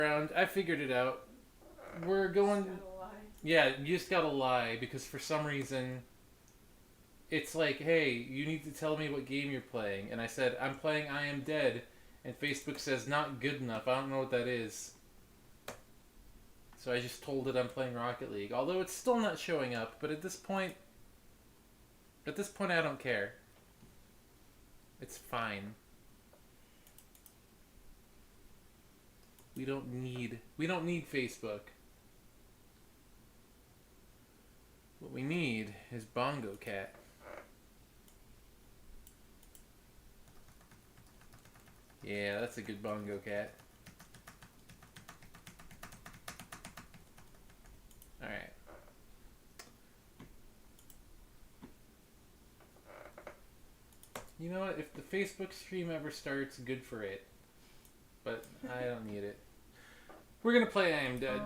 Around. I figured it out. We're going. Yeah, you just gotta lie because for some reason it's like, hey, you need to tell me what game you're playing, and I said I'm playing I Am Dead, and Facebook says not good enough. I don't know what that is. So I just told it I'm playing Rocket League, although it's still not showing up. But at this point, I don't care. It's fine. We don't need Facebook. What we need is Bongo Cat. Yeah, that's a good Bongo Cat. Alright. You know what? If the Facebook stream ever starts, good for it. But I don't need it. We're gonna play I Am Dead.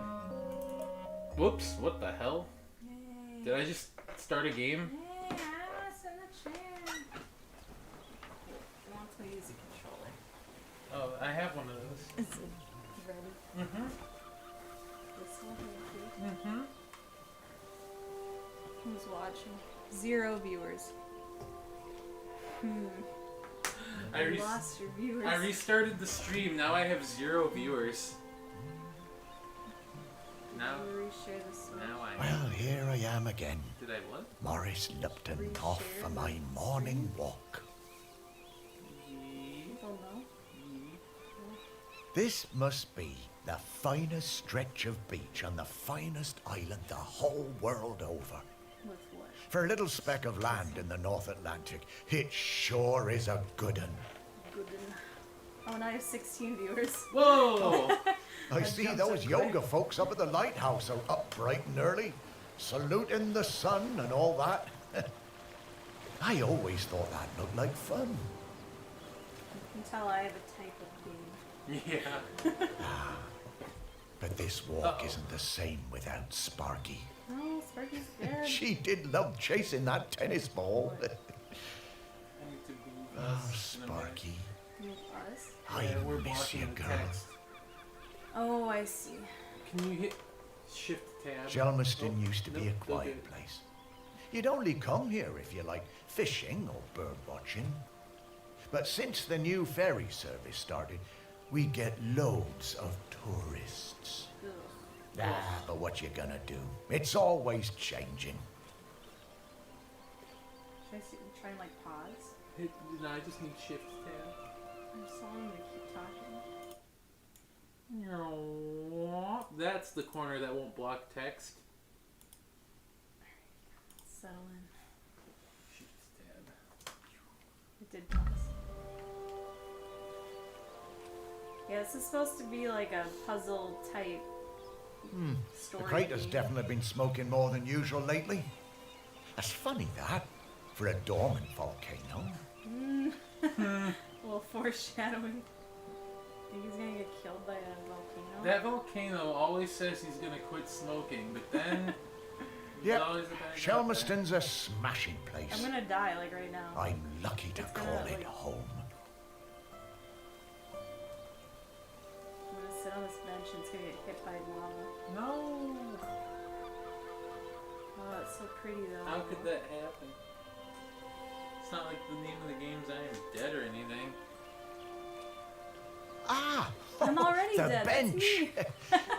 Whoops, what the hell? Yay. Did I just start a game? Hey, Alice in the chair. I want to use a controller. Oh, I have one of those. Is it ready? Mm-hmm. This one here, too. Mm-hmm. Who's watching? 0 viewers. I lost your viewers. I restarted the stream. Now I have 0 viewers. Now, Reshare this one. now I. Well, here I am again, Did I what? Morris Lupton, Reshare off for my the morning walk. People know. This must be the finest stretch of beach on the finest island the whole world over. With what? For a little speck of land in the North Atlantic, it sure is a good un. Good enough. Oh, and I have 16 viewers. Whoa! I see jumped those up yoga quick. folks up at the lighthouse are up bright and early, saluting the sun and all that. I always thought that looked like fun. You can tell I have a type of game. Yeah. But this walk Uh-oh. isn't the same without Sparky. Oh, Sparky's good. She did love chasing that tennis ball. I need to move Oh, us in a minute. Sparky. With us? I Yeah, we're miss blocking you, the girl. text. Oh, I see. Can you hit Shift Tab? Chelmiston Oh, used to be nope, a quiet okay. place. You'd only come here if you like fishing or bird watching. But since the new ferry service started, we get loads of tourists. Ugh. But what you gonna do? It's always changing. Should I try and like pause? No, I just need Shift Tab. I'm just telling them to keep talking. That's the corner that won't block text. Settle in. Shift Tab. It did pause. Yeah, this is supposed to be like a puzzle type The story. crater's game. definitely been smoking more than usual lately. That's funny, that, for a dormant volcano. A little foreshadowing. Think he's gonna get killed by a volcano? That volcano always says he's gonna quit smoking, but then he's Yep, always a bad guy. Chelmiston's a smashing I'm place. gonna die like right now. I'm lucky to It's call gonna, it like- home. I'm gonna sit on this bench and it's gonna get hit by lava. No. Oh, it's so pretty though. How could that happen? It's not like the name of the game's I Am Dead or anything. Ah! I'm already the dead, that's bench! me.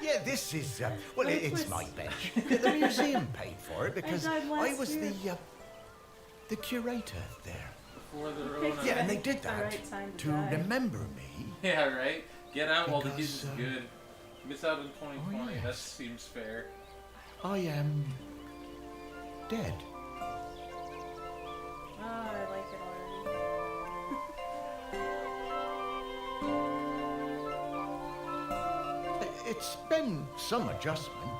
Yeah, this is, well, What it's was- my bench. The museum paid for it because died I last was year. the curator there. Before the Picked Rona. Yeah, and they did The that right time to to die. remember me. Yeah, right? Get out while the kid Because, is good. Miss out in 2020. oh, That yes. seems fair. I am dead. Oh, I like it already. It's been some adjustment,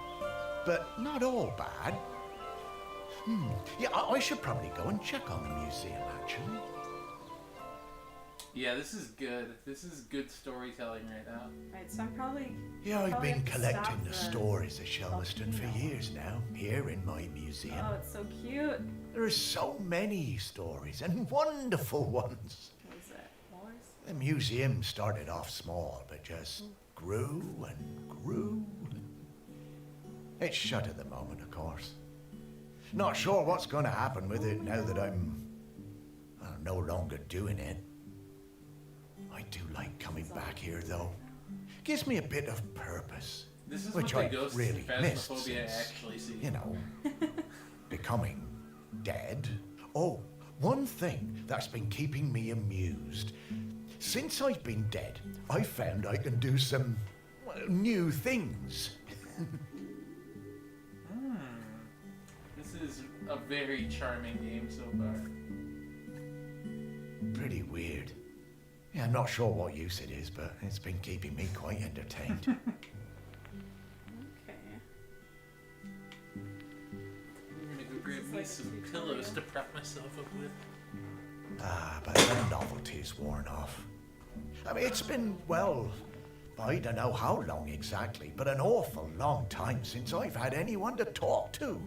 but not all bad. Yeah, I should probably go and check on the museum, actually. Yeah, this is good. This is good storytelling right now. Right, so I'm probably. Yeah, I've probably been have to collecting stop the stories of Shelmiston for volcano. years now, here in my museum. Oh, it's so cute. There are so many stories, and wonderful ones. What is that? Wars? The museum started off small, but just grew and grew. It's shut at the moment, of course. Not sure what's going to happen with it now that I'm no longer doing it. I do like coming back here, though. Gives me a bit of purpose. This is which what I the ghosts really and missed Phasmophobia since, actually see. you know, becoming dead. Oh, one thing that's been keeping me amused. Since I've been dead, I found I can do some new things. This is a very charming game so far. Pretty weird. Yeah, I'm not sure what use it is, but it's been keeping me quite entertained. Okay. I'm gonna go grab me like some a pillows tutorial. to prop myself up with. But the novelty's worn off. I mean, it's been, well, I don't know how long exactly, but an awful long time since I've had anyone to talk to.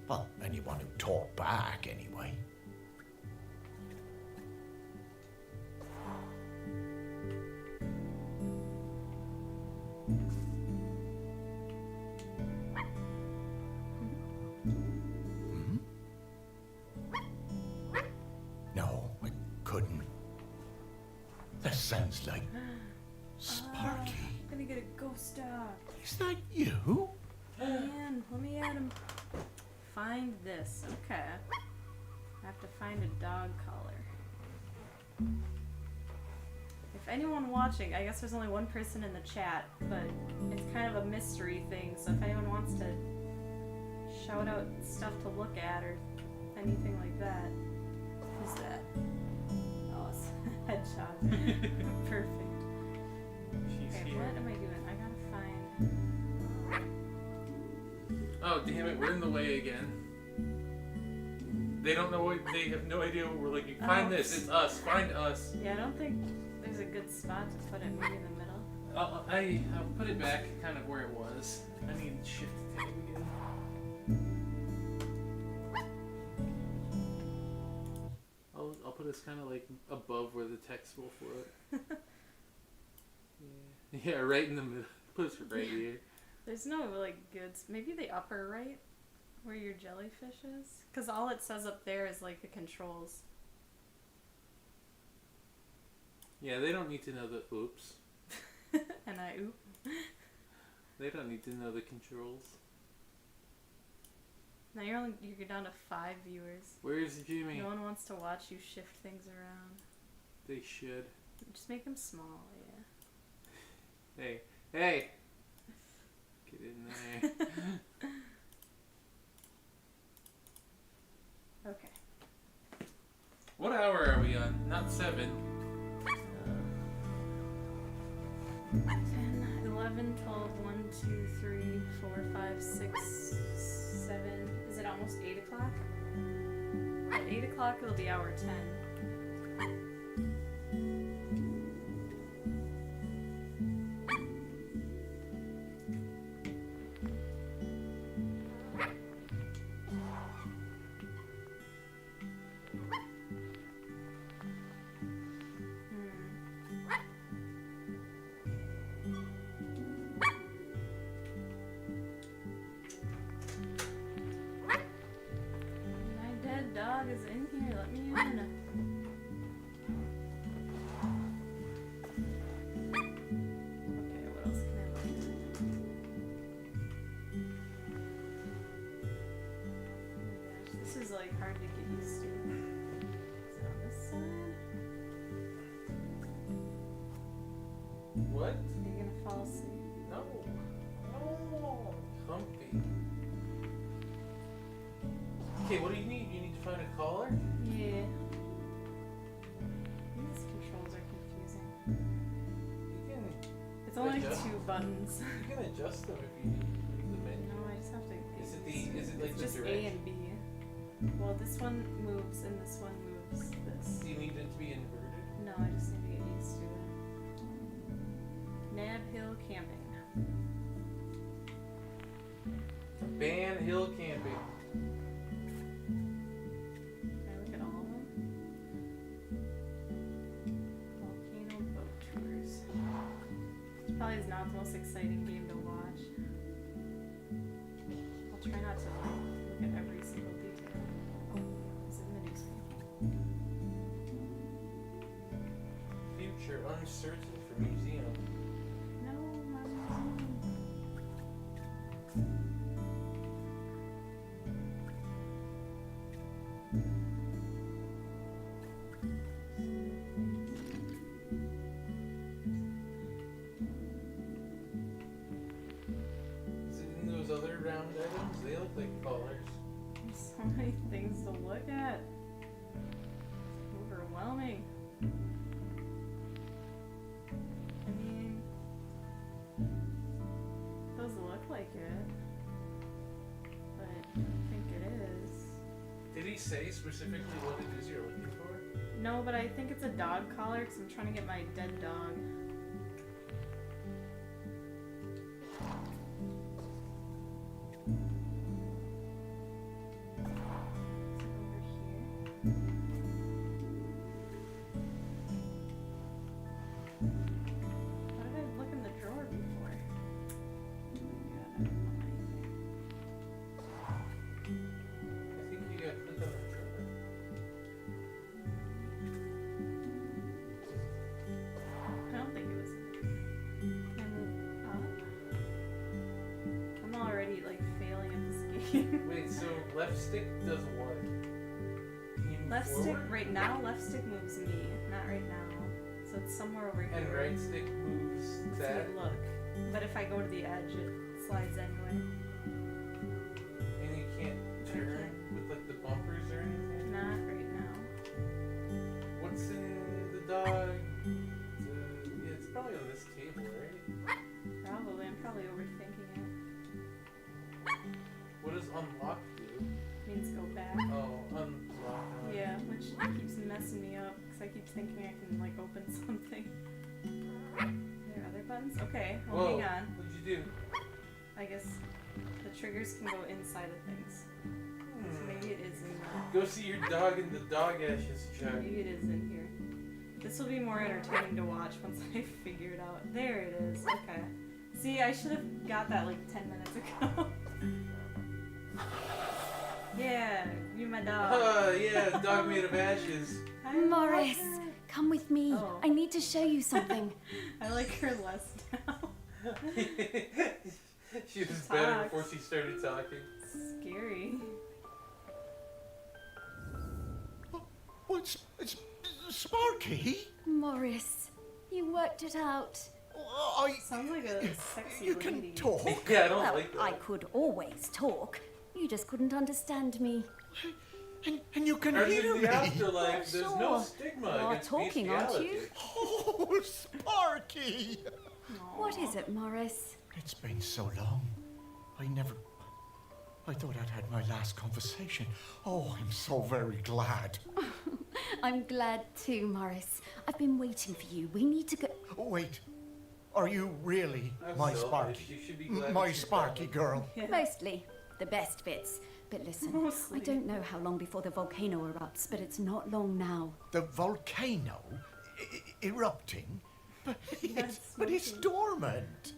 Well, anyone who talked back, anyway. No, I couldn't. That sounds like Sparky. I'm gonna get a ghost dog. Is that you? Man, let me add him. Find this. Okay. I have to find a dog collar. If anyone watching, I guess there's only one person in the chat, but it's kind of a mystery thing, so if anyone wants to shout out stuff to look at or anything like that. Who's that? Oh, it's Headshot. Perfect. She's Okay, here. what am I doing? I gotta find... Oh damn it, we're in the way again. They don't know what they have no idea what we're looking. Find Oh. this, it's us, find us. Yeah, I don't think there's a good spot to put it, maybe in the middle. I'll put it back kind of where it was. I need shift tab again. I'll put us kind of like above where the text will float. Yeah, right in the middle. Put us right here. There's no like good. Maybe the upper right, where your jellyfish is, because all it says up there is like the controls. Yeah, they don't need to know the oops. And I oop. They don't need to know the controls. Now you're down to 5 viewers. Where's Jimmy? No one wants to watch you shift things around. They should. Just make them small, yeah. Hey, hey! Get in there. Okay. What hour are we on? Not 7. 10, 11, 12, 1, 2, 3, 4, 5, 6, 7. Is it almost 8 o'clock? At 8 o'clock it'll be hour 10. My dead dog is in here. Let me in. Okay, what else can I look at? Oh my gosh, this is like hard to get used to. Is it on this side? What? Are you gonna fall asleep? No. No. Comfy. Okay, what do you need? You need to find a collar? Yeah. These controls are confusing. You can It's only Adjust. 2 buttons. you can adjust them if you need the menu. No, I just have to. Is it like It's the just A direction? and B. Well, this one moves and this one moves this. Do you need it to be inverted? No, I just need to get used to it. Nab Hill Camping. Ban Hill Camping. Can I look at all of them? Volcano boat tours. This probably is not searching for museum. No, not Is it in those other round items? They look like collars. There's so many things to look at. It's overwhelming. I mean, it does look like it, but I don't think it is. Did he say specifically what it is you're looking for? No, but I think it's a dog collar because I'm trying to get my dead dog. Over here. Why did I look in the drawer before? Oh my god, I don't know anything. I think you got click on the drawer. I don't think it was. Can I move up? I'm already like failing at this game. Wait, so left stick does what? Can you move Left stick forward? right now. Left stick moves me, not right now. So it's somewhere over here. And right stick moves Let's that. see, look. But if I go to the edge, it slides anyway. And you can't turn with like the bumpers or anything? Not right now. What's in the dog? Yeah, it's probably on this table, right? Probably. I'm probably overthinking it. What does unlock do? Means go back. Oh, unlock. Yeah, which keeps messing me up because I keep thinking I can like open something. Are there other buttons? Okay, well Whoa, hang on. what'd you do? I guess the triggers can go inside of things. So maybe it is in there. Go see your dog in the dog ashes jug. Maybe it is in here. This will be more entertaining to watch once I figure it out. There it is. Okay. See, I should have got that like 10 minutes ago. Yeah, you're my dog. Yeah, dog made of ashes. Hi, Morris, Parker. come with me. Oh. I need to show you something. I like her less now. She was better Talks. before she started talking. Scary. Oh, it's Sparky. Morris, you worked it out. Oh, Sounds like a sexy you lady. can talk. Yeah, I don't Well, like that. I could always talk. You just couldn't understand me. And you can Or hear in me. the afterlife, there's no Sure. stigma You are against talking, aren't bestiality. you? Oh, Sparky. Aw. What is it, Morris? It's been so long. I thought I'd had my last conversation. Oh, I'm so very glad. I'm glad too, Morris. I've been waiting for you. We need to go. Oh, wait. Are you really I'm my selfish. Sparky? You should be glad My that you're Sparky gone. girl. Yeah. Mostly the best bits. But listen, Mostly. I don't know how long before the volcano erupts, but it's not long now. The volcano erupting? But it's smoking. dormant.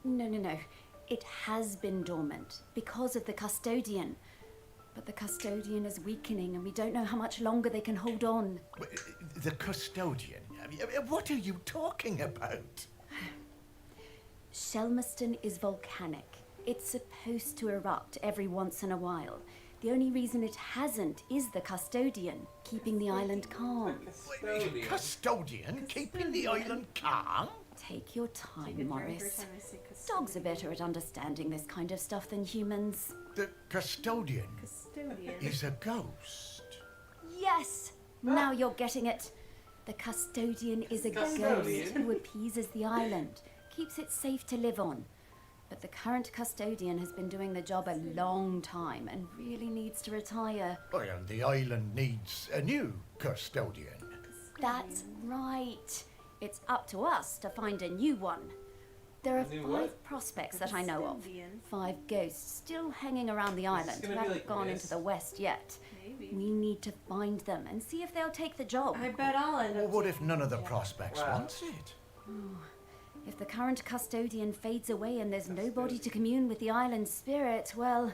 No. It has been dormant because of the custodian. But the custodian is weakening and we don't know how much longer they can hold on. The custodian? What are you talking about? Shelmerston is volcanic. It's supposed to erupt every once in a while. The only reason it hasn't is the custodian, keeping the island calm. Custodian. Custodian keeping the island calm? Take your Take time, a drink every Morris. time I say custodian. Dogs are better at understanding this kind of stuff than humans. The custodian Custodian. is a ghost. Yes! Now you're getting it. The custodian is a Custodian? ghost who appeases the island, keeps it safe to live on. But the current custodian has been doing the job a long time and really needs to retire. Well, the island needs a new custodian. That's right. It's up to us to find a new one. There are New 5 what? prospects that I know of. Custodian. 5 ghosts still hanging around the Is this island who gonna be haven't like gone this? into the west yet. Maybe. We need to find them and see if they'll take the job. I bet I'll end Well, up. what if none of the Yeah. prospects Wow. wants it? If the current custodian fades away and there's nobody to commune with the island's spirit, well,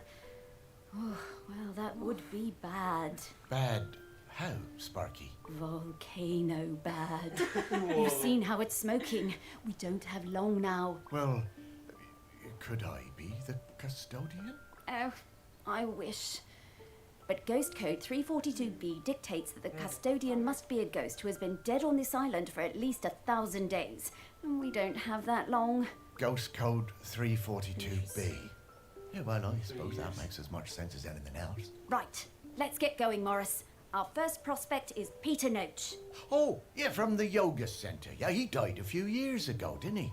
that would be bad. Bad How, Sparky? Volcano bad. You've seen how it's smoking. We don't have long now. Well, could I be the custodian? Oh, I wish. But Ghost Code 342B dictates that the custodian must be a ghost who has been dead on this island for at least 1,000 days. And we don't have that long. Ghost Code 342B. Yeah, well, I suppose that makes as much sense as anything else. Right, let's get going, Morris. Our first prospect is Peter Noach. Oh, yeah, from the yoga centre. Yeah, he died a few years ago, didn't he?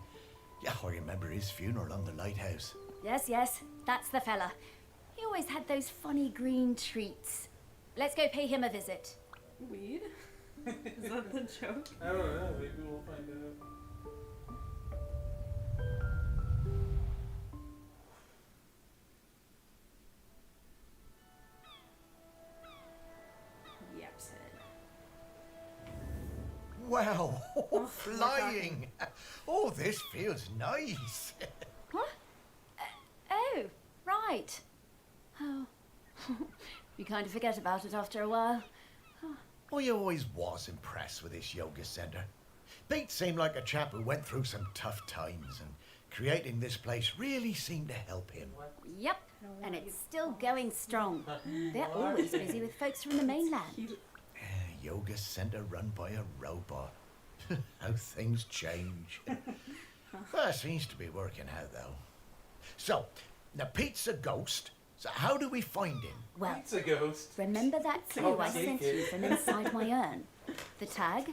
Yeah, I remember his funeral on the lighthouse. Yes, that's the fella. He always had those funny green treats. Let's go pay him a visit. Weed? Is that the joke? I don't know. Maybe we'll find out. Yep, said. Wow, we're flying. Oh, this feels nice. What? Oh, right. Oh, you kind of forget about it after a while. I always was impressed with this yoga centre. Pete seemed like a chap who went through some tough times, and creating this place really seemed to help him. Yep, and it's still going strong. They're always busy with folks from the mainland. Cute. Yoga centre run by a robot. How things change. Well, it seems to be working out, though. So, now Pete's a ghost. So how do we find him? Well, It's a ghost. remember that clue I sent you from inside my urn? The tag?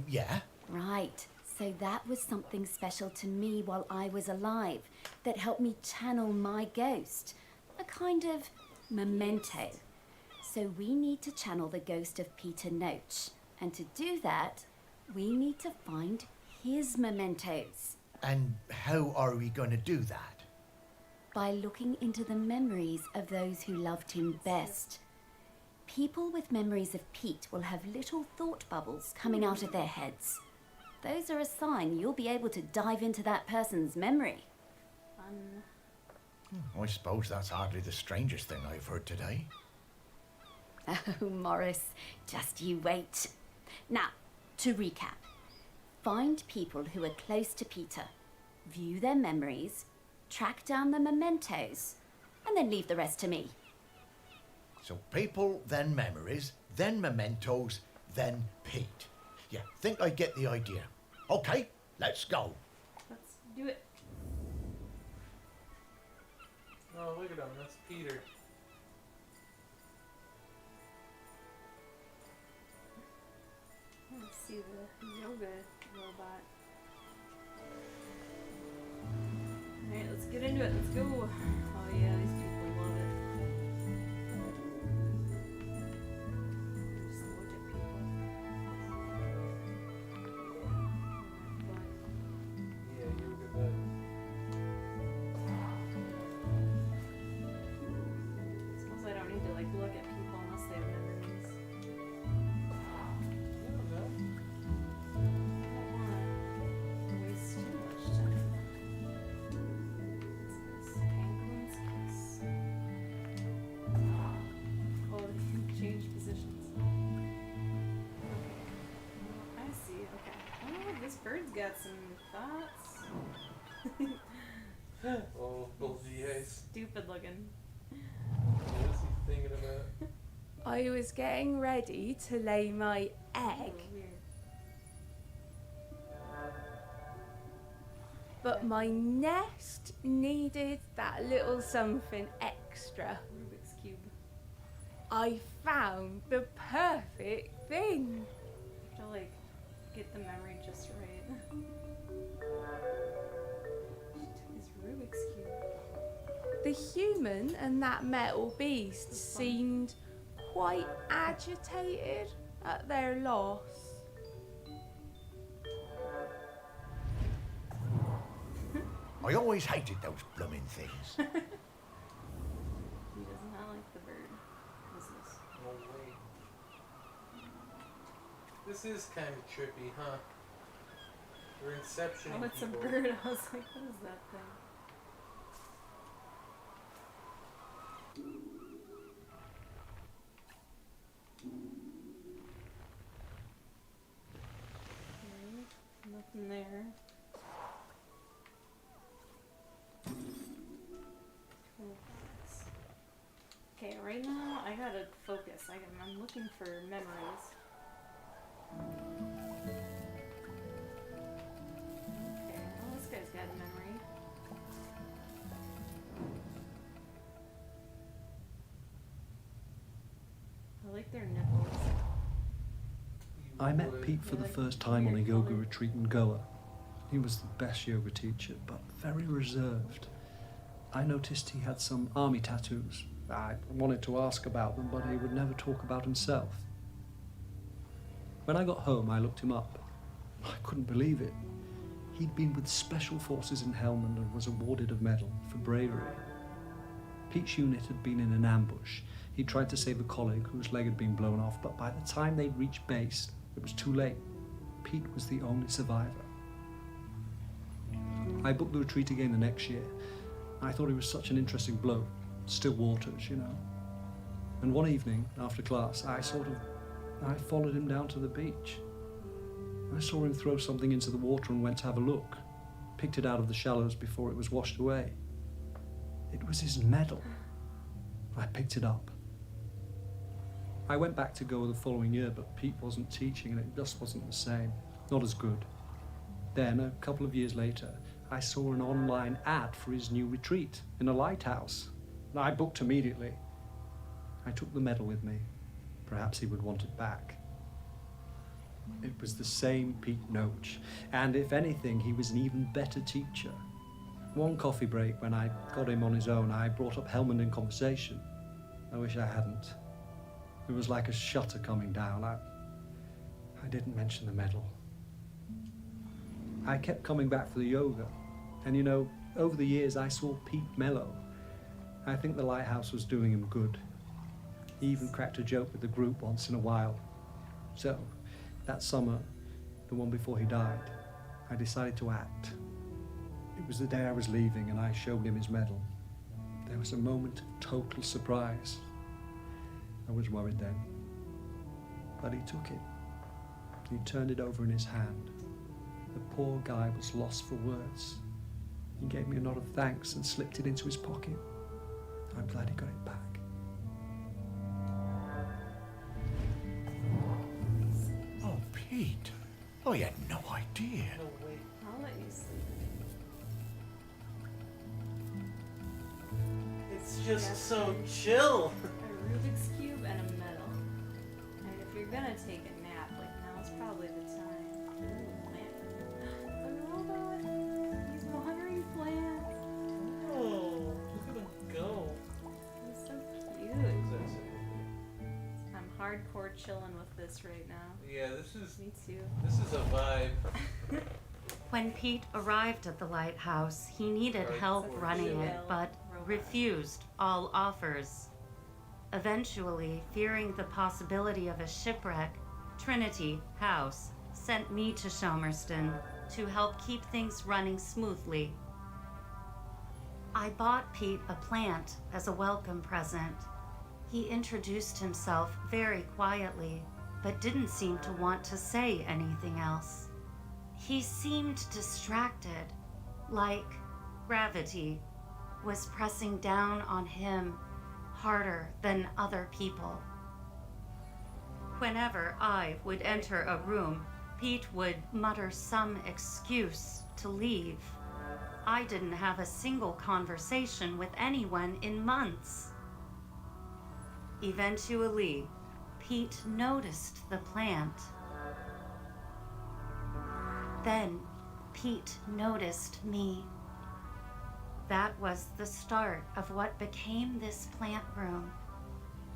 Yeah. Right. So that was something special to me while I was alive that helped me channel my ghost. A kind of memento. So we need to channel the ghost of Peter Noach. And to do that, we need to find his mementos. And how are we going to do that? By looking into the memories of those who loved him best. People with memories of Pete will have little thought bubbles coming out of their heads. Those are a sign you'll be able to dive into that person's memory. Fun. I suppose that's hardly the strangest thing I've heard today. Oh, Morris, just you wait. Now, to recap. Find people who are close to Peter. View their memories. Track down the mementos. And then leave the rest to me. So people, then memories, then mementos, then Pete. Yeah, think I get the idea. Okay, let's go. Let's do it. Oh, look at him. That's Peter. Let's see the yoga robot. Alright, let's get into it. Let's go. Oh yeah, these people love it. Just look at people. Yeah, you're good at Suppose I don't need to like look at people unless they have memories. I don't know. I don't wanna waste too much time. What's this? Penguin's kiss. Oh, they change positions. Okay. I see, okay. Oh, this bird's got some thoughts. Oh, bulgy eyes. Stupid looking. What's he thinking about? I was getting ready to lay my egg, Oh, weird. but my nest needed that little something extra. Rubik's Cube. I found the perfect thing. You have to like get the memory just right. She took his Rubik's Cube. The human and that metal beast seemed quite agitated at their loss. I always hated those blooming things. He does not like the bird. What's this? No way. This is kind of trippy, huh? We're inceptioning Oh, it's a people. bird. I was like, what is that thing? Okay, right now I gotta focus. I'm looking for memories. Okay, well this guy's got a memory. I like their nipples. I met Pete for the first time on a yoga retreat in Goa. He was the best yoga teacher, but very reserved. I noticed he had some army tattoos. I wanted to ask about them, but he would never talk about himself. When I got home, I looked him up. I couldn't believe it. He'd been with Special Forces in Helmand and was awarded a medal for bravery. Pete's unit had been in an ambush. He tried to save a colleague whose leg had been blown off, but by the time they'd reached base, it was too late. Pete was the only survivor. I booked the retreat again the next year. I thought he was such an interesting bloke. Still waters, you know. And one evening, after class, I followed him down to the beach. I saw him throw something into the water and went to have a look. Picked it out of the shallows before it was washed away. It was his medal. I picked it up. I went back to Goa the following year, but Pete wasn't teaching and it just wasn't the same. Not as good. Then, a couple of years later, I saw an online ad for his new retreat in a lighthouse. I booked immediately. I took the medal with me. Perhaps he would want it back. It was the same Pete Noach, and if anything, he was an even better teacher. One coffee break, when I got him on his own, I brought up Helmand in conversation. I wish I hadn't. It was like a shutter coming down. I didn't mention the medal. I kept coming back for the yoga, and you know, over the years I saw Pete mellow. I think the lighthouse was doing him good. He even cracked a joke with the group once in a while. So, that summer, the one before he died, I decided to act. It was the day I was leaving and I showed him his medal. There was a moment of total surprise. I was worried then. But he took it. He turned it over in his hand. The poor guy was lost for words. He gave me a nod of thanks and slipped it into his pocket. I'm glad he got it back. Oh, Pete. I had no idea. I'll let you sleep. It's just so chill. A Rubik's Cube and a medal. And if you're gonna take a nap, like now's probably the time. Ooh, man. The robot. He's watering plants. Oh, look at him go. He's so cute. I'm hardcore chilling with this right now. Yeah, this is Me too. a vibe. When Pete arrived at the lighthouse, he needed help running it, but refused all offers. Eventually, fearing the possibility of a shipwreck, Trinity House sent me to Shelmerston to help keep things running smoothly. I bought Pete a plant as a welcome present. He introduced himself very quietly, but didn't seem to want to say anything else. He seemed distracted, like gravity was pressing down on him harder than other people. Whenever I would enter a room, Pete would mutter some excuse to leave. I didn't have a single conversation with anyone in months. Eventually, Pete noticed the plant. Then, Pete noticed me. That was the start of what became this plant room.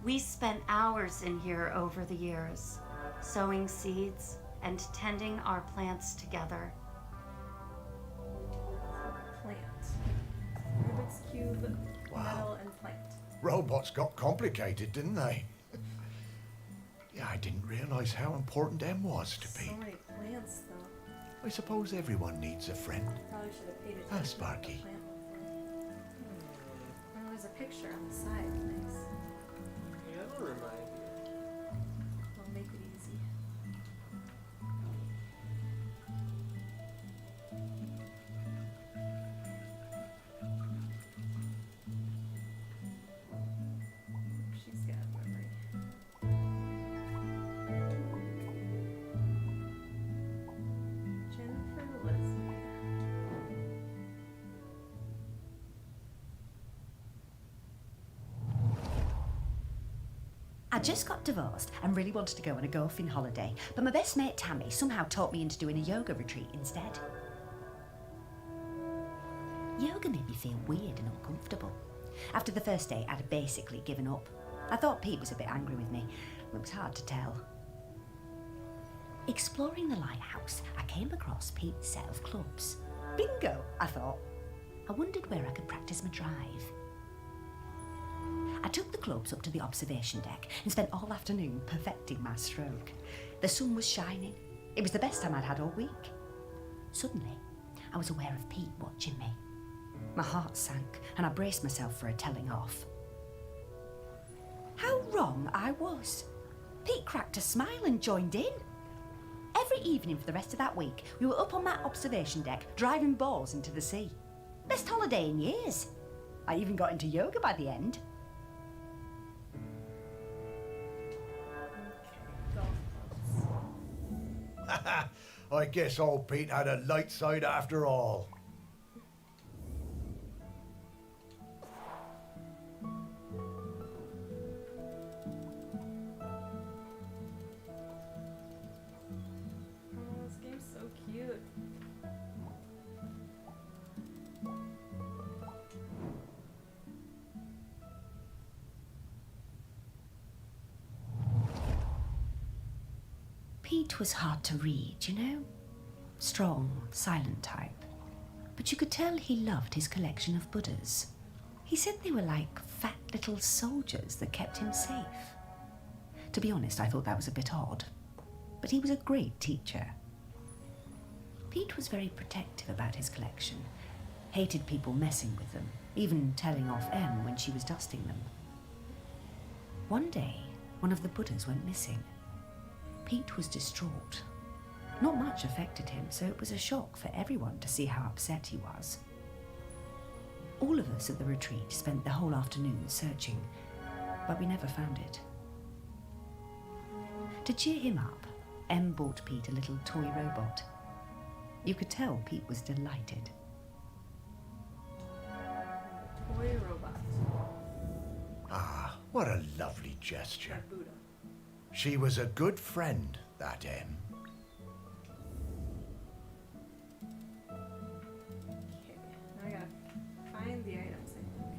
We spent hours in here over the years, sowing seeds and tending our plants together. Plant. Rubik's Cube, Wow. metal, and plant. Robots got complicated, didn't they? Yeah, I didn't realise how important them was to So Pete. many plants, though. I suppose everyone needs a friend. Probably should have paid Ah, attention to Sparky. the plant before. Oh, there's a picture on the side. Nice. Yeah, that'll remind you. We'll make it easy. I just got divorced and really wanted to go on a golfing holiday, but my best mate Tammy somehow talked me into doing a yoga retreat instead. Yoga made me feel weird and uncomfortable. After the first day, I'd basically given up. I thought Pete was a bit angry with me. It was hard to tell. Exploring the lighthouse, I came across Pete's set of clubs. Bingo, I thought. I wondered where I could practice my drive. I took the clubs up to the observation deck and spent all afternoon perfecting my stroke. The sun was shining. It was the best time I'd had all week. Suddenly, I was aware of Pete watching me. My heart sank and I braced myself for a telling off. How wrong I was. Pete cracked a smile and joined in. Every evening for the rest of that week, we were up on that observation deck, driving balls into the sea. Best holiday in years. I even got into yoga by the end. I guess old Pete had a light side after all. Oh, this game's so cute. Pete was hard to read, you know? Strong, silent type. But you could tell he loved his collection of Buddhas. He said they were like fat little soldiers that kept him safe. To be honest, I thought that was a bit odd. But he was a great teacher. Pete was very protective about his collection. Hated people messing with them, even telling off Em when she was dusting them. One day, one of the Buddhas went missing. Pete was distraught. Not much affected him, so it was a shock for everyone to see how upset he was. All of us at the retreat spent the whole afternoon searching, but we never found it. To cheer him up, Em bought Pete a little toy robot. You could tell Pete was delighted. Toy robot. Ah, what a lovely gesture. Like Buddha. She was a good friend, that Em. Okay, now I gotta find the items, I think.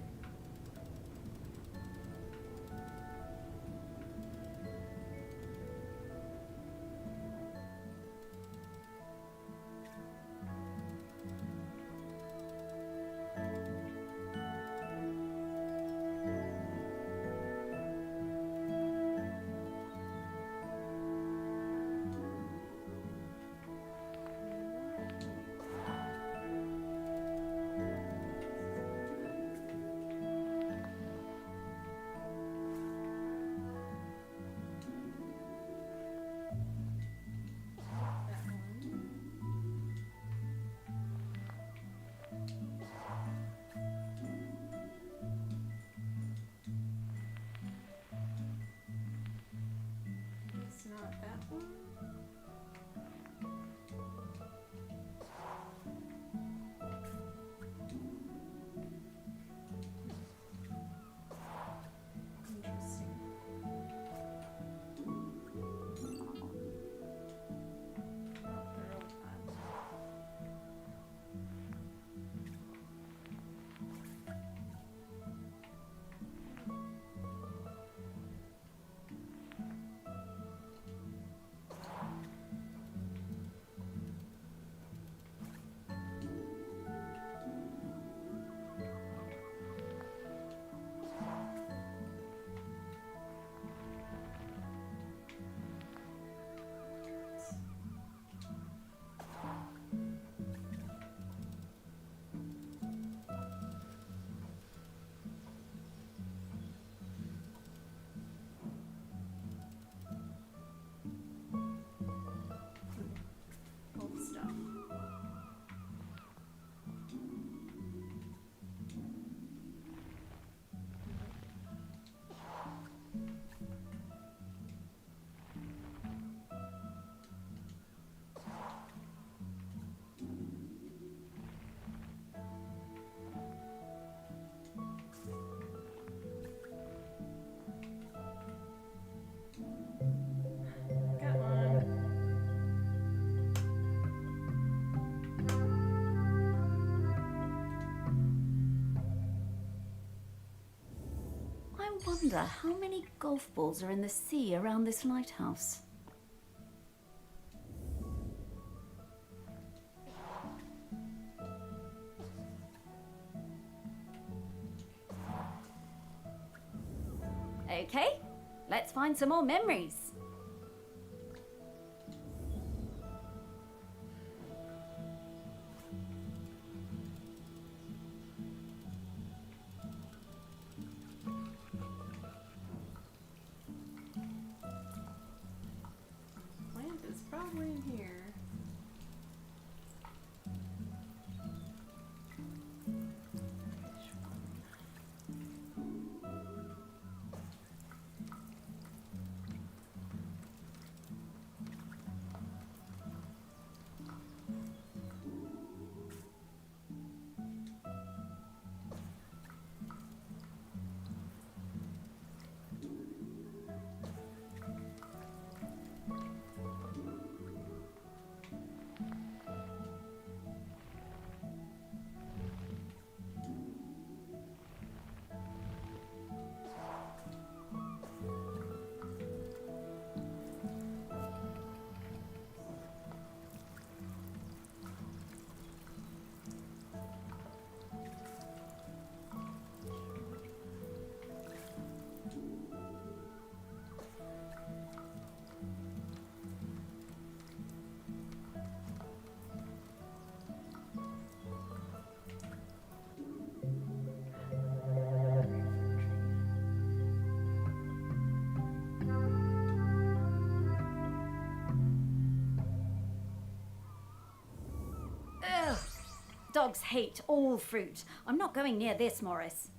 wonder how many golf balls are in the sea around this lighthouse. Okay, let's find some more memories. Lamp is probably in here. Ugh. Dogs hate all fruit. I'm not going near this, Morris.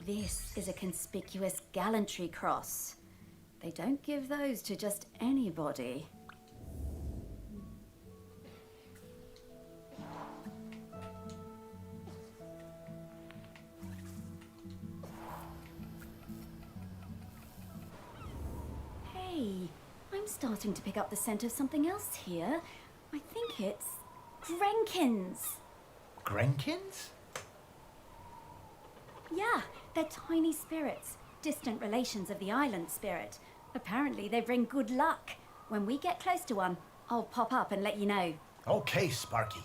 This is a conspicuous gallantry cross. They don't give those to just anybody. Hey, I'm starting to pick up the scent of something else here. I think it's Grenkins. Grenkins? Yeah, they're tiny spirits, distant relations of the island spirit. Apparently they bring good luck. When we get close to one, I'll pop up and let you know. Okay, Sparky.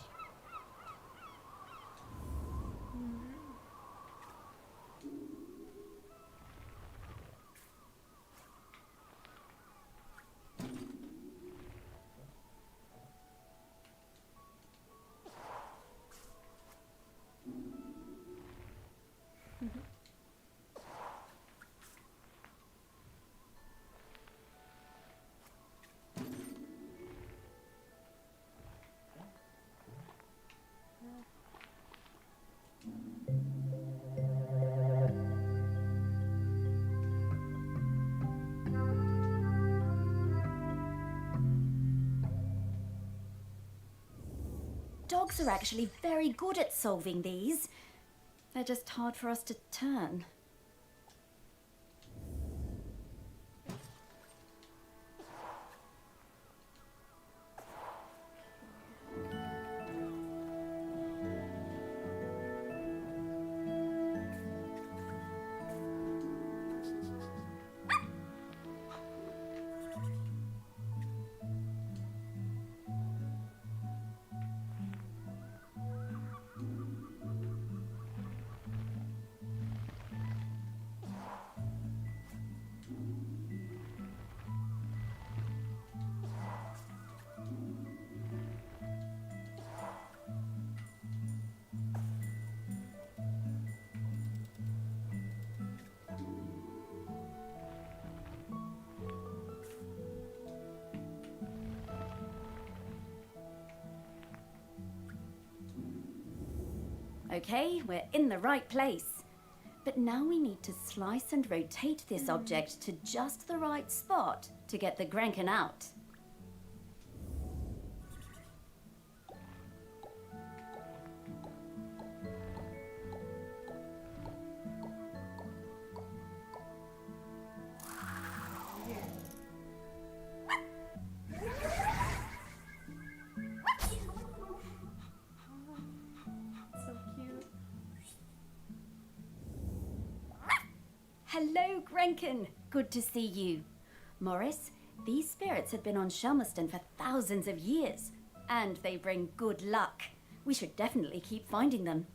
Dogs are actually very good at solving these. They're just hard for us to turn. Okay, we're in the right place. But now we need to slice and rotate this object to just the right spot to get the Grenkin out. So cute. Hello, Grenkin. Good to see you. Morris, these spirits have been on Shelmerston for thousands of years, and they bring good luck. We should definitely keep finding them.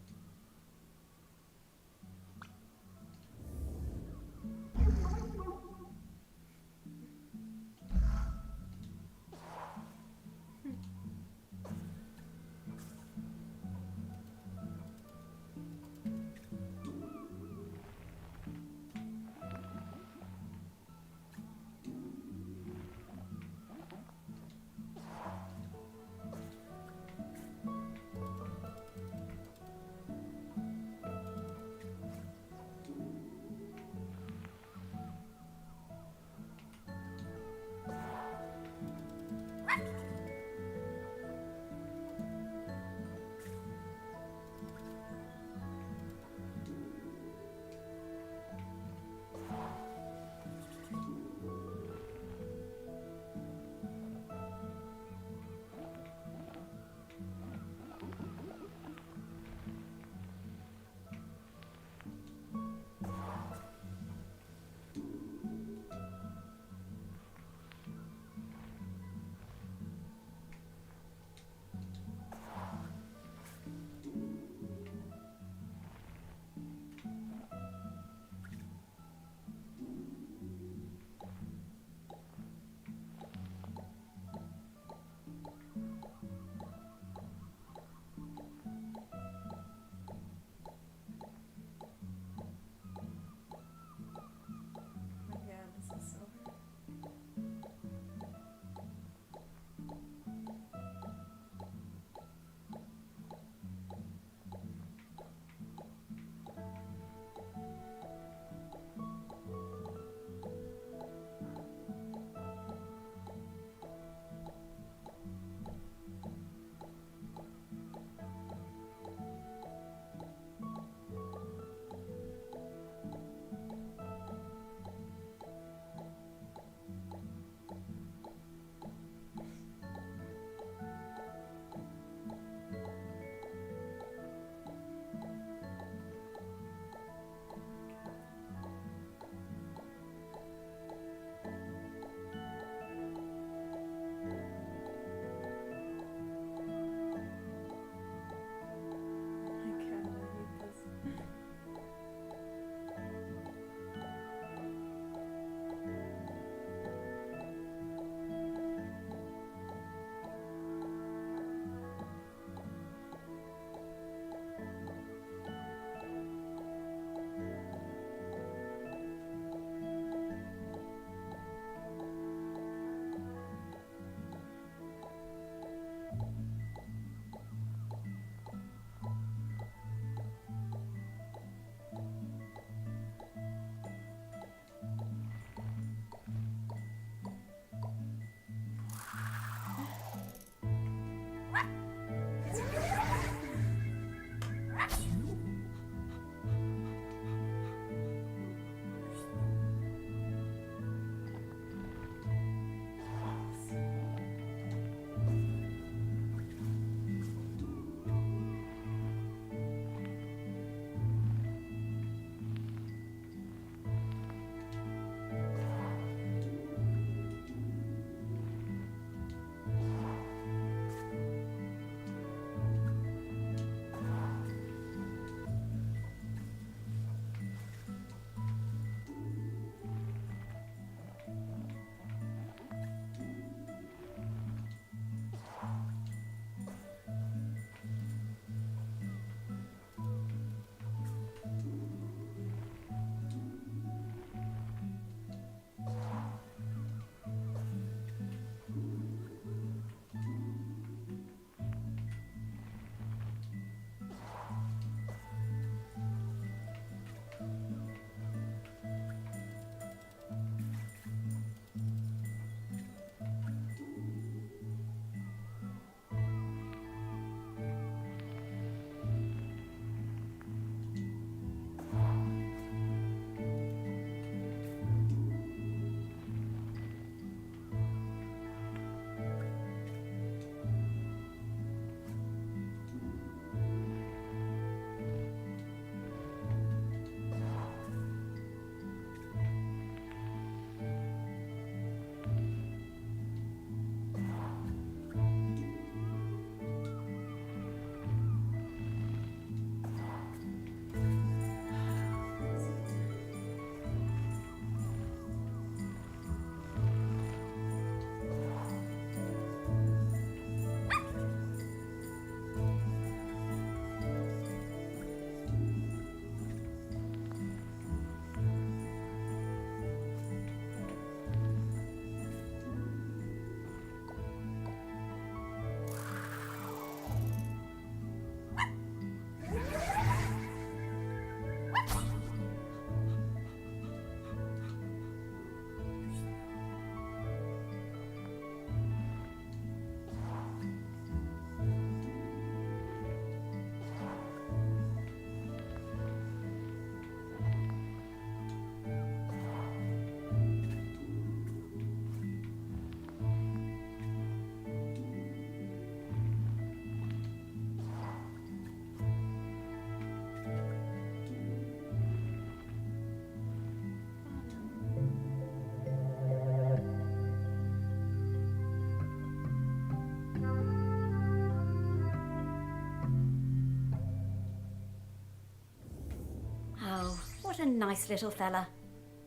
nice little fella.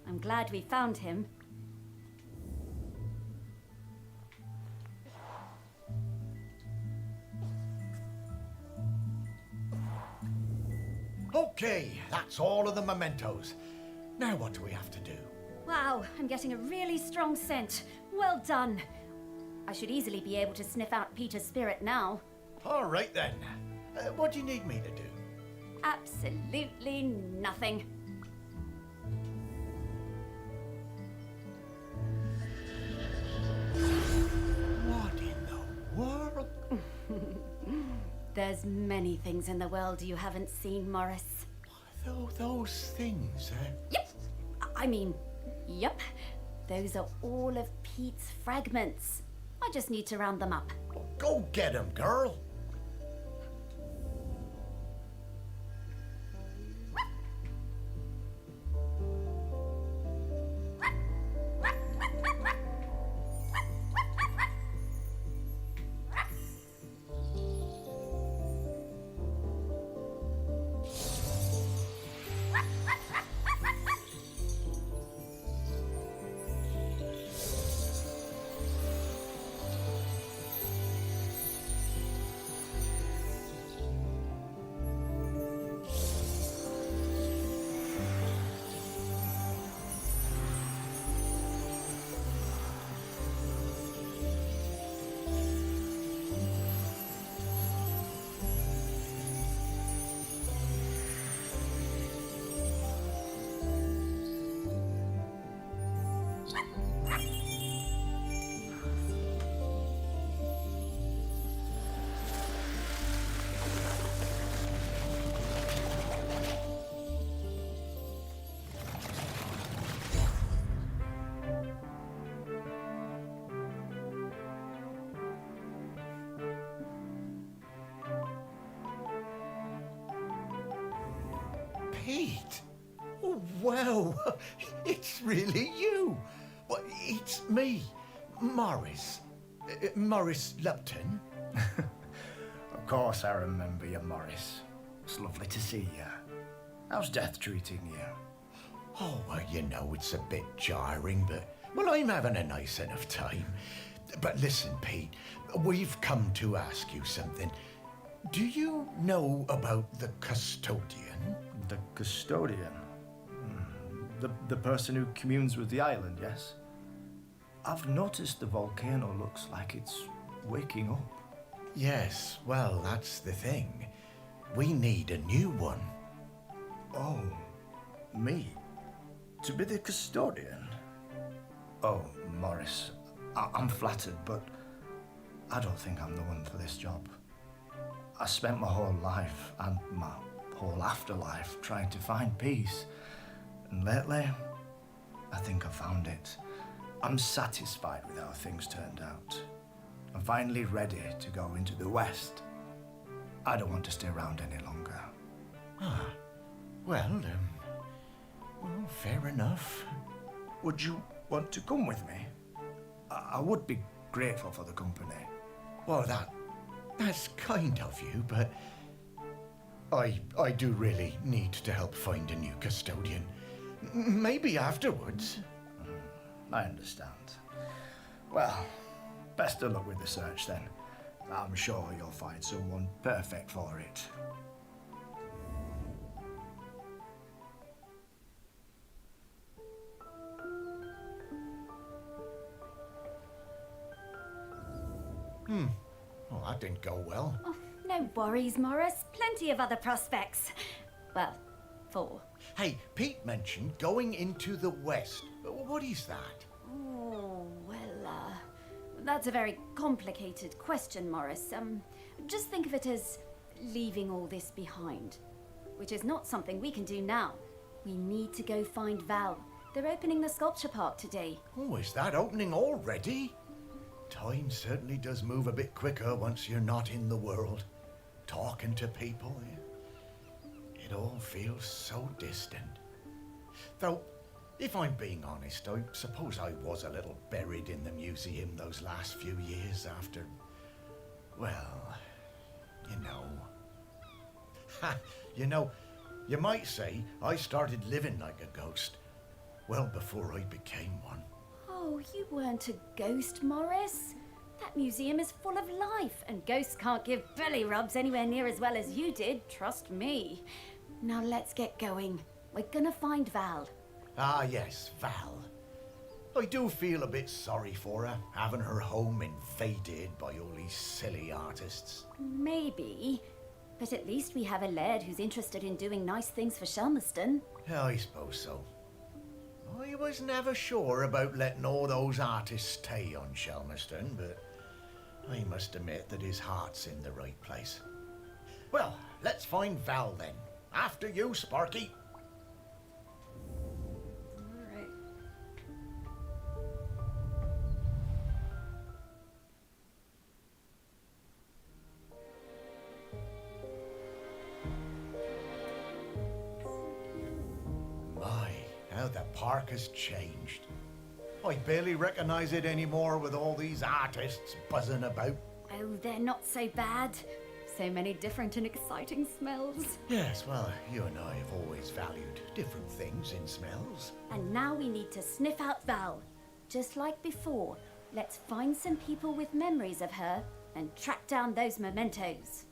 I'm glad we found him. Okay, that's all of the mementos. Now what do we have to do? Wow, I'm getting a really strong scent. Well done. I should easily be able to sniff out Peter's spirit now. All right then. What do you need me to do? Absolutely nothing. What in the world? There's many things in the world you haven't seen, Morris. Those things, Yep. I mean, yep. Those are all of Pete's fragments. I just need to round them up. Go get 'em, girl. Pete! Oh, wow! It's really you! Well, it's me, Morris. Morris Lupton. Of course I remember you, Morris. It's lovely to see you. How's death treating you? Oh, well, you know, it's a bit jarring, but, well, I'm having a nice enough time. But listen, Pete, we've come to ask you something. Do you know about the custodian? The custodian? The person who communes with the island, yes? I've noticed the volcano looks like it's waking up. Yes, well, that's the thing. We need a new one. Oh, me? To be the custodian? Oh, Morris, I'm flattered, but I don't think I'm the one for this job. I spent my whole life and my whole afterlife trying to find peace. And lately, I think I found it. I'm satisfied with how things turned out. I'm finally ready to go into the West. I don't want to stay around any longer. Ah, well, fair enough. Would you want to come with me? I would be grateful for the company. Well, that's kind of you, but I do really need to help find a new custodian. Maybe afterwards. I understand. Well, best of luck with the search then. I'm sure you'll find someone perfect for it. Well, that didn't go well. Oh, no worries, Morris. Plenty of other prospects. Well, 4. Hey, Pete mentioned going into the West. What is that? Oh, well, that's a very complicated question, Morris. Just think of it as leaving all this behind, which is not something we can do now. We need to go find Val. They're opening the sculpture park today. Oh, is that opening already? Time certainly does move a bit quicker once you're not in the world. Talking to people, it all feels so distant. Though, if I'm being honest, I suppose I was a little buried in the museum those last few years after, well, you know. Ha! You know, You might say I started living like a ghost well before I became one. Oh, you weren't a ghost, Morris. That museum is full of life, and ghosts can't give belly rubs anywhere near as well as you did, trust me. Now let's get going. We're gonna find Val. Ah, yes, Val. I do feel a bit sorry for her, having her home invaded by all these silly artists. Maybe. But at least we have a laird who's interested in doing nice things for Shelmerston. Yeah, I suppose so. I was never sure about letting all those artists stay on Shelmerston, but I must admit that his heart's in the right place. Well, let's find Val then. After you, Sparky. Alright. My, how the park has changed. I barely recognize it anymore with all these artists buzzing about. Oh, they're not so bad. So many different and exciting smells. Yes, well, you and I have always valued different things in smells. And now we need to sniff out Val. Just like before, let's find some people with memories of her and track down those mementos.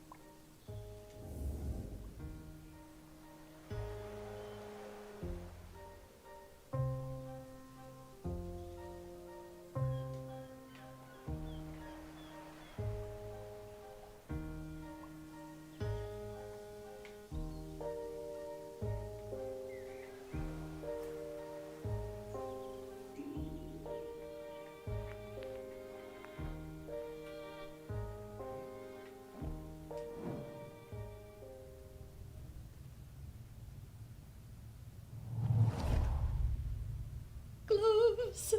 Gloves!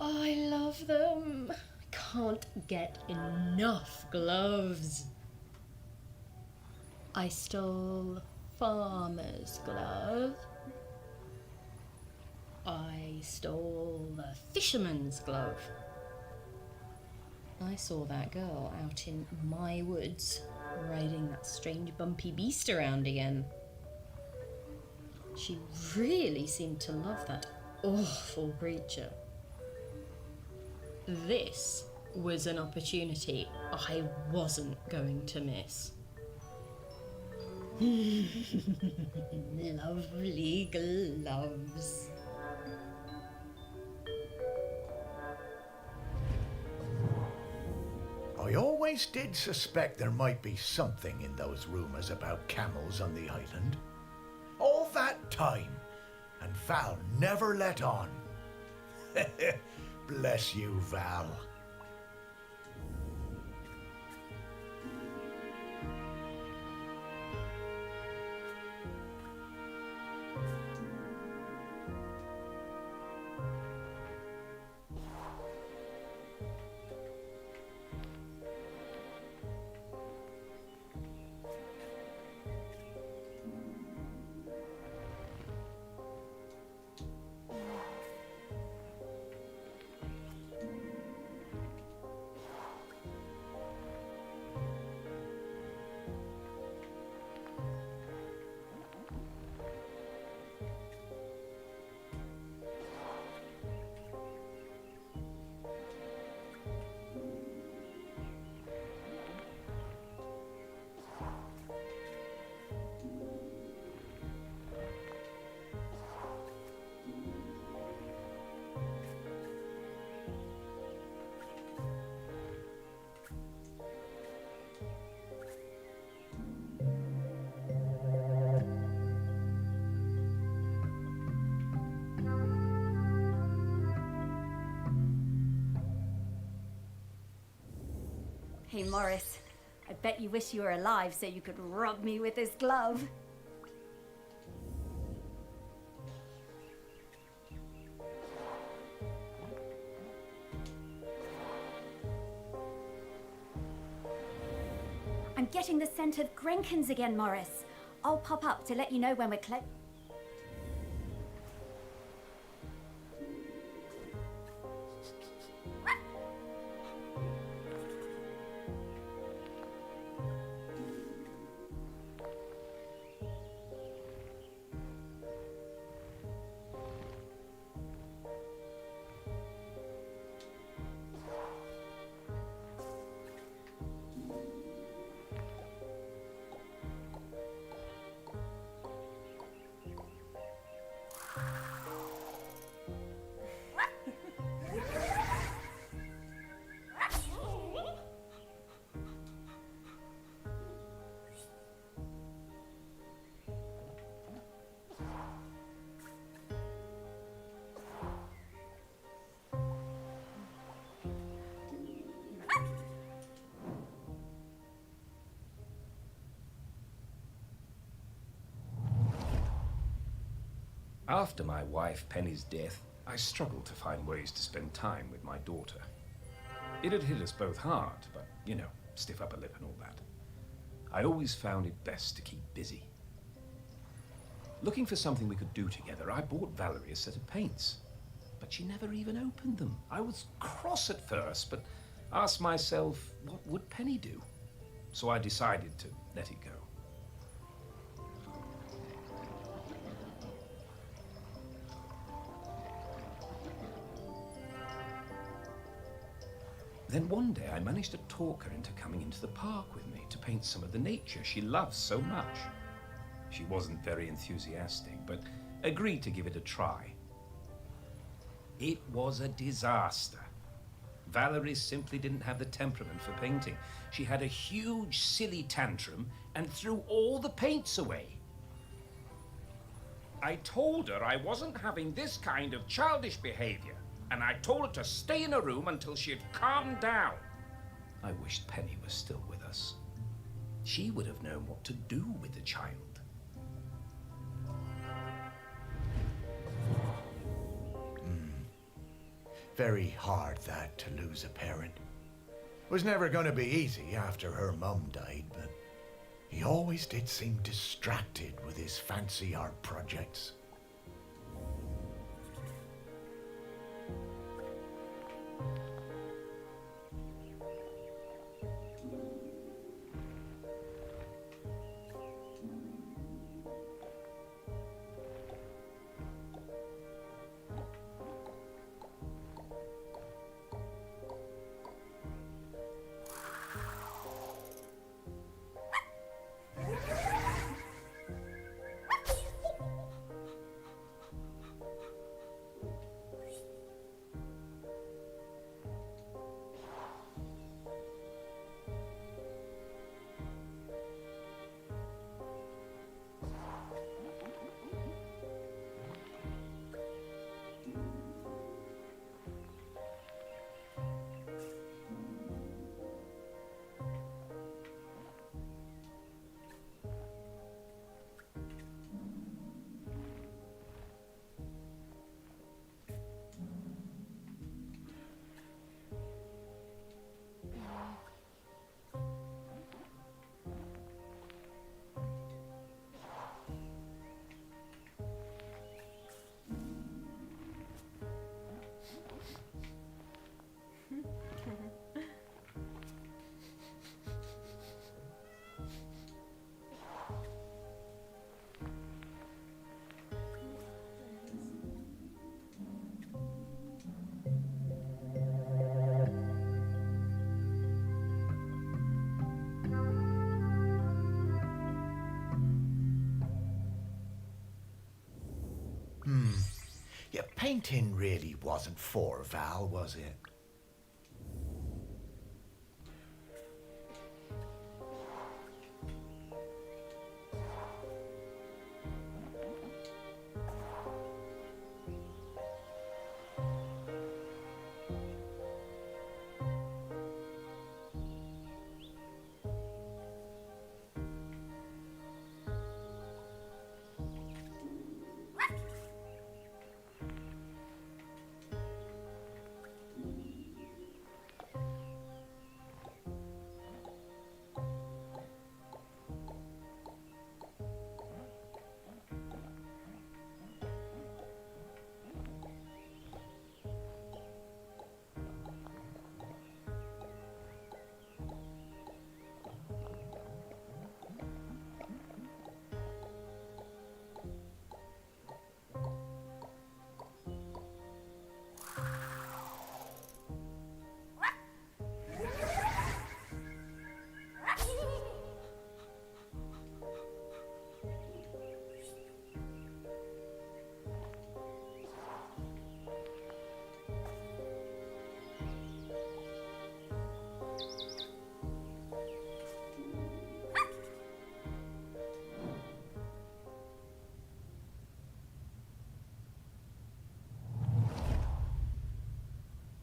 I love them. I can't get enough gloves. I stole farmer's glove. I stole the fisherman's glove. I saw that girl out in my woods riding that strange bumpy beast around again. She really seemed to love that awful creature. This was an opportunity I wasn't going to miss. Lovely gloves. I always did suspect there might be something in those rumours about camels on the island. All that time, and Val never let on. Bless you, Val. Hey, Morris, I bet you wish you were alive so you could rub me with this glove. I'm getting the scent of Grenkins again, Morris. I'll pop up to let you know when we're After my wife Penny's death, I struggled to find ways to spend time with my daughter. It had hit us both hard, but, you know, stiff upper lip and all that. I always found it best to keep busy. Looking for something we could do together, I bought Valerie a set of paints. But she never even opened them. I was cross at first, but asked myself, what would Penny do? So I decided to let it go. Then one day I managed to talk her into coming into the park with me to paint some of the nature she loves so much. She wasn't very enthusiastic, but agreed to give it a try. It was a disaster. Valerie simply didn't have the temperament for painting. She had a huge, silly tantrum and threw all the paints away. I told her I wasn't having this kind of childish behavior, and I told her to stay in her room until she had calmed down. I wished Penny was still with us. She would have known what to do with the child. Very hard, that, to lose a parent. Was never gonna be easy after her mum died, but he always did seem distracted with his fancy art projects. Yeah, painting really wasn't for Val, was it?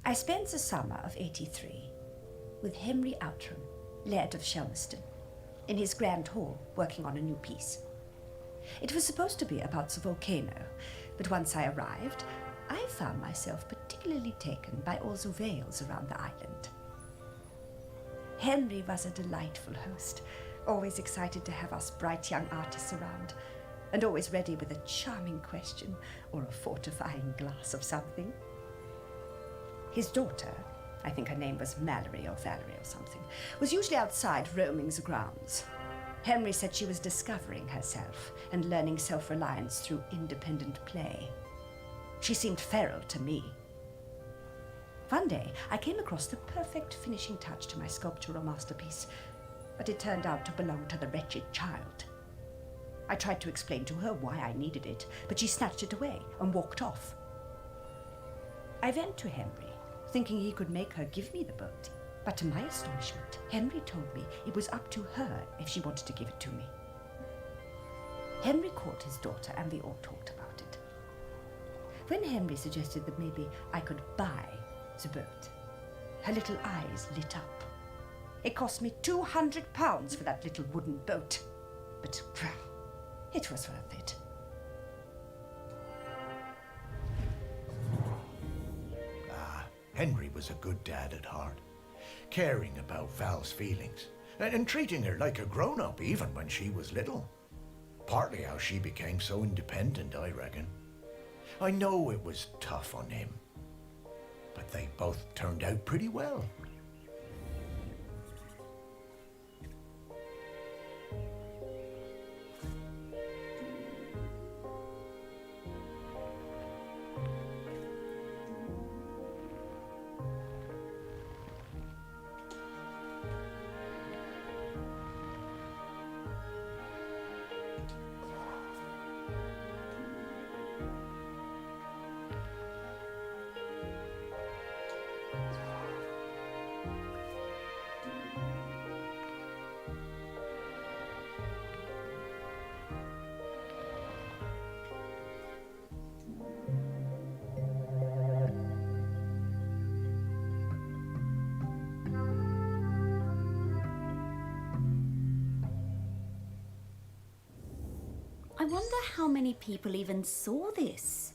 I spent the summer of '83 with Henry Outram, Laird of Shelmerston, in his grand hall working on a new piece. It was supposed to be about the volcano, But once I arrived, I found myself particularly taken by all the vales around the island. Henry was a delightful host, always excited to have us bright young artists around, and always ready with a charming question or a fortifying glass of something. His daughter, I think her name was Mallory or Valerie or something, was usually outside roaming the grounds. Henry said she was discovering herself and learning self-reliance through independent play. She seemed feral to me. One day, I came across the perfect finishing touch to my sculptural masterpiece, but it turned out to belong to the wretched child. I tried to explain to her why I needed it, but she snatched it away and walked off. I went to Henry, thinking he could make her give me the boat, but to my astonishment, Henry told me it was up to her if she wanted to give it to me. Henry called his daughter and we all talked about it. When Henry suggested that maybe I could buy the boat, her little eyes lit up. It cost me £200 for that little wooden boat, but it was worth it. Henry was a good dad at heart, caring about Val's feelings, and treating her like a grown-up even when she was little. Partly how she became so independent, I reckon. I know it was tough on him, but they both turned out pretty well. I wonder how many people even saw this.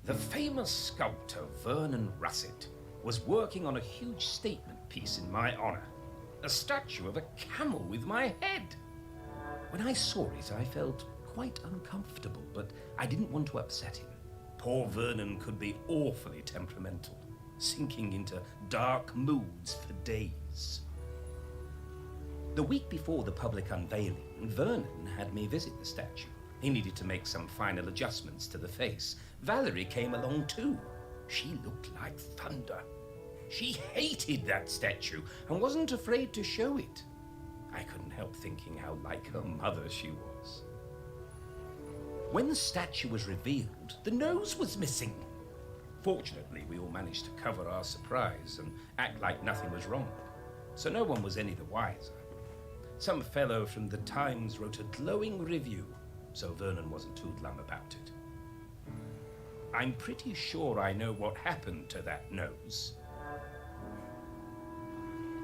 The famous sculptor Vernon Russet was working on a huge statement piece in my honor, a statue of a camel with my head. When I saw it, I felt quite uncomfortable, but I didn't want to upset him. Poor Vernon could be awfully temperamental, sinking into dark moods for days. The week before the public unveiling, Vernon had me visit the statue. He needed to make some final adjustments to the face. Valerie came along too. She looked like thunder. She hated that statue and wasn't afraid to show it. I couldn't help thinking how like her mother she was. When the statue was revealed, the nose was missing. Fortunately, we all managed to cover our surprise and act like nothing was wrong, so no one was any the wiser. Some fellow from the Times wrote a glowing review, so Vernon wasn't too glum about it. I'm pretty sure I know what happened to that nose.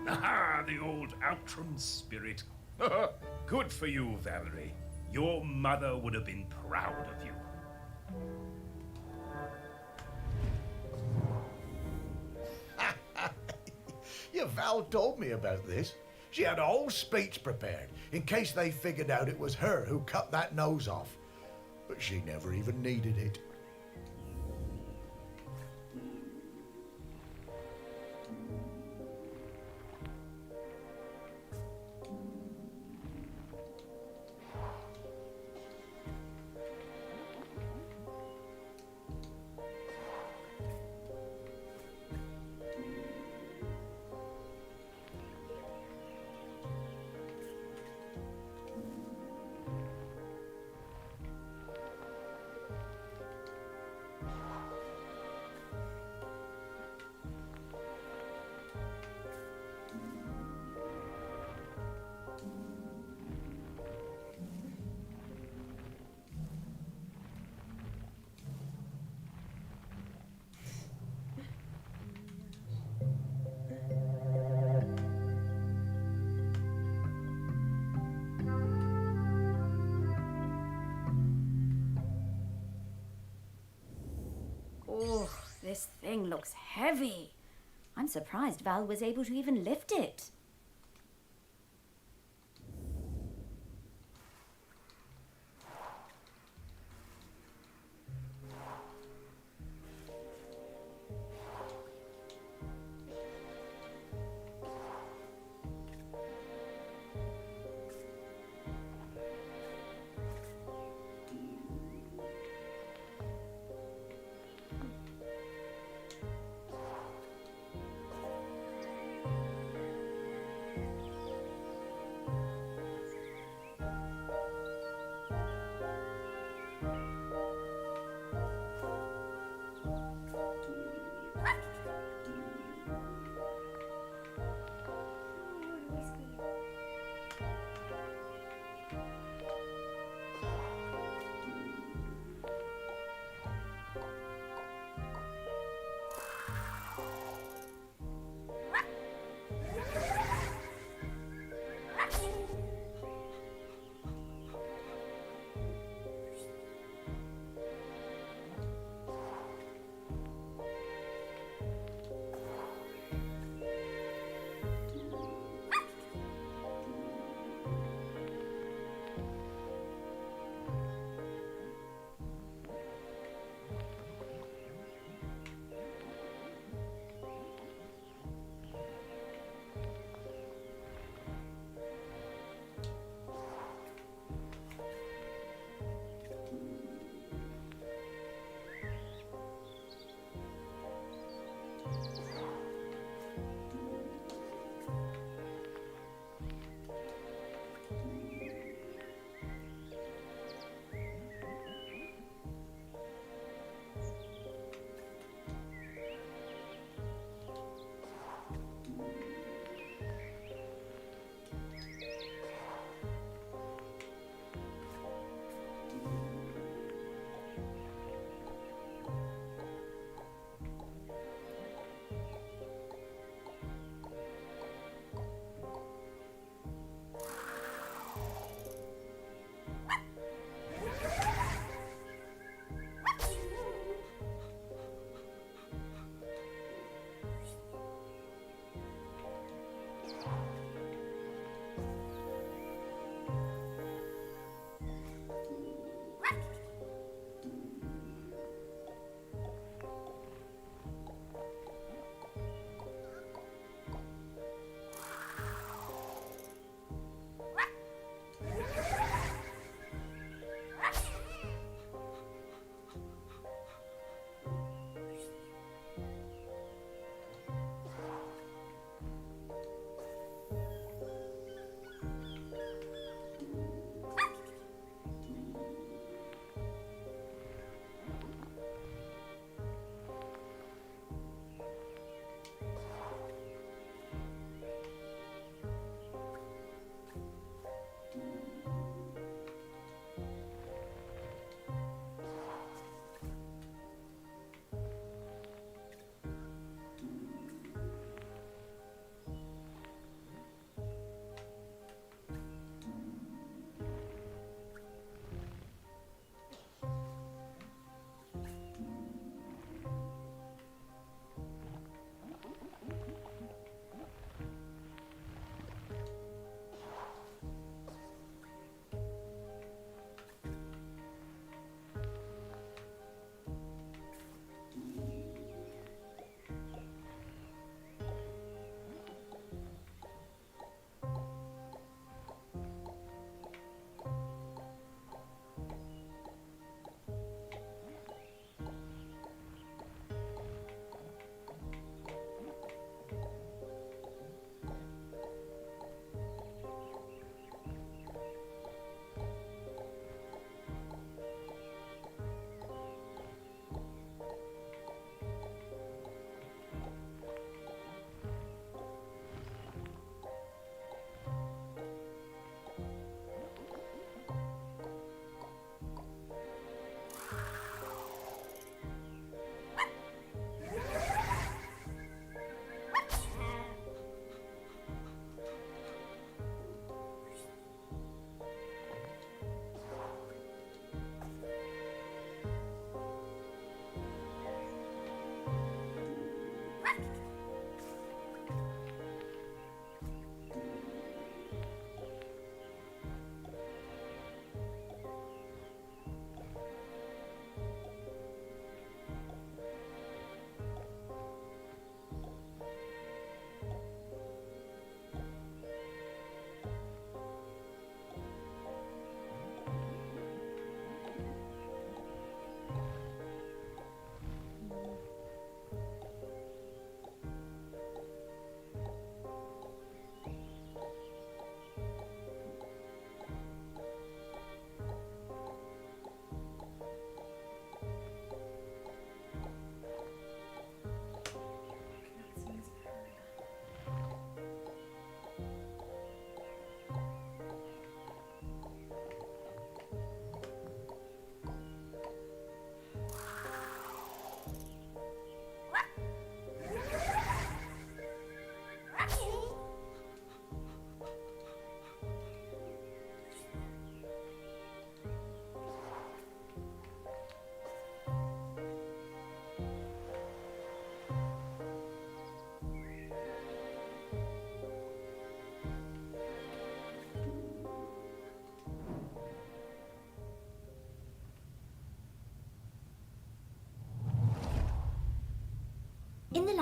Aha, the old Outram spirit. Good for you, Valerie. Your mother would have been proud of you. Yeah, Val told me about this. She had a whole speech prepared in case they figured out it was her who cut that nose off. But she never even needed it. Oh, this thing looks heavy. I'm surprised Val was able to even lift it.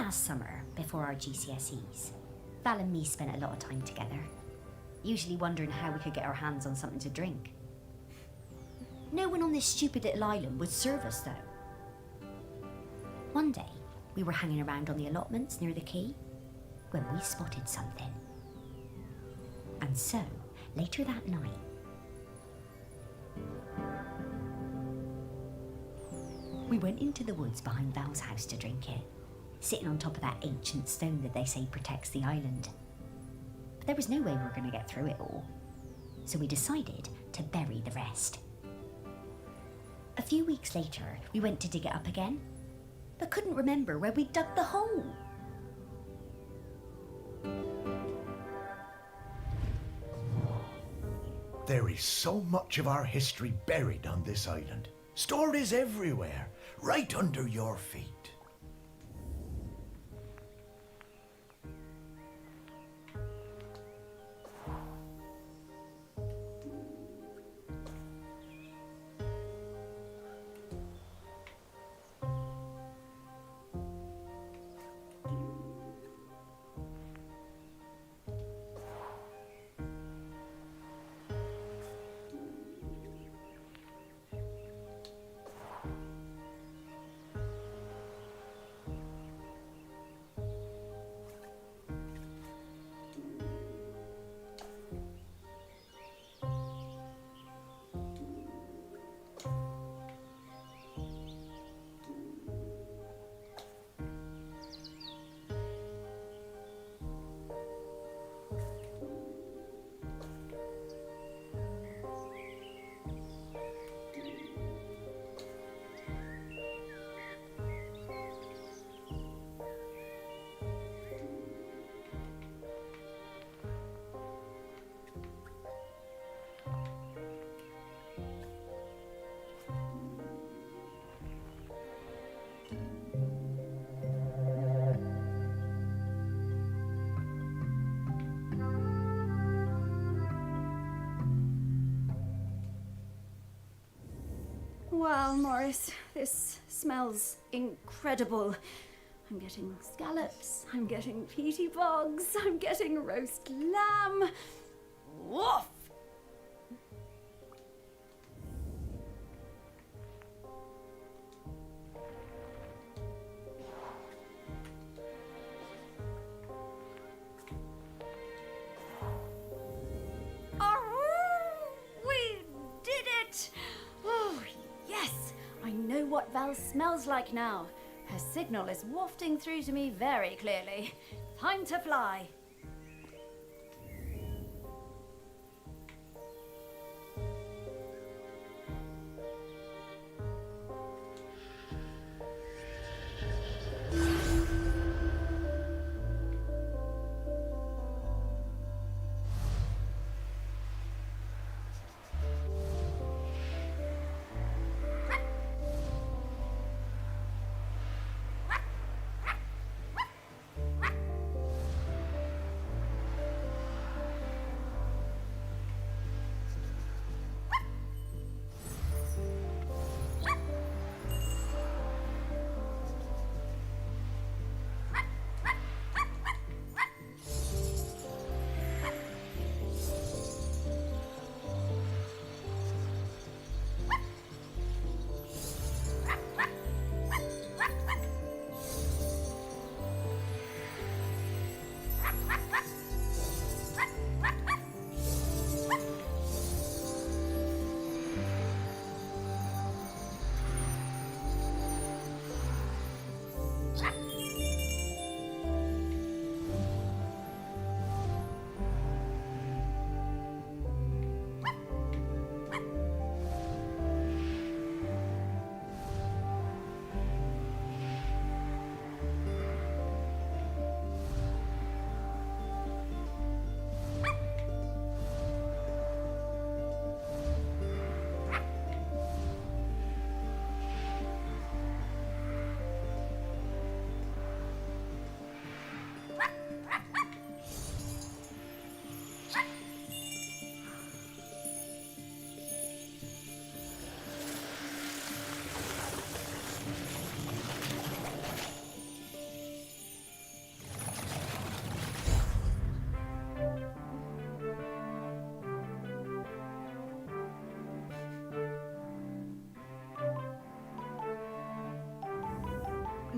last summer, before our GCSEs, Val and me spent a lot of time together, usually wondering how we could get our hands on something to drink. No one on this stupid little island would serve us, though. One day, we were hanging around on the allotments near the quay when we spotted something. And so, later that night, we went into the woods behind Val's house to drink it, sitting on top of that ancient stone that they say protects the island. But there was no way we were going to get through it all, so we decided to bury the rest. A few weeks later, we went to dig it up again, but couldn't remember where we'd dug the hole. There is so much of our history buried on this island. Stories everywhere, right under your feet. Wow, Morris, this smells incredible. I'm getting scallops, I'm getting peaty bogs, I'm getting roast lamb. Woof! We did it! Oh, yes! I know what Val smells like now. Her signal is wafting through to me very clearly. Time to fly.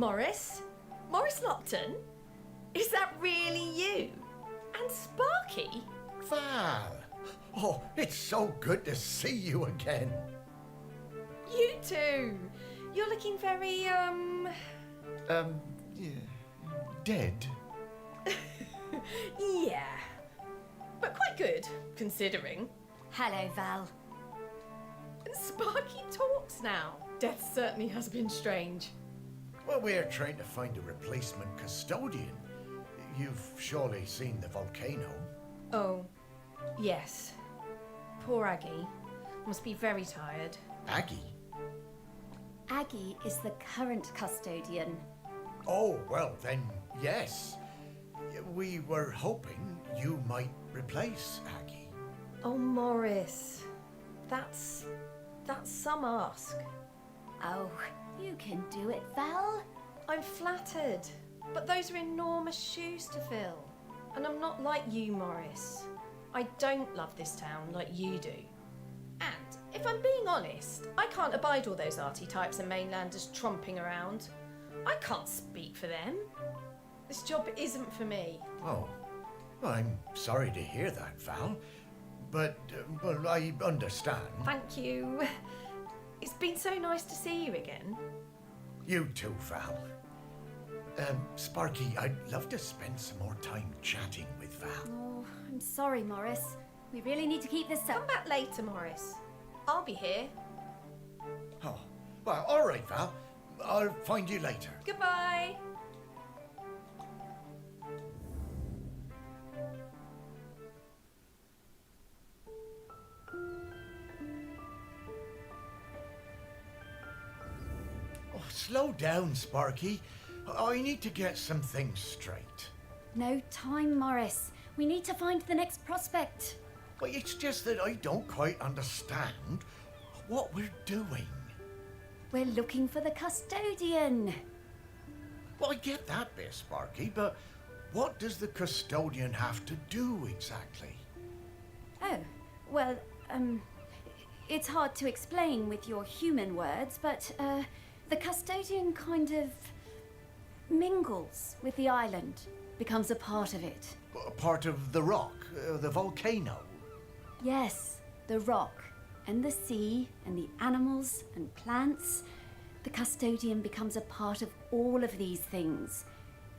Morris? Morris Lopton? Is that really you? And Sparky? Val! Oh, it's so good to see you again. You too. You're looking very, Yeah, dead. yeah. But quite good, considering. Hello, Val. And Sparky talks now. Death certainly has been strange. Well, we're trying to find a replacement custodian. You've surely seen the volcano. Oh, yes. Poor Aggie. Must be very tired. Aggie? Aggie is the current custodian. Oh, well then, yes. We were hoping you might replace Aggie. Oh, Morris. That's some ask. Oh, you can do it, Val. I'm flattered, but those are enormous shoes to fill. And I'm not like you, Morris. I don't love this town like you do. And, if I'm being honest, I can't abide all those arty types and mainlanders tromping around. I can't speak for them. This job isn't for me. Oh, well, I'm sorry to hear that, Val. But, well, I understand. Thank you. It's been so nice to see you again. You too, Val. Sparky, I'd love to spend some more time chatting with Val. Oh, I'm sorry, Morris. We really need to keep this up. Come back later, Morris. I'll be here. Oh, well, all right, Val. I'll find you later. Goodbye. Oh, slow down, Sparky. I need to get some things straight. No time, Morris. We need to find the next prospect. Well, it's just that I don't quite understand what we're doing. We're looking for the custodian. Well, I get that bit, Sparky, but what does the custodian have to do exactly? Oh, well, it's hard to explain with your human words, but, the custodian kind of mingles with the island, becomes a part of it. A part of the rock, the volcano. Yes, the rock, and the sea, and the animals and plants. The custodian becomes a part of all of these things.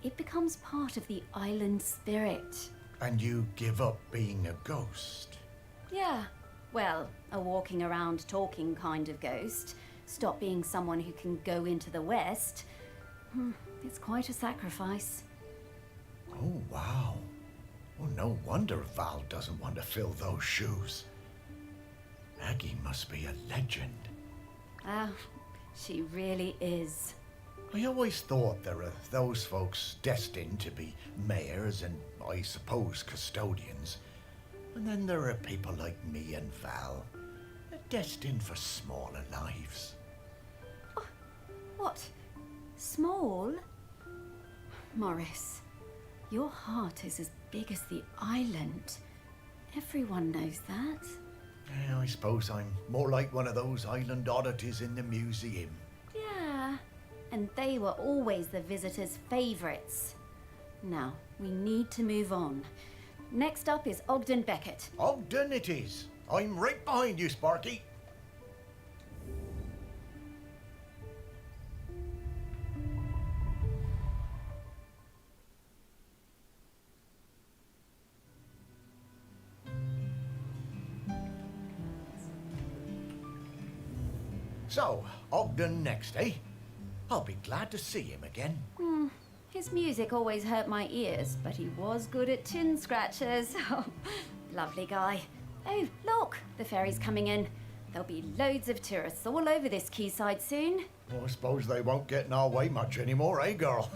It becomes part of the island spirit. And you give up being a ghost? Yeah, well, a walking around talking kind of ghost. Stop being someone who can go into the West. It's quite a sacrifice. Oh, wow. Well, no wonder Val doesn't want to fill those shoes. Aggie must be a legend. Ah, she really is. I always thought there were those folks destined to be mayors and, I suppose, custodians. And then there are people like me and Val, destined for smaller lives. Oh, what? Small? Morris, your heart is as big as the island. Everyone knows that. Yeah, I suppose I'm more like one of those island oddities in the museum. Yeah, and they were always the visitors' favourites. Now, we need to move on. Next up is Ogden Beckett. Ogden it is. I'm right behind you, Sparky. So, Ogden next, eh? I'll be glad to see him again. His music always hurt my ears, but he was good at chin scratches. Oh, lovely guy. Oh, look, the ferry's coming in. There'll be loads of tourists all over this quayside soon. Well, I suppose they won't get in our way much anymore, eh, girl?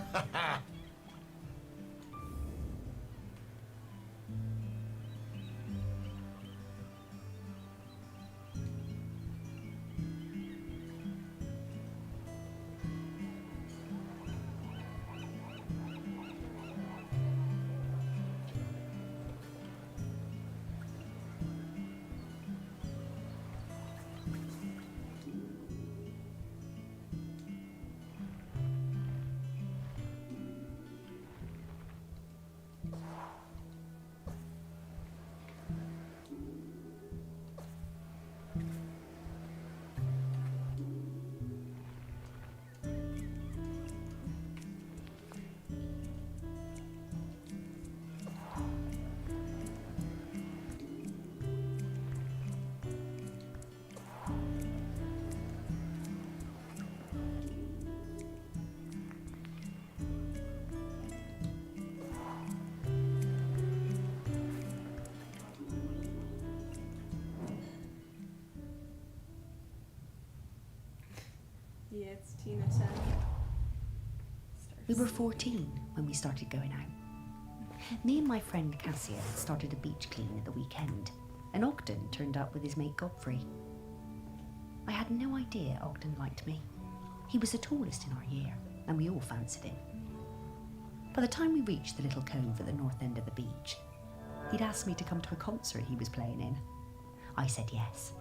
Yeah, it's Tina 10. We were 14 when we started going out. Me and my friend Cassia had started a beach clean at the weekend, and Ogden turned up with his mate Godfrey. I had no idea Ogden liked me. He was the tallest in our year, and we all fancied him. By the time we reached the little cove at the north end of the beach, he'd asked me to come to a concert he was playing in. I said yes.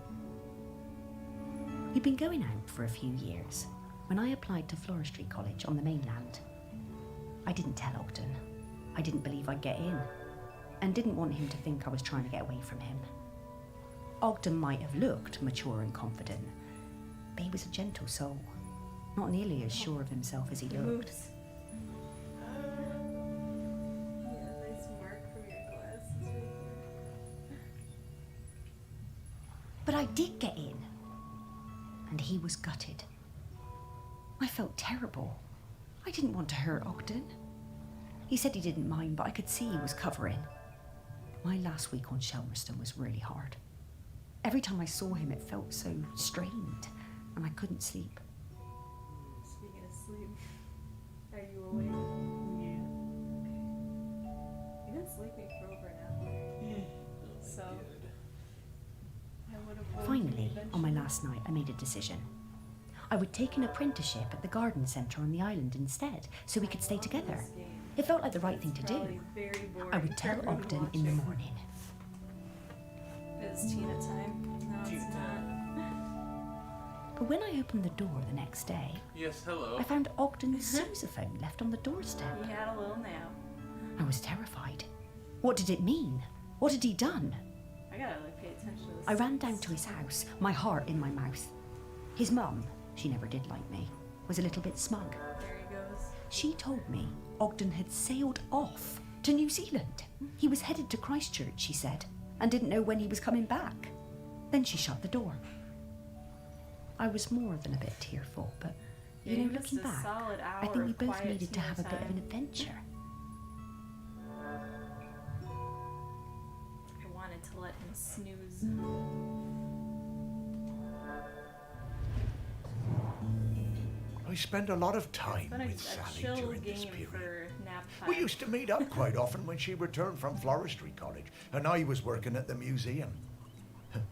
We'd been going out for a few years when I applied to Floristry College on the mainland. I didn't tell Ogden. I didn't believe I'd get in, and didn't want him to think I was trying to get away from him. Ogden might have looked mature and confident, but he was a gentle soul, not nearly as sure of himself as he looked. Yeah, nice mark from your glasses right there. But I did get in, and he was gutted. I felt terrible. I didn't want to hurt Ogden. He said he didn't mind, but I could see he was covering. My last week on Shelmerston was really hard. Every time I saw him, it felt so strained, and I couldn't sleep. Speaking of sleep, are you awake? Yeah. You've been sleeping for over an hour. So, I would have. Finally, on my last night, I made a decision. I would take an apprenticeship at the garden centre on the island instead, so we could stay together. It felt like the right thing to do. I would tell Ogden in the morning. It's Tina time. No, it's not. But when I opened the door the next day, Yes, hello. I found Ogden's sousaphone left on the doorstep. He had a little nap. I was terrified. What did it mean? What had he done? I gotta like pay attention to this. I ran down to his house, my heart in my mouth. His mum, she never did like me, was a little bit smug. There he goes. She told me Ogden had sailed off to New Zealand. He was headed to Christchurch, she said, and didn't know when he was coming back. Then she shut the door. I was more than a bit tearful, but, you know, looking back, I think we both needed to have a bit of an adventure. I wanted to let him snooze. I spend a lot of It's time been a with Sally chill during this game period. for nap time. We used to meet up quite often when she returned from Floristry College, and I was working at the museum.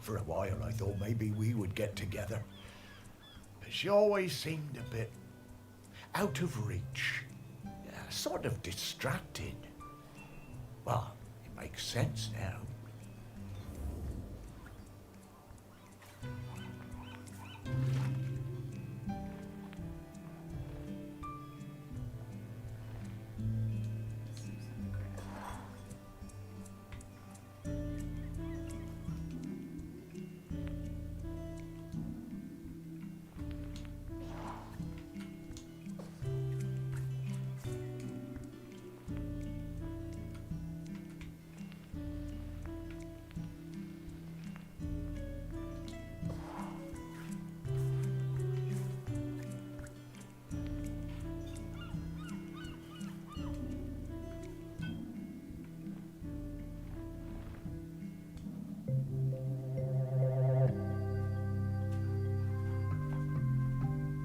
For a while, I thought maybe we would get together. But she always seemed a bit out of reach, sort of distracted. Well, it makes sense now.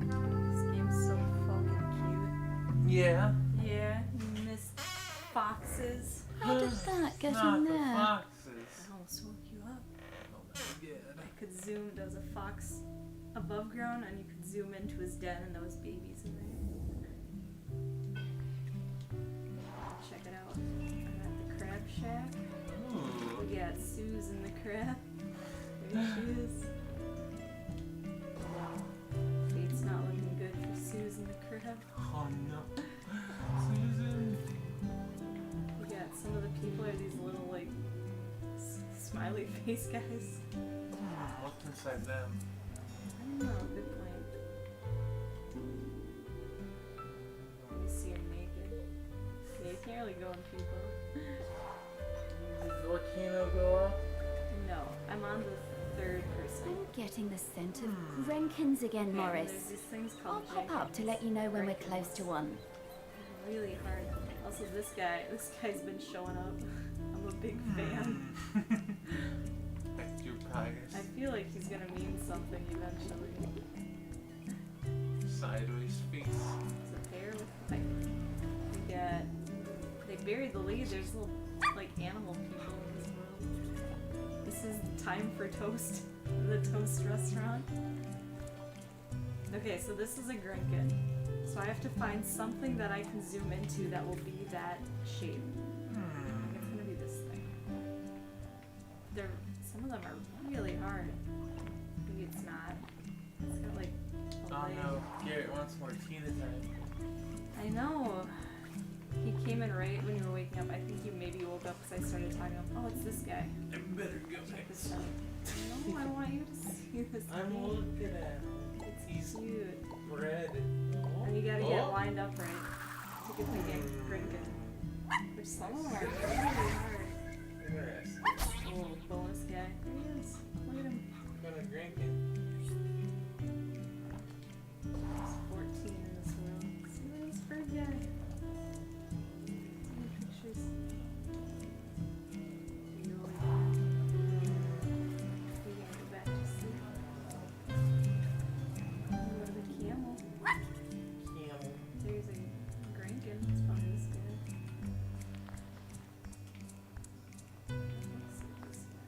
This game's so fucking Yeah. cute. Yeah, you missed foxes. How did that get Not in the there? foxes. I almost woke you up. Oh my god. I could zoom. There's a fox above ground, and you could zoom into his den, and there was babies in there. Check it out. I'm at the crab shack. Ooh. We got Suze in the crab. There she is. Fate's not looking good for Suze in the crab. Oh no. Susan. We got some of the people are these little like smiley face guys. What's inside them? I don't know. Good point. You see her naked. Yeah, you can't really go on people. Did the volcano go off? No, I'm on the third person. I'm getting the scent of Grenkins again, And Morris. There's these things I'll called pop up to let you know when we're close to one. Really hard. Also, this guy's been showing up. I'm a big fan. That's your pious. I feel like he's gonna mean something eventually. Time for toast. The toast restaurant. Okay, so this is a Grinkin. So I have to find something that I can zoom into that will be that shape. I think it's gonna be this thing. Some of them are really hard. Maybe it's not. It's got like a Oh leg. no, Garrett wants more Tina time. I know. He came in right when you were waking up. I think you maybe woke up because I started talking. Oh, it's this guy. I better go Check next. this out. No, I want you to see this. I'm thing. looking at him. It's cute. Red. And you gotta get Oh. lined up right to get the Grinkin. Which some of them are really hard. Interesting. Oh, bonus guy. There he is. Look at him. Got a Grinkin. There's 14 in this world. See this bird guy? Any pictures? You know, we gotta go back to sleep. Go to the camel. Camel. There's a Grinkin. It's probably this guy. Looks like this guy.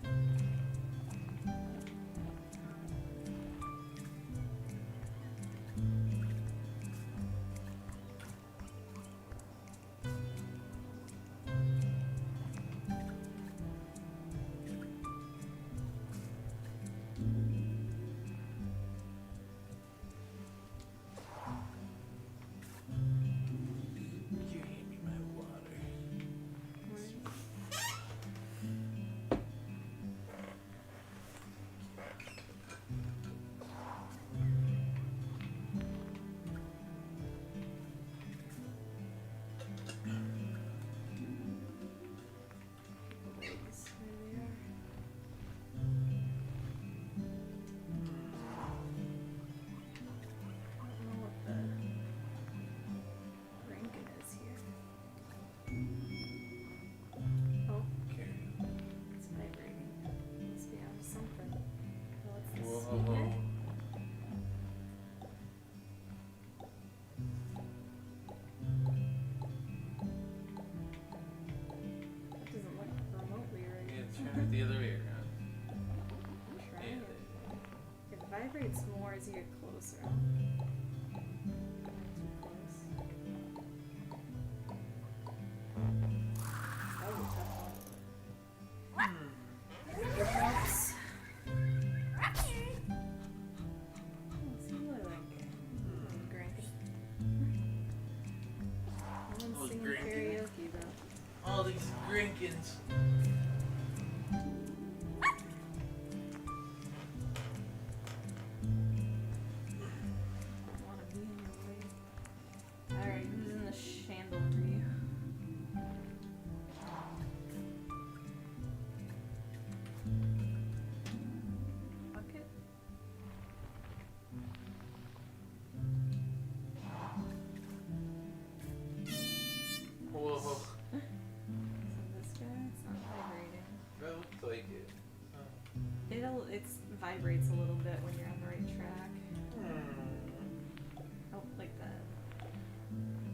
You hand me my water. Legs, there they are. I don't know what the Grinkin is here. Oh, it's vibrating. Must be out of something. Well, it's this sweet guy. That doesn't look remotely right. Yeah, turn it the other way around. Try Yeah. it. It vibrates more as you get closer. Not too close. That was a tough one. Whoops. What's he look like? Grinkin. No one's Oh, singing Grinkin. karaoke though. All these Grinkins. Don't wanna be in your way. Alright, who's in the chandelier? Bucket? Whoa. Is it this guy? It's not vibrating. That looks like it. It vibrates a little bit when you're on the right track. Oh, like that.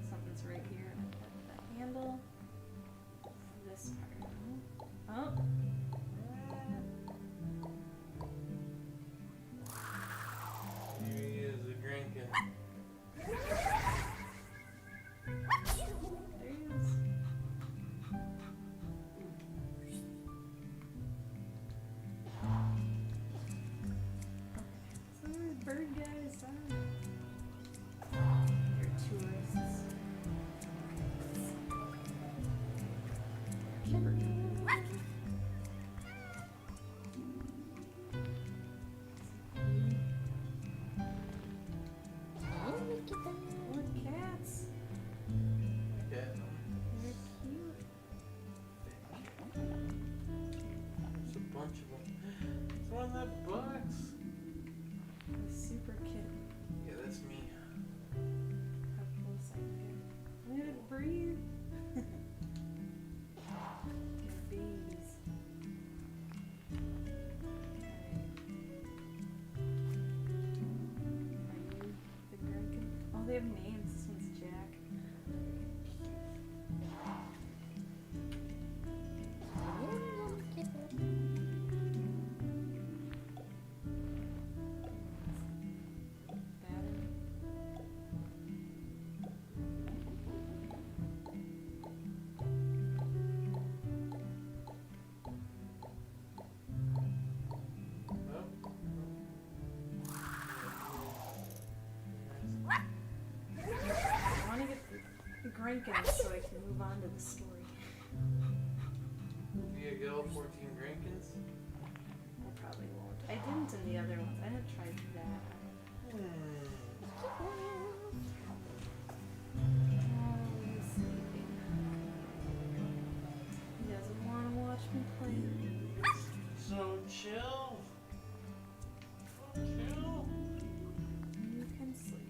Something's right here. The handle. This part. Oh. Here he is, a Grinkin. There he is. So there's bird guys. They're tourists. Shepherd. Look, cats. Yeah. They're cute. There's a bunch of them. It's one in that box. A super kitten. Yeah, that's me. How close I can get. Let it breathe. They're babies. Are you the Grinkin? Oh, they have names. This one's Jack. Grankins so I can move on to the story. Do you get all 14 Grankins? I probably won't. I didn't in the other ones. I didn't try that. He's sleeping. He doesn't want to watch me play. So chill. Chill. You can sleep.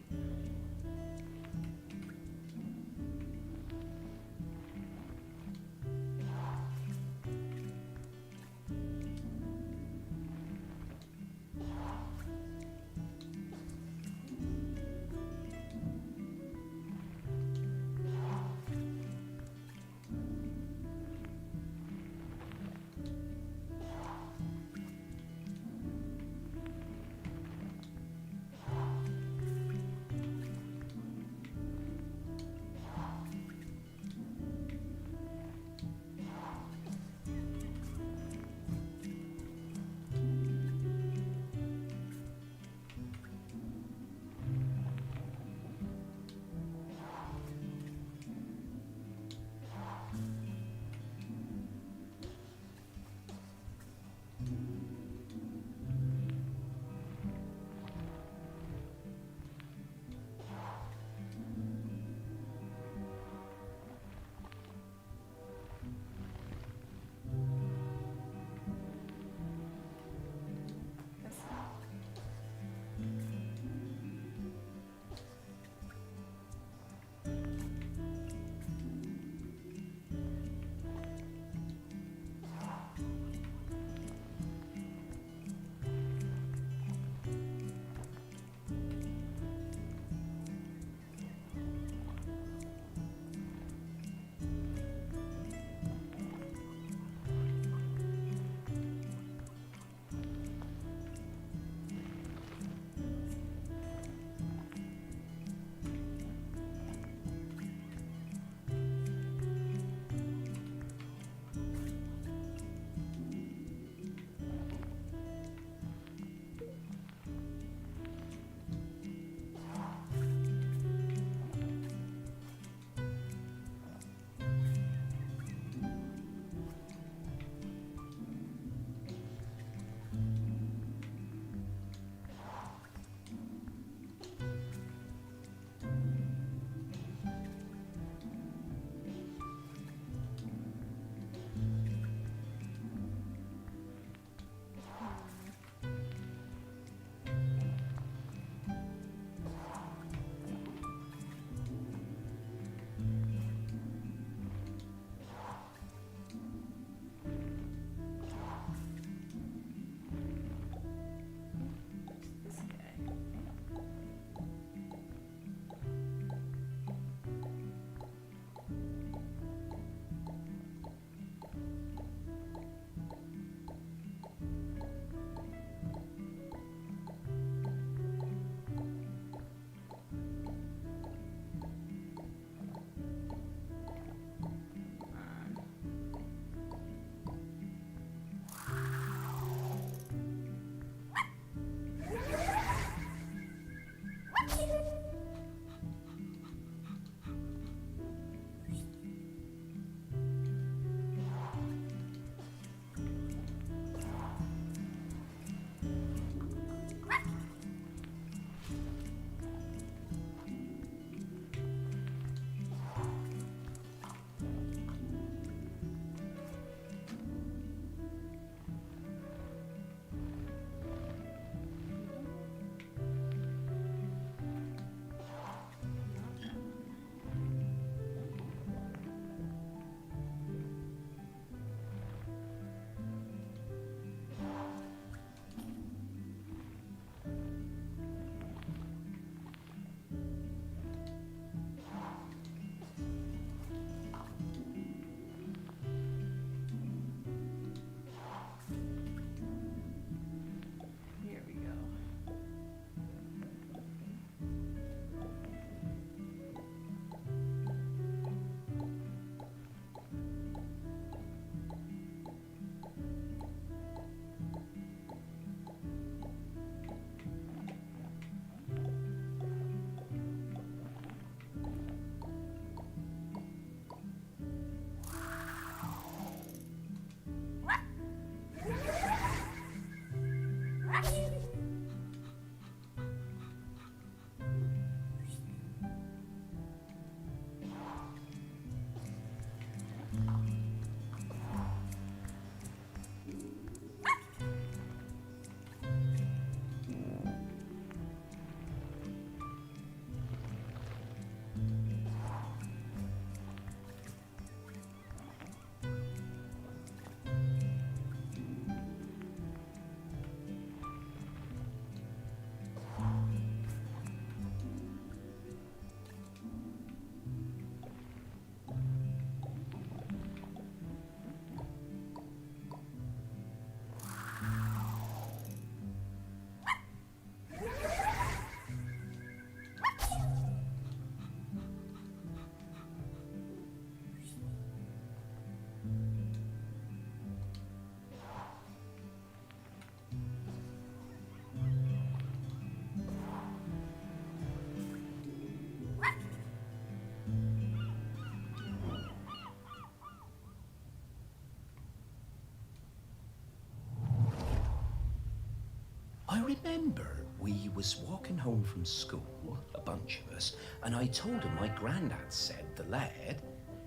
remember we was walking home from school, a bunch of us, and I told him my granddad said the lad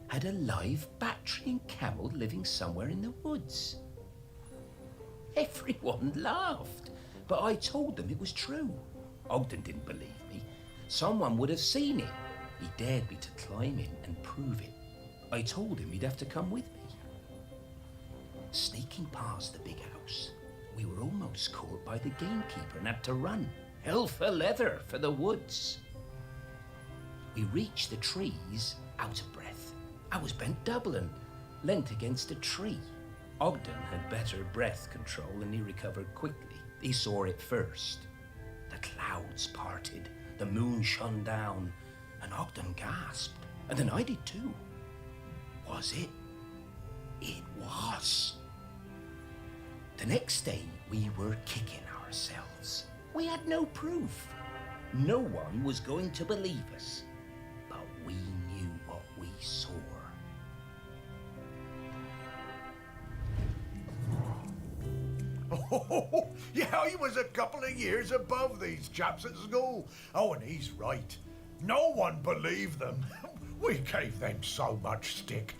had a live Bactrian camel living somewhere in the woods. Everyone laughed, but I told them it was true. Ogden didn't believe me. Someone would have seen it. He dared me to climb in and prove it. I told him he'd have to come with me. Sneaking past the big house, we were almost caught by the gamekeeper and had to run, hell for leather, for the woods. We reached the trees out of breath. I was bent double and leant against a tree. Ogden had better breath control and he recovered quickly. He saw it first. The clouds parted, the moon shone down, and Ogden gasped. And then I did too. Was it? It was. The next day, we were kicking ourselves. We had no proof. No one was going to believe us. But we knew what we saw. Oh, yeah, he was a couple of years above these chaps at school. Oh, and he's right. No one believed them. We gave them so much stick.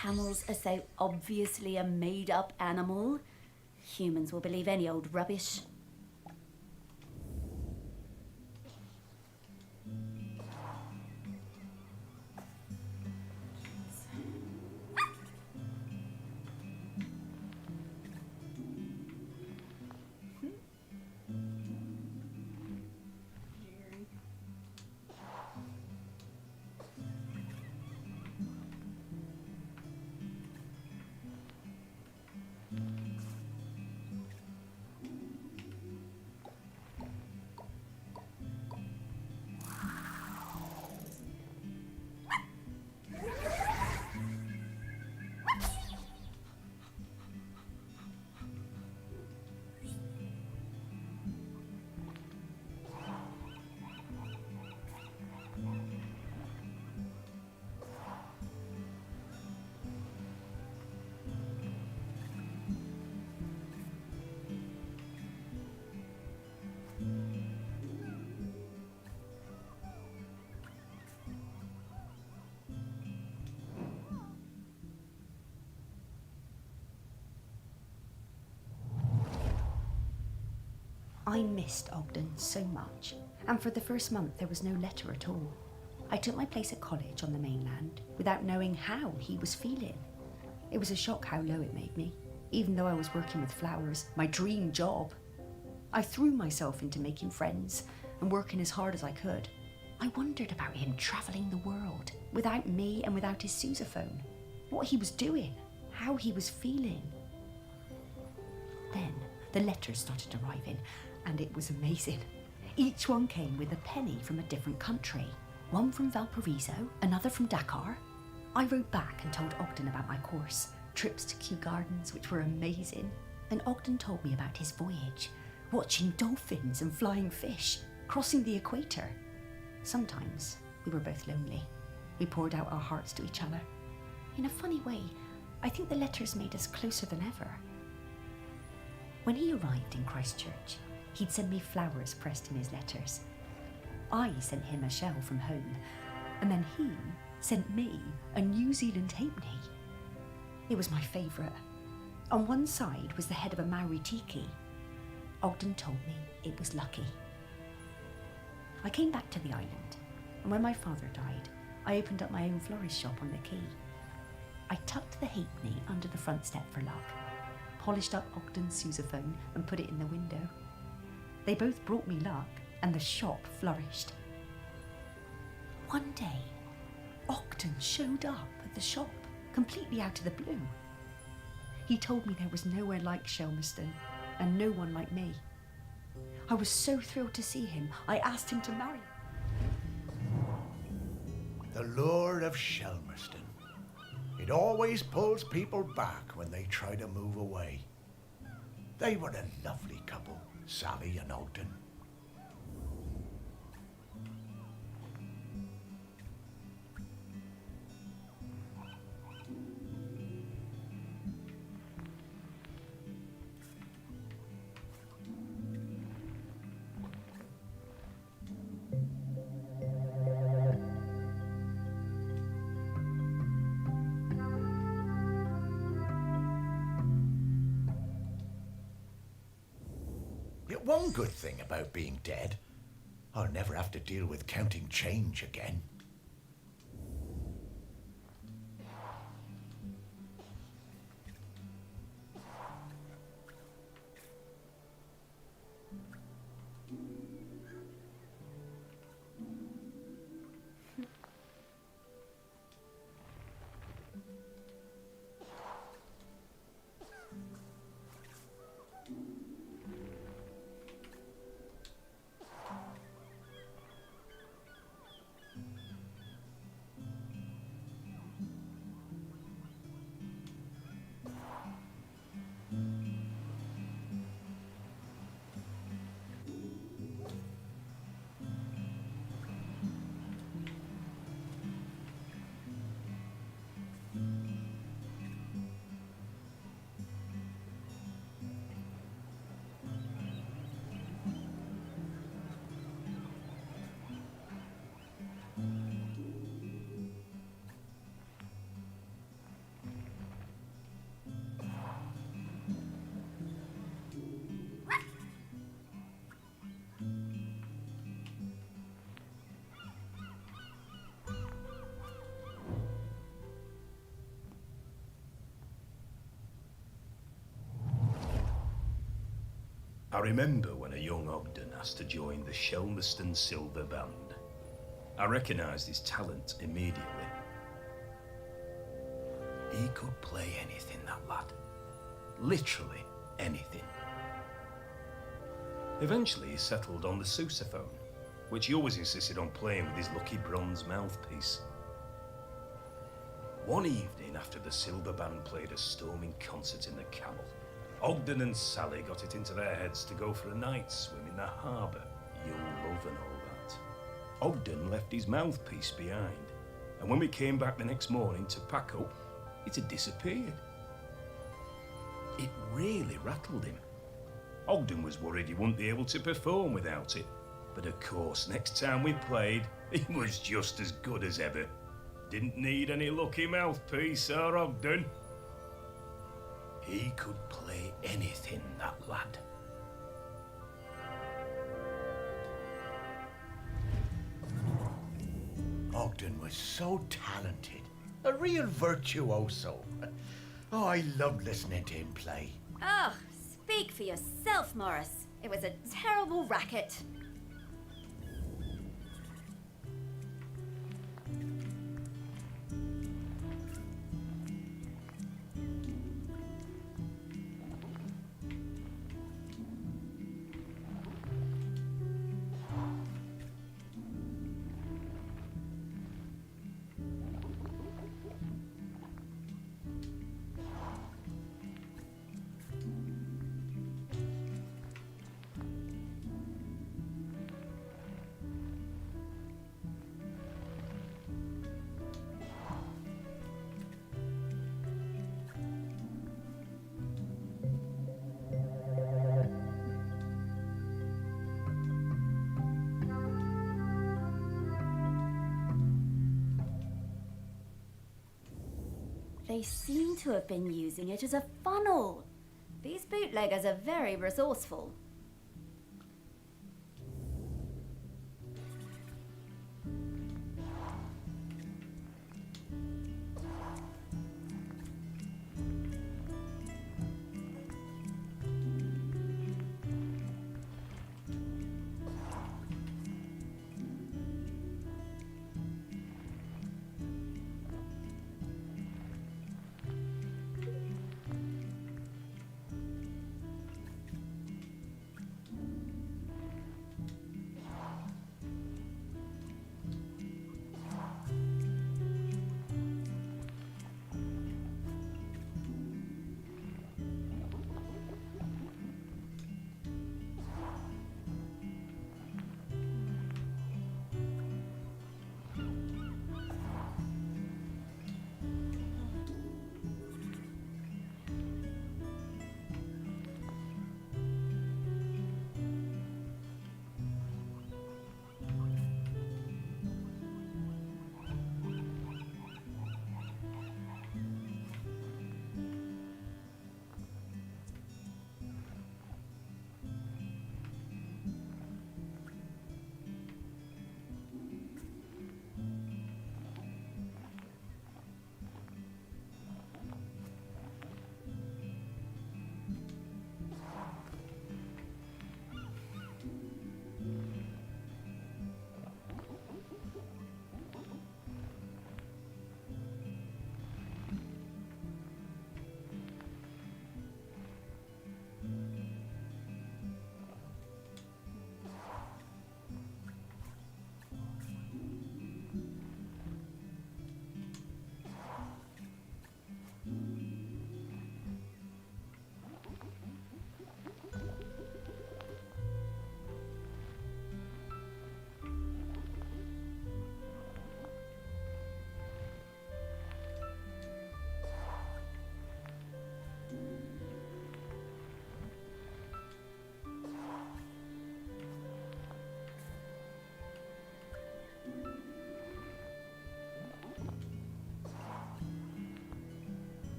camels are so obviously a made-up animal, humans will believe any old rubbish. I missed Ogden so much, and for the first month there was no letter at all. I took my place at college on the mainland without knowing how he was feeling. It was a shock how low it made me, even though I was working with flowers, my dream job. I threw myself into making friends and working as hard as I could. I wondered about him travelling the world without me and without his sousaphone, what he was doing, how he was feeling. Then the letters started arriving, and it was amazing. Each one came with a penny from a different country. One from Valparaiso, another from Dakar. I wrote back and told Ogden about my course, trips to Kew Gardens, which were amazing. And Ogden told me about his voyage, watching dolphins and flying fish, crossing the equator. Sometimes we were both lonely. We poured out our hearts to each other. In a funny way, I think the letters made us closer than ever. When he arrived in Christchurch, he'd send me flowers pressed in his letters. I sent him a shell from home, and then he sent me a New Zealand halfpenny. It was my favourite. On one side was the head of a Maori tiki. Ogden told me it was lucky. I came back to the island, and when my father died, I opened up my own florist shop on the quay. I tucked the halfpenny under the front step for luck, polished up Ogden's sousaphone and put it in the window. They both brought me luck, and the shop flourished. One day, Ogden showed up at the shop, completely out of the blue. He told me there was nowhere like Shelmerston, and no one like me. I was so thrilled to see him, I asked him to marry. The lure of Shelmerston. It always pulls people back when they try to move away. They were a lovely couple, Sally and Ogden. One good thing about being dead, I'll never have to deal with counting change again. remember when a young Ogden asked to join the Shelmerston Silver Band. I recognised his talent immediately. He could play anything, that lad. Literally anything. Eventually he settled on the sousaphone, which he always insisted on playing with his lucky bronze mouthpiece. One evening after the Silver Band played a storming concert in the Camel, Ogden and Sally got it into their heads to go for a night swim in the harbour, young love and all that. Ogden left his mouthpiece behind, and when we came back the next morning to pack up, it had disappeared. It really rattled him. Ogden was worried he wouldn't be able to perform without it, but of course next time we played, he was just as good as ever. Didn't need any lucky mouthpiece, our Ogden. He could play anything, that lad. Ogden was so talented. A real virtuoso. Oh, I loved listening to him play. Oh, speak for yourself, Morris. It was a terrible racket. They seem to have been using it as a funnel. These bootleggers are very resourceful.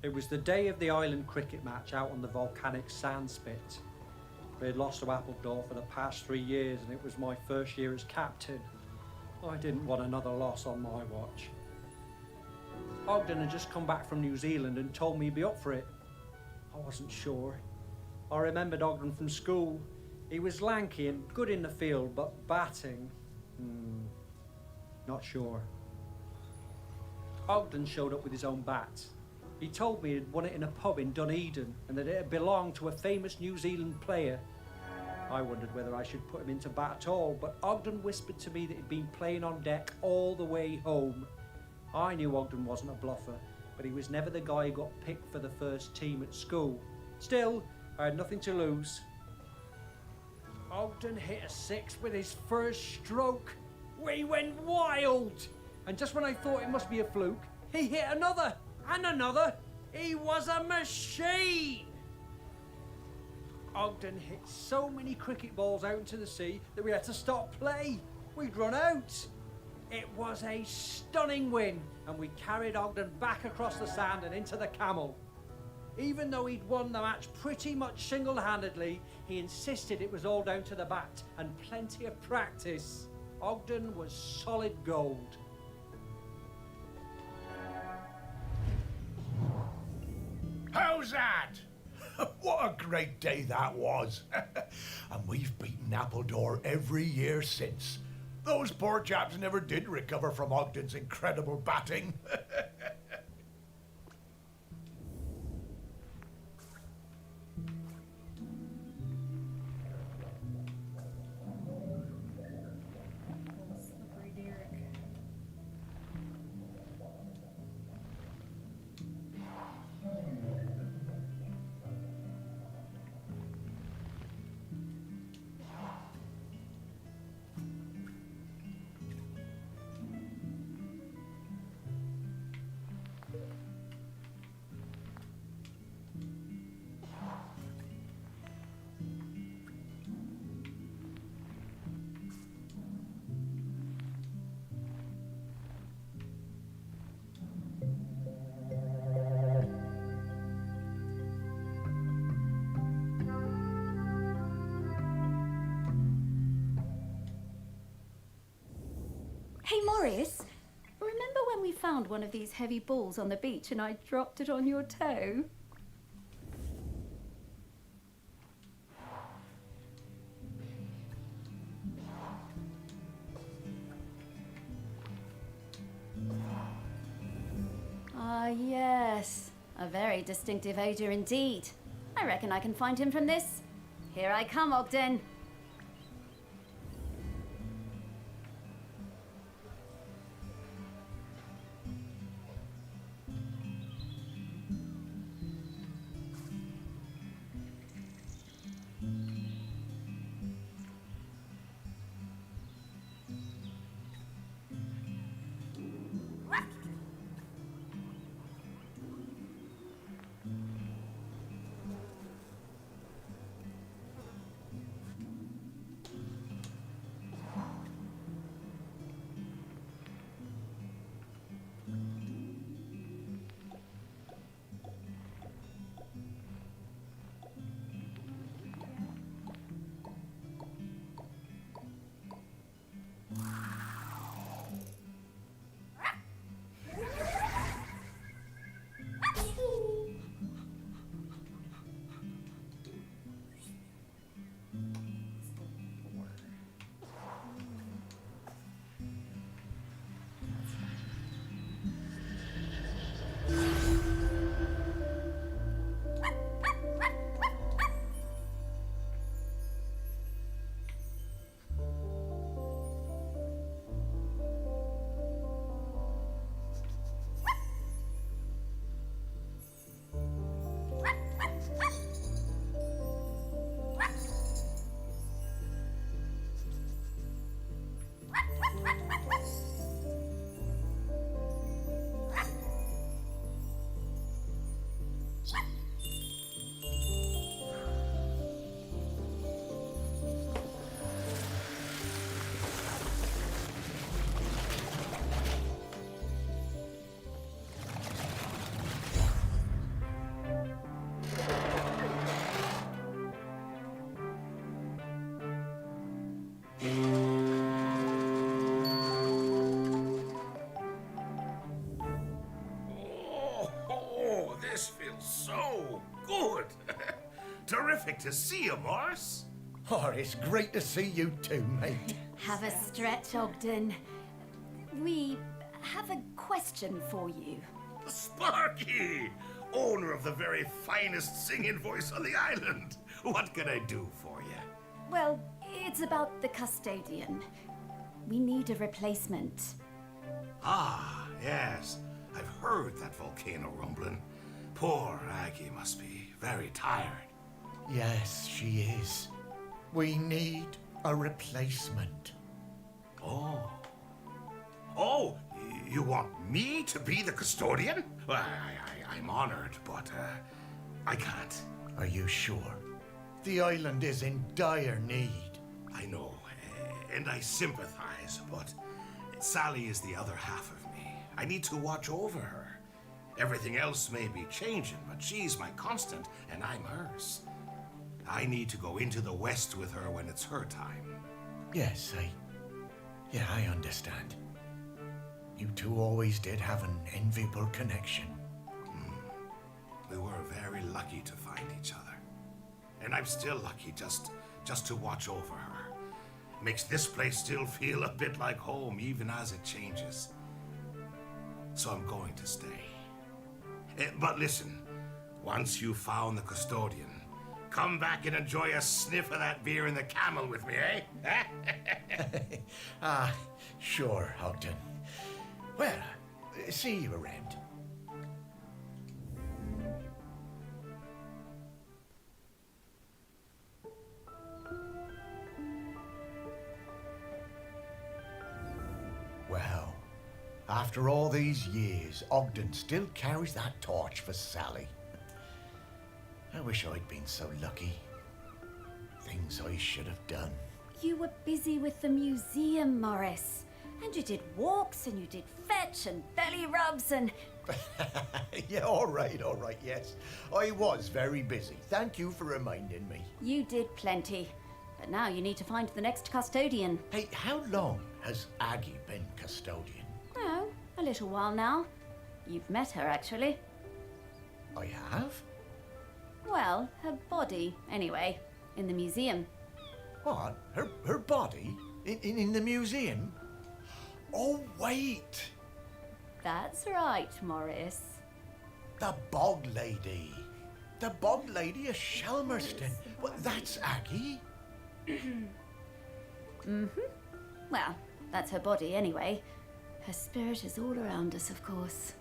It was the day of the island cricket match out on the volcanic sand spit. We had lost to Appledore for the past 3 years, and it was my first year as captain. I didn't want another loss on my watch. Ogden had just come back from New Zealand and told me he'd be up for it. I wasn't sure. I remembered Ogden from school. He was lanky and good in the field, but batting, not sure. Ogden showed up with his own bat. He told me he'd won it in a pub in Dunedin and that it had belonged to a famous New Zealand player. I wondered whether I should put him into bat at all, but Ogden whispered to me that he'd been playing on deck all the way home. I knew Ogden wasn't a bluffer, but he was never the guy who got picked for the first team at school. Still, I had nothing to lose. Ogden hit a 6 with his first stroke. We went wild! And just when I thought it must be a fluke, he hit another, and another. He was a machine! Ogden hit so many cricket balls out into the sea that we had to stop play. We'd run out. It was a stunning win, and we carried Ogden back across the sand and into the Camel. Even though he'd won the match pretty much single-handedly, he insisted it was all down to the bat and plenty of practice. Ogden was solid gold. How's that? What a great day that was. And we've beaten Appledore every year since. Those poor chaps never did recover from Ogden's incredible batting. Slippery Derek. Hey, Morris, remember when we found one of these heavy balls on the beach and I dropped it on your toe? Ah, yes. A very distinctive odour indeed. I reckon I can find him from this. Here I come, Ogden. terrific to see you, Morris. Oh, it's great to see you too, mate. Have a stretch, Ogden. We have a question for you. Sparky, owner of the very finest singing voice on the island. What can I do for you? Well, it's about the custodian. We need a replacement. Ah, yes. I've heard that volcano rumbling. Poor Aggie must be very tired. Yes, she is. We need a replacement. Oh. Oh, you want me to be the custodian? Well, I'm honored, but I can't. Are you sure? The island is in dire need. I know, and I sympathize, but Sally is the other half of me. I need to watch over her. Everything else may be changing, but she's my constant, and I'm hers. I need to go into the West with her when it's her time. Yes, I understand. You two always did have an enviable connection. We were very lucky to find each other. And I'm still lucky just to watch over her. Makes this place still feel a bit like home, even as it changes. So I'm going to stay. But listen, once you've found the custodian, come back and enjoy a sniff of that beer in the Camel with me, eh? Sure, Ogden. Well, see you around. Well, after all these years, Ogden still carries that torch for Sally. I wish I'd been so lucky. Things I should have done. You were busy with the museum, Morris. And you did walks, and you did fetch, and belly rubs, and... Yeah, all right, yes. I was very busy. Thank you for reminding me. You did plenty. But now you need to find the next custodian. Hey, how long has Aggie been custodian? Oh, a little while now. You've met her, actually. I have? Well, her body, anyway, in the museum. What? Her body? In the museum? Oh, wait! That's right, Morris. The Bog Lady. The Bog Lady of Shelmerston. Well, that's Aggie. Mm-hmm. Well, that's her body anyway. Her spirit is all around us, of course.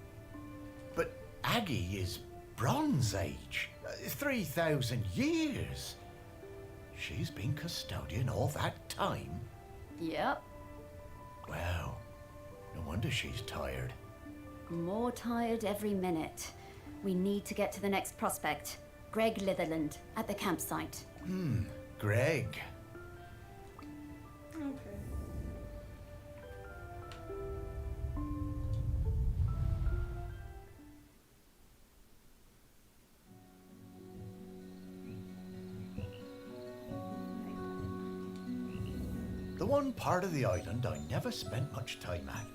But Aggie is Bronze Age. 3,000 years. She's been custodian all that time? Yep. Well, no wonder she's tired. More tired every minute. We need to get to the next prospect. Greg Litherland, at the campsite. Greg. Okay. The one part of the island I never spent much time at.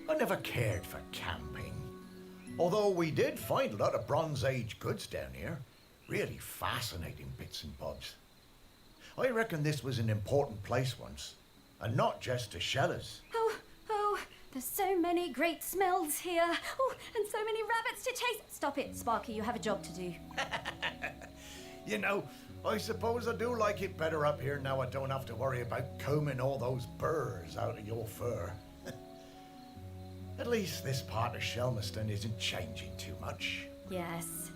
I never cared for camping. Although we did find a lot of Bronze Age goods down here. Really fascinating bits and bobs. I reckon this was an important place once. And not just to shellers. Oh, there's so many great smells here. Oh, and so many rabbits to chase. Stop it, Sparky, you have a job to do. You know, I suppose I do like it better up here now I don't have to worry about combing all those burrs out of your fur. At least this part of Shelmerston isn't changing too much. Yes.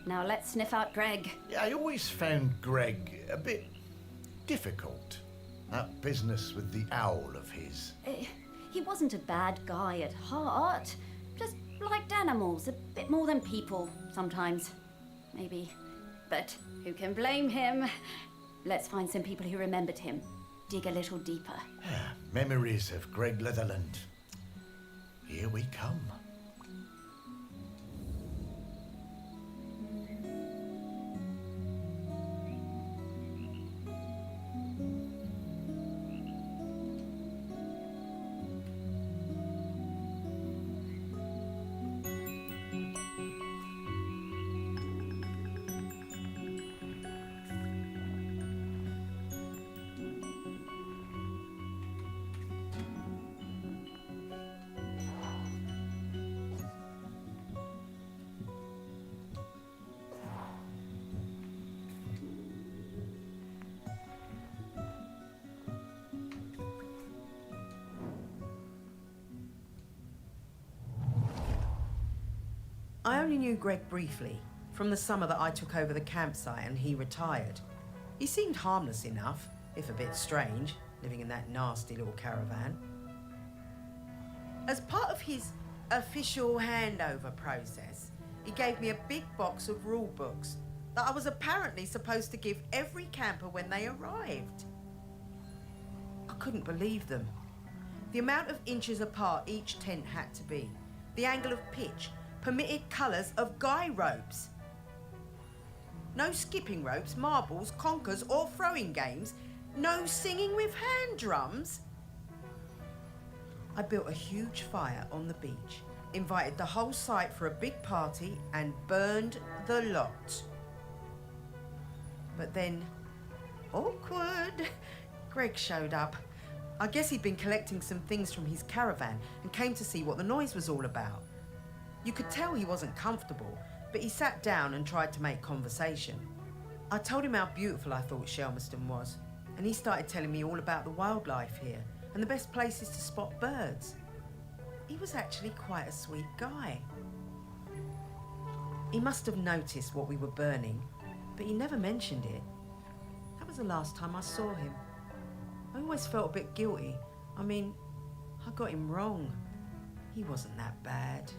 Now let's sniff out Greg. Yeah, I always found Greg a bit difficult. That business with the owl of his. He wasn't a bad guy at heart. Just liked animals a bit more than people, sometimes. Maybe. But who can blame him? Let's find some people who remembered him. Dig a little deeper. Memories of Greg Litherland. Here we come. I only knew Greg briefly, from the summer that I took over the campsite and he retired. He seemed harmless enough, if a bit strange, living in that nasty little caravan. As part of his official handover process, he gave me a big box of rule books that I was apparently supposed to give every camper when they arrived. I couldn't believe them. The amount of inches apart each tent had to be, the angle of pitch, permitted colours of guy ropes. No skipping ropes, marbles, conkers or throwing games. No singing with hand drums. I built a huge fire on the beach, invited the whole site for a big party and burned the lot. But then, awkward, Greg showed up. I guess he'd been collecting some things from his caravan and came to see what the noise was all about. You could tell he wasn't comfortable, but he sat down and tried to make conversation. I told him how beautiful I thought Shelmerston was, and he started telling me all about the wildlife here and the best places to spot birds. He was actually quite a sweet guy. He must have noticed what we were burning, but he never mentioned it. That was the last time I saw him. I always felt a bit guilty. I mean, I got him wrong. He wasn't that bad.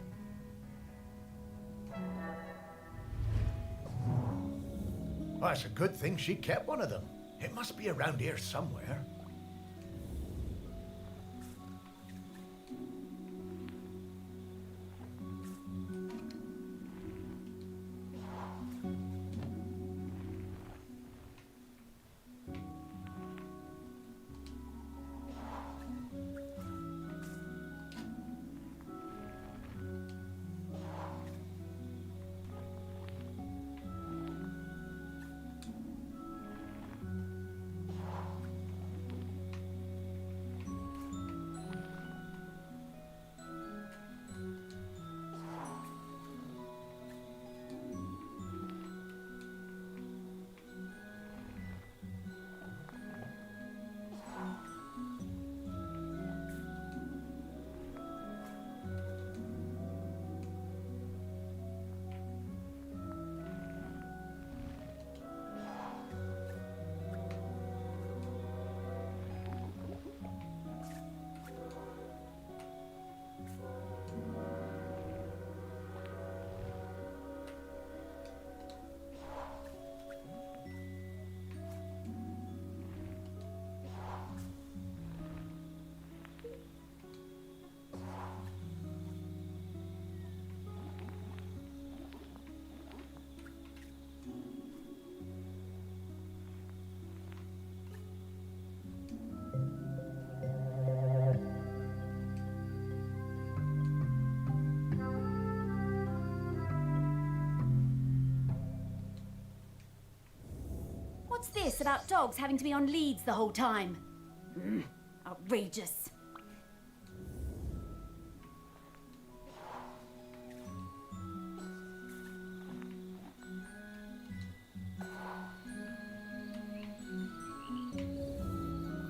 Well, it's a good thing she kept one of them. It must be around here somewhere. What's this about dogs having to be on leads the whole time? Outrageous.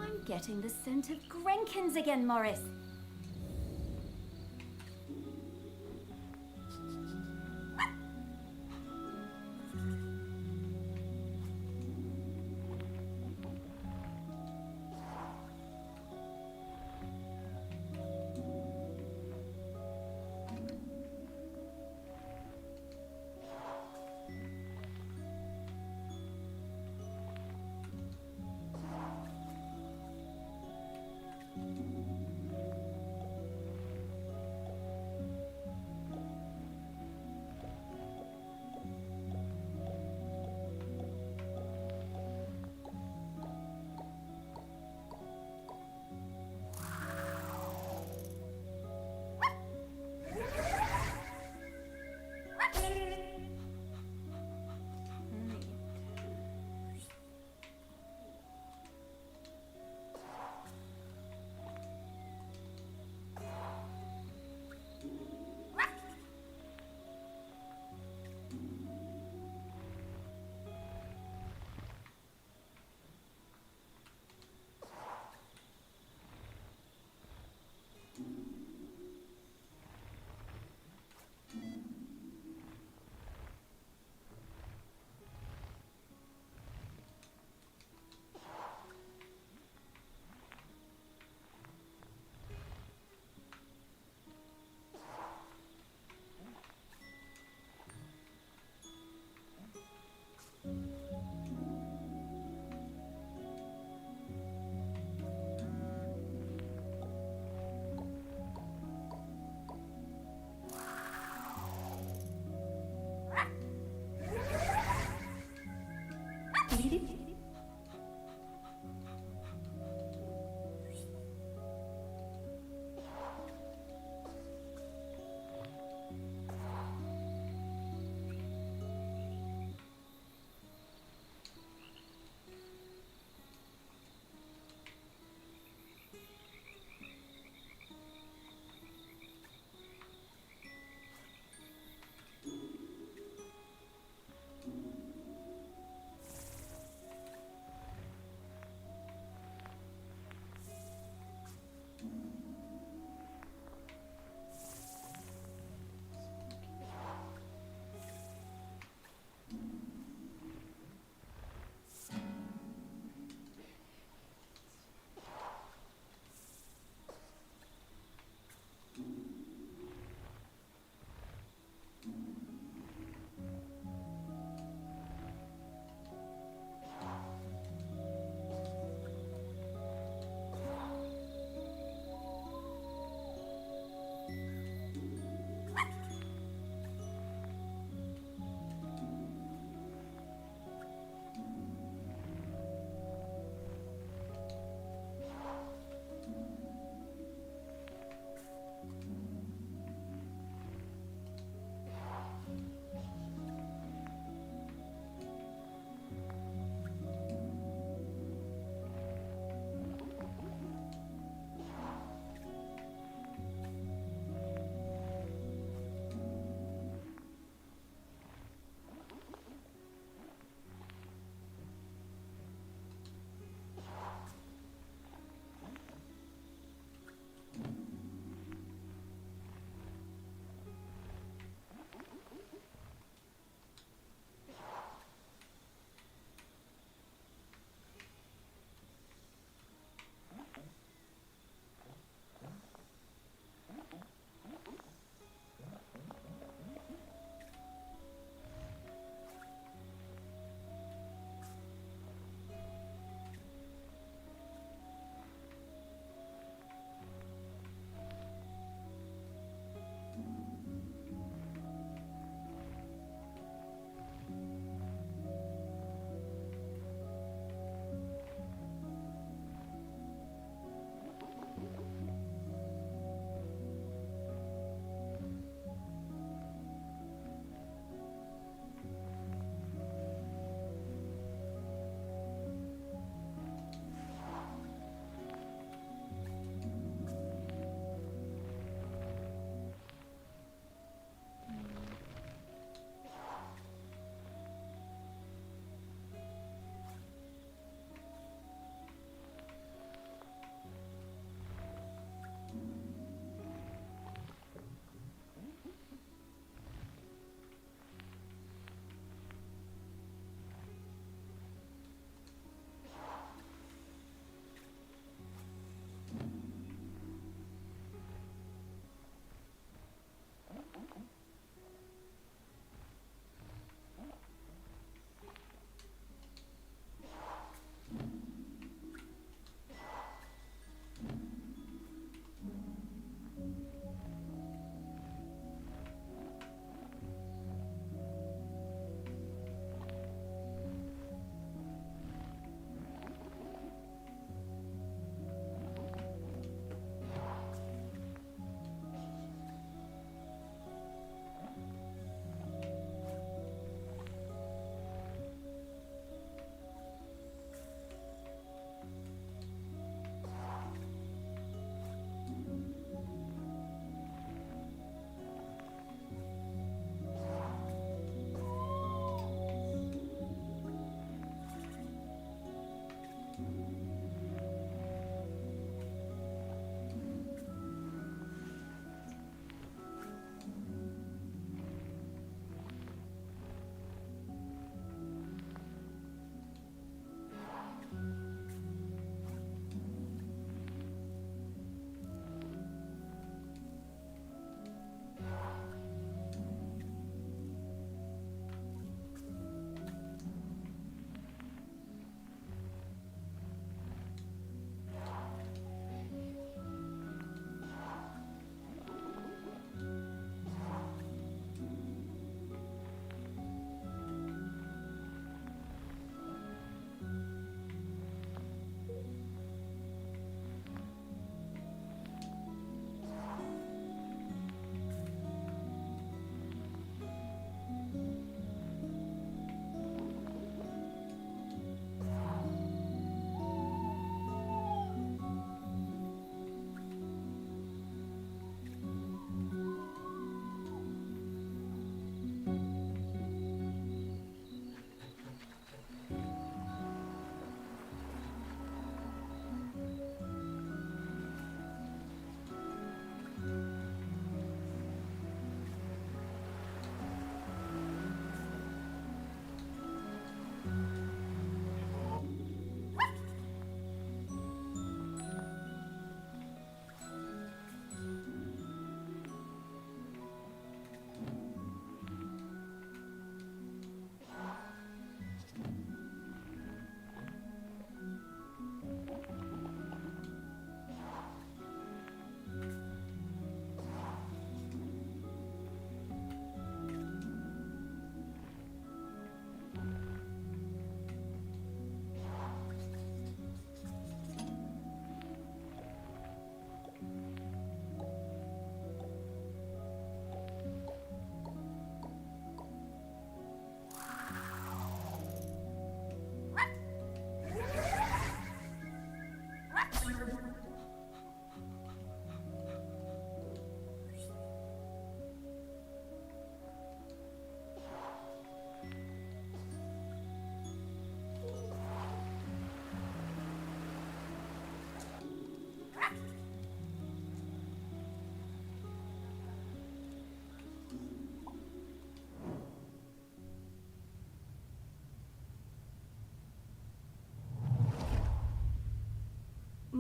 I'm getting the scent of Grenkins again, Morris.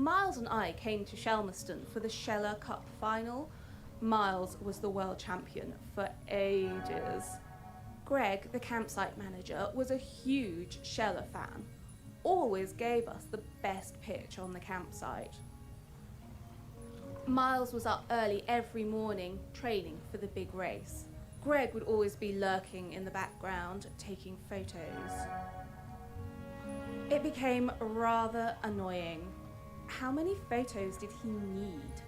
Miles and I came to Shelmerston for the Sheller Cup final. Miles was the world champion for ages. Greg, the campsite manager, was a huge Sheller fan. Always gave us the best pitch on the campsite. Miles was up early every morning, training for the big race. Greg would always be lurking in the background, taking photos. It became rather annoying. How many photos did he need?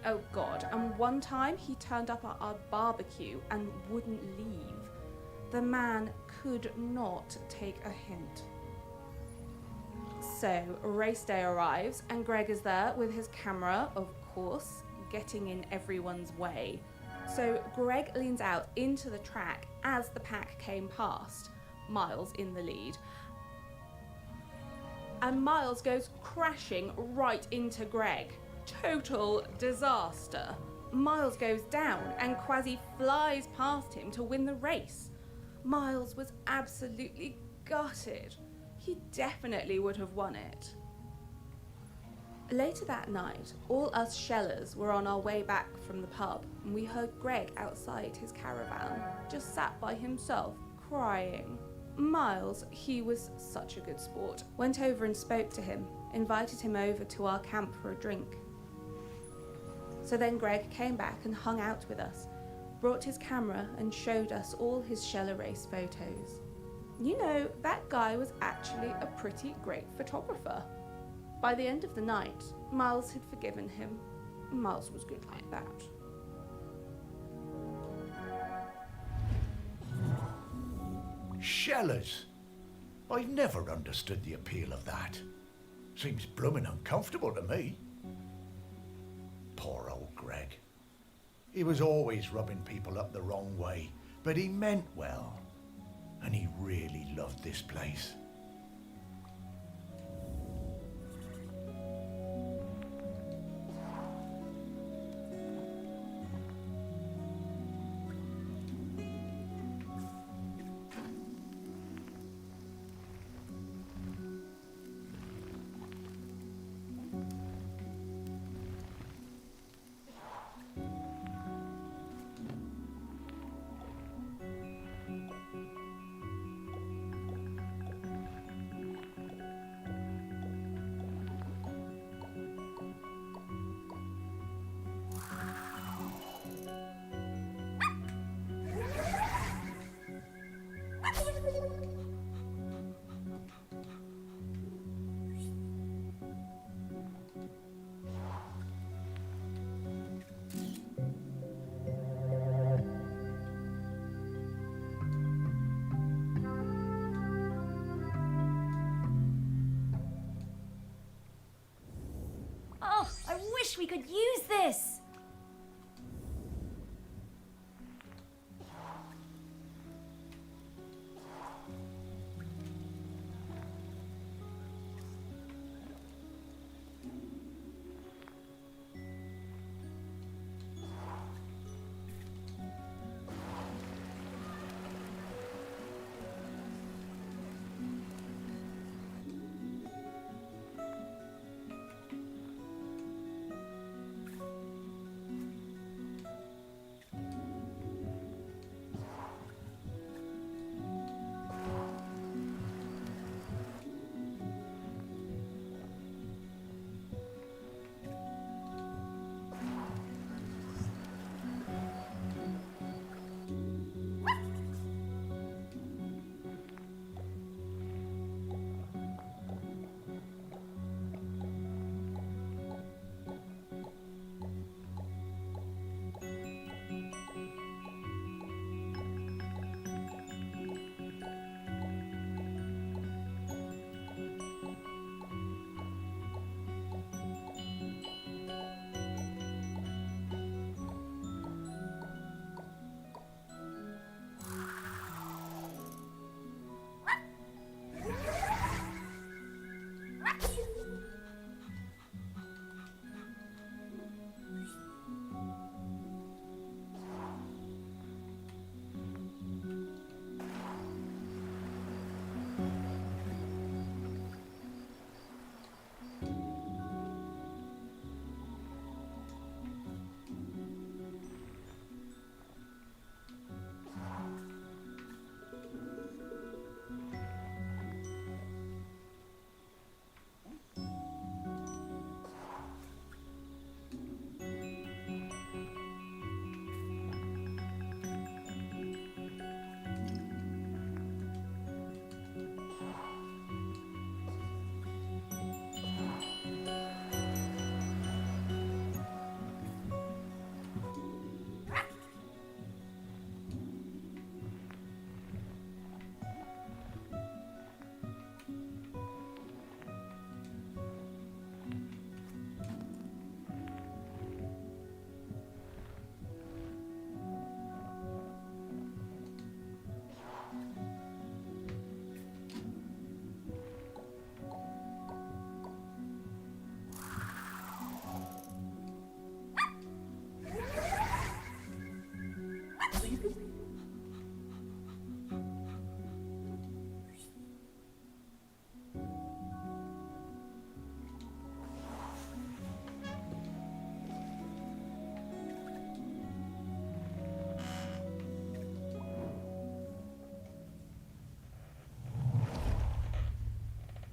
Oh God, and one time he turned up at our barbecue and wouldn't leave. The man could not take a hint. So, race day arrives and Greg is there with his camera, of course, getting in everyone's way. So Greg leans out into the track as the pack came past, Miles in the lead. And Miles goes crashing right into Greg. Total disaster. Miles goes down and Kwasi flies past him to win the race. Miles was absolutely gutted. He definitely would have won it. Later that night, all us Shellers were on our way back from the pub and we heard Greg outside his caravan, just sat by himself, crying. Miles, he was such a good sport, went over and spoke to him, invited him over to our camp for a drink. So then Greg came back and hung out with us, brought his camera and showed us all his Sheller race photos. You know, that guy was actually a pretty great photographer. By the end of the night, Miles had forgiven him. Miles was good like that. Shellers? I've never understood the appeal of that. Seems bloomin' uncomfortable to me. Poor old Greg. He was always rubbing people up the wrong way, but he meant well. And he really loved this place. Oh, I wish we could use this!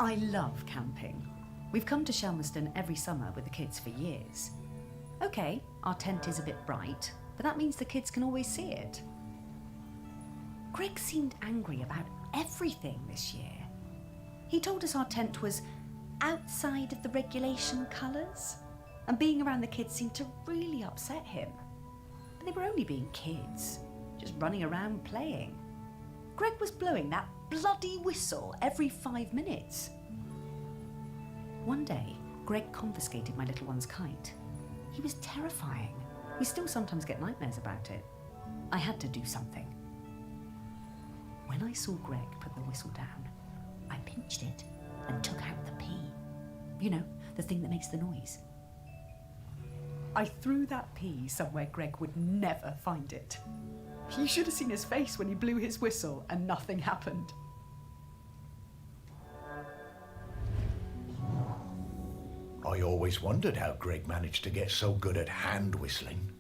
I love camping. We've come to Shelmerston every summer with the kids for years. Okay, our tent is a bit bright, but that means the kids can always see it. Greg seemed angry about everything this year. He told us our tent was outside of the regulation colours, and being around the kids seemed to really upset him. But they were only being kids, just running around playing. Greg was blowing that bloody whistle every 5 minutes. One day, Greg confiscated my little one's kite. He was terrifying. We still sometimes get nightmares about it. I had to do something. When I saw Greg put the whistle down, I pinched it and took out the pea. You know, the thing that makes the noise. I threw that pea somewhere Greg would never find it. You should have seen his face when he blew his whistle and nothing happened. I always wondered how Greg managed to get so good at hand whistling.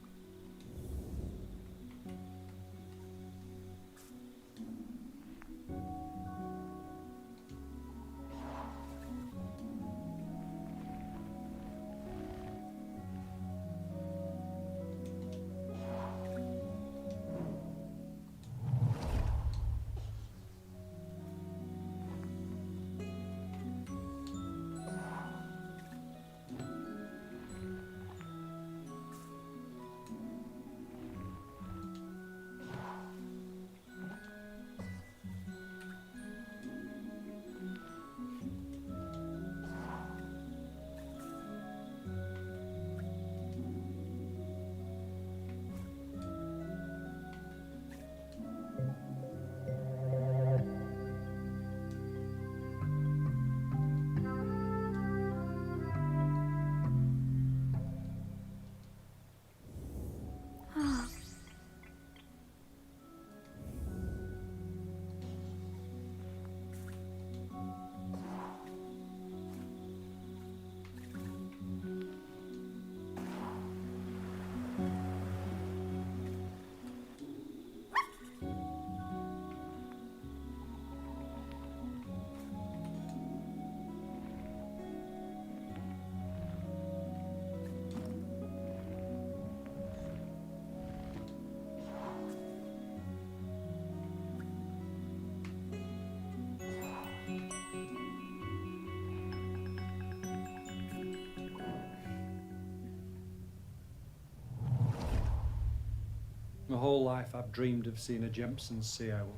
My whole life I've dreamed of seeing a Jempson's sea owl.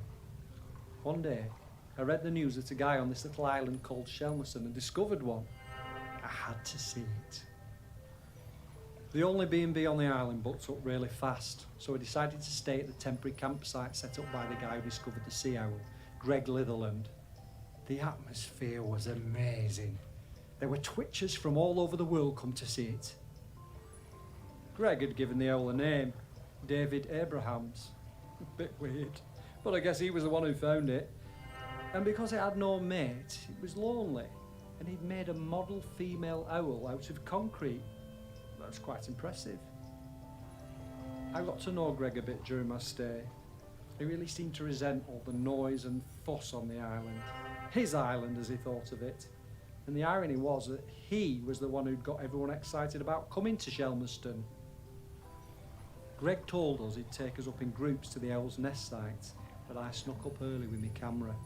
One day, I read the news that a guy on this little island called Shelmerston had discovered one. I had to see it. The only B&B on the island booked up really fast, so I decided to stay at the temporary campsite set up by the guy who discovered the sea owl, Greg Litherland. The atmosphere was amazing. There were twitchers from all over the world come to see it. Greg had given the owl a name, David Abrahams. A bit weird, but I guess he was the one who found it. And because it had no mate, it was lonely, and he'd made a model female owl out of concrete. That's quite impressive. I got to know Greg a bit during my stay. He really seemed to resent all the noise and fuss on the island. His island, as he thought of it. And the irony was that he was the one who'd got everyone excited about coming to Shelmerston. Greg told us he'd take us up in groups to the owl's nest site, but I snuck up early with my camera.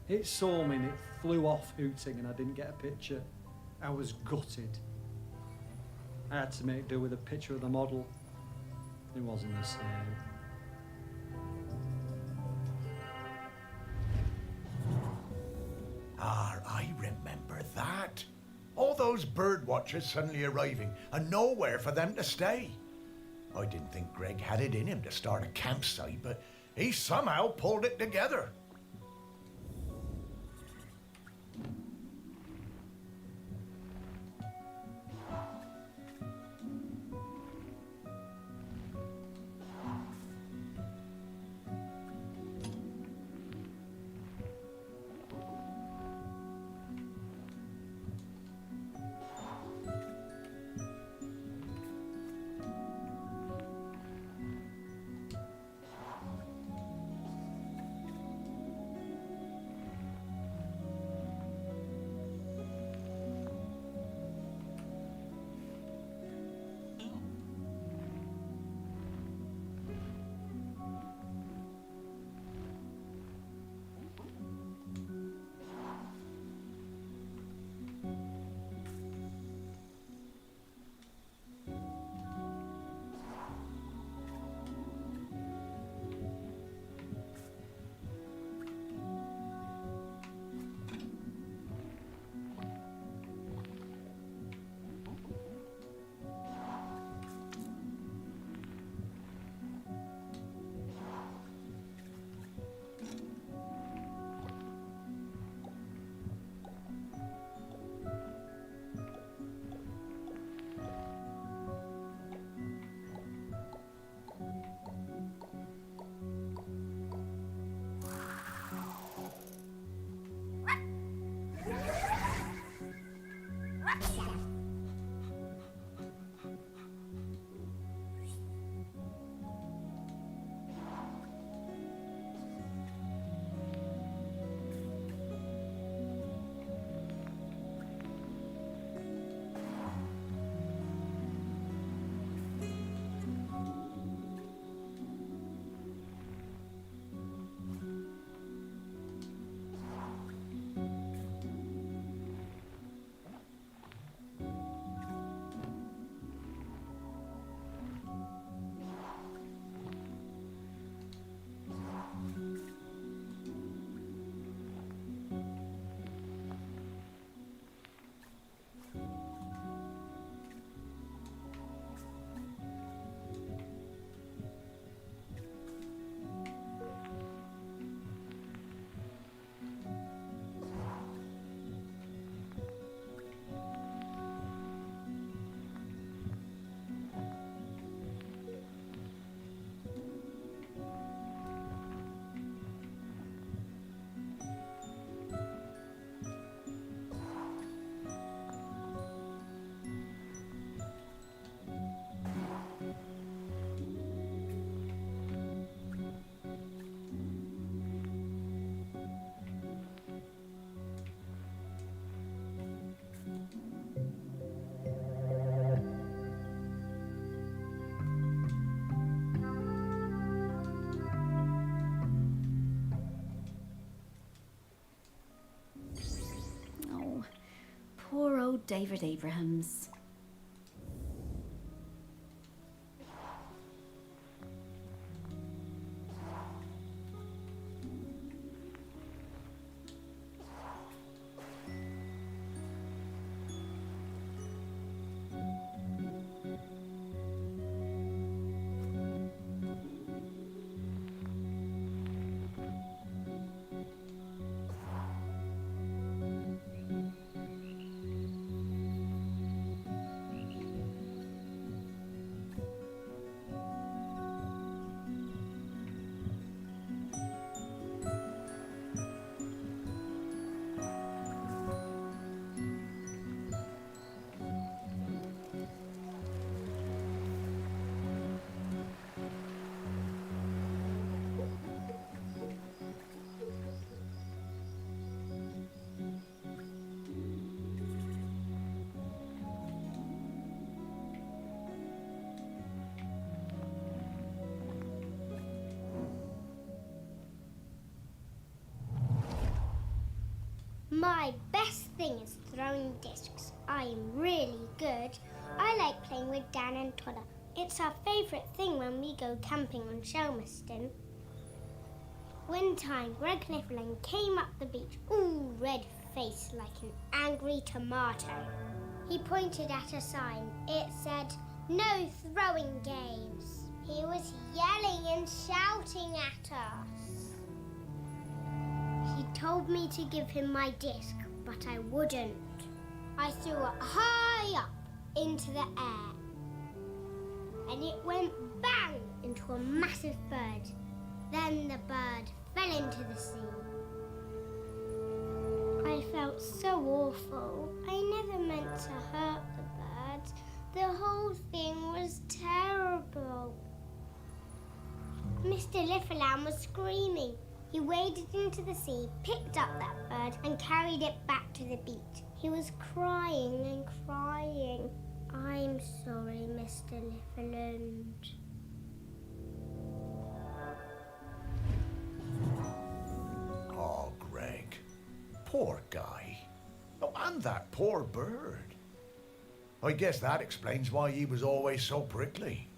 It saw me and it flew off hooting and I didn't get a picture. I was gutted. I had to make do with a picture of the model. It wasn't the same. Ah, I remember that. All those bird watchers suddenly arriving and nowhere for them to stay. I didn't think Greg had it in him to start a campsite, but he somehow pulled it together. old David Abrahams. My best thing is throwing discs. I am really good. I like playing with Dan and Todd. It's our favourite thing when we go camping on Shelmerston. One time, Greg Niflin came up the beach, all red-faced like an angry tomato. He pointed at a sign. It said, "No throwing games." He was yelling and shouting at us. He told me to give him my disc, but I wouldn't. I threw it high up into the air, and it went bang into a massive bird. Then the bird fell into the sea. I felt so awful. I never meant to hurt the birds. The whole thing was terrible. Mr. Liffalam was screaming. He waded into the sea, picked up that bird, and carried it back to the beach. He was crying and crying. I'm sorry, Mr. Liffaland. Oh, Greg. Poor guy. Oh, and that poor bird. I guess that explains why he was always so prickly.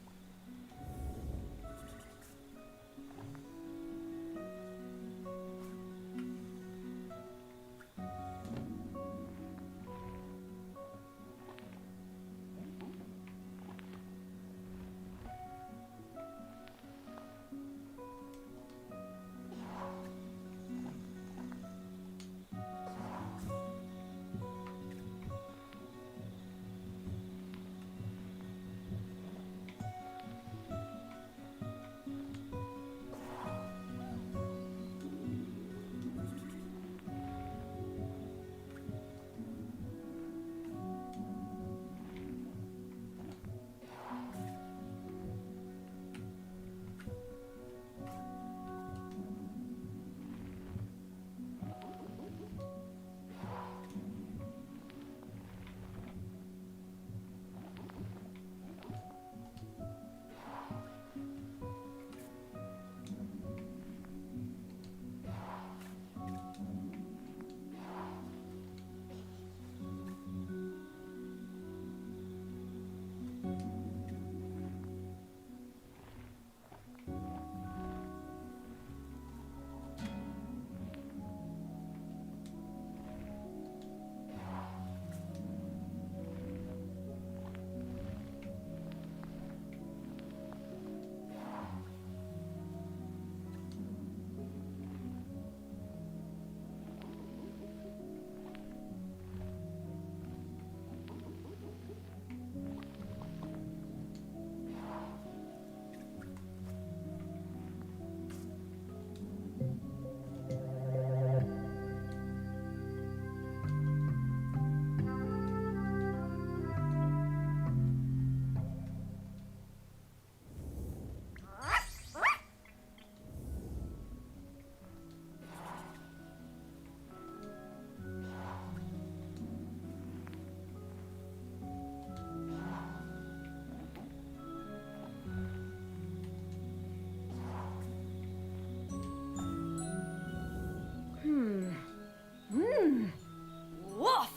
Woof!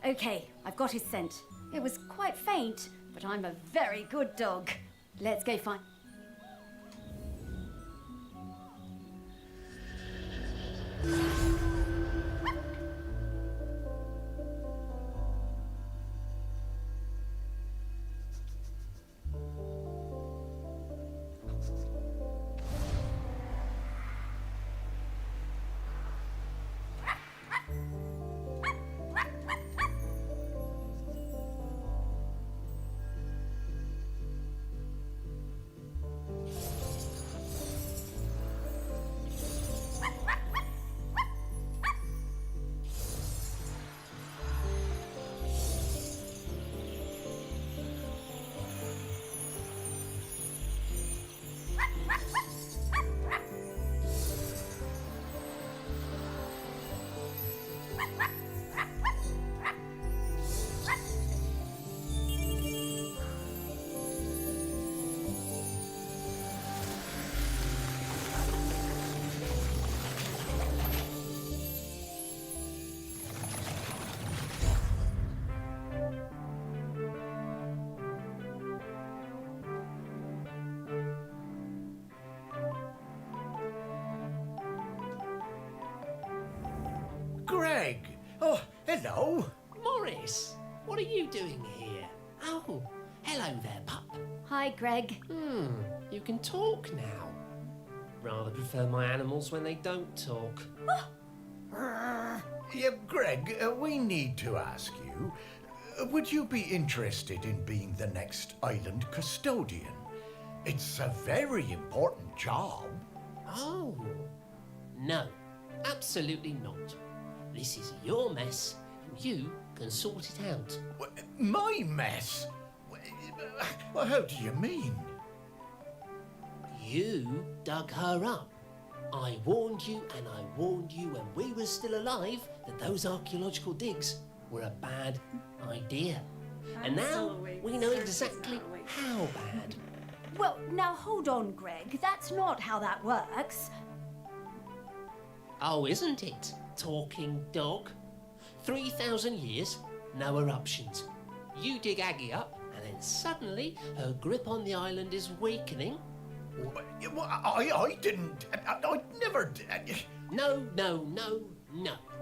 Okay, I've got his scent. It was quite faint, but I'm a very good dog. Let's go find... Greg! Oh, hello. Morris, what are you doing here? Oh, hello there, pup. Hi, Greg. You can talk now. Rather prefer my animals when they don't talk. Yeah, Greg, we need to ask you, would you be interested in being the next island custodian? It's a very important job. Oh, no, absolutely not. This is your mess, and you can sort it out. My mess? Well, how do you mean? You dug her up. I warned you, and I warned you when we were still alive that those archaeological digs were a bad idea. And now we know exactly how bad. Well, now hold on, Greg. That's not how that works. Oh, isn't it, talking dog? 3,000 years, no eruptions. You dig Aggie up, and then suddenly her grip on the island is weakening. I didn't. I never did. No.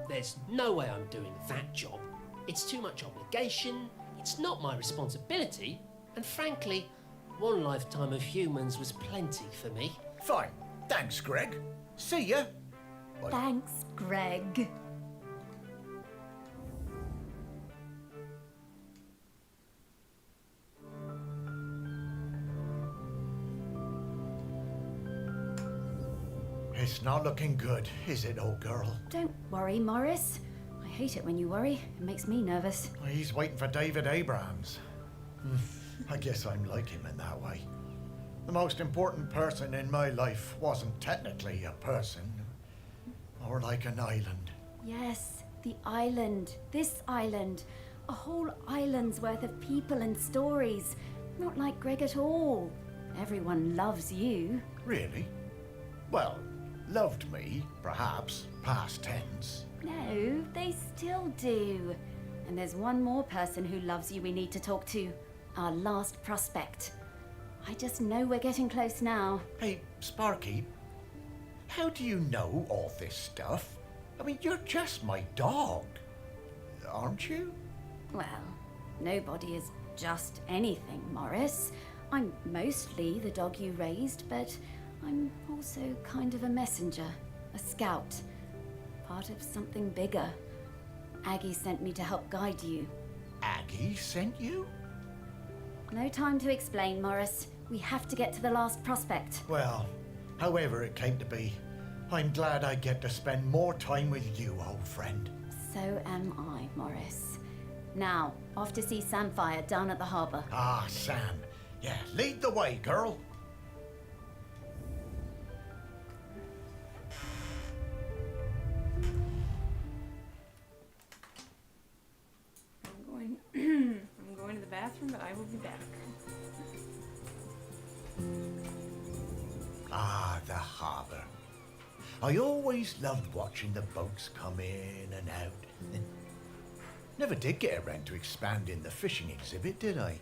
There's no way I'm doing that job. It's too much obligation, it's not my responsibility, and frankly, one lifetime of humans was plenty for me. Fine. Thanks, Greg. See ya. Bye. Thanks, Greg. It's not looking good, is it, old girl? Don't worry, Morris. I hate it when you worry. It makes me nervous. He's waiting for David Abrams. I guess I'm like him in that way. The most important person in my life wasn't technically a person, more like an island. Yes, the island. This island. A whole island's worth of people and stories. Not like Greg at all. Everyone loves you. Really? Well, loved me, perhaps, past tense. No, they still do. And there's one more person who loves you we need to talk to. Our last prospect. I just know we're getting close now. Hey, Sparky, how do you know all this stuff? I mean, you're just my dog, aren't you? Well, nobody is just anything, Morris. I'm mostly the dog you raised, but I'm also kind of a messenger, a scout, part of something bigger. Aggie sent me to help guide you. Aggie sent you? No time to explain, Morris. We have to get to the last prospect. Well, however it came to be, I'm glad I get to spend more time with you, old friend. So am I, Morris. Now, off to see Samfire down at the harbour. Ah, Sam. Yeah, lead the way, girl. I'm going to the bathroom, but I will be back. Ah, the harbour. I always loved watching the boats come in and out. Never did get around to expanding the fishing exhibit, did I?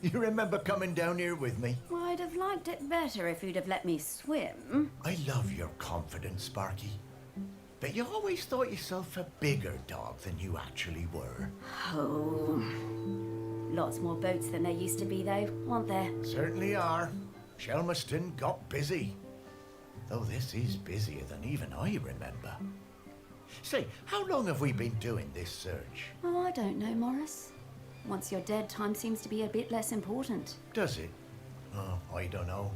You remember coming down here with me? Well, I'd have liked it better if you'd have let me swim. I love your confidence, Sparky. But you always thought yourself a bigger dog than you actually were. Oh. Lots more boats than there used to be, though, aren't there? Certainly are. Shelmerston got busy. Though this is busier than even I remember. Say, how long have we been doing this search? Oh, I don't know, Morris. Once you're dead, time seems to be a bit less important. Does it? Oh, I don't know.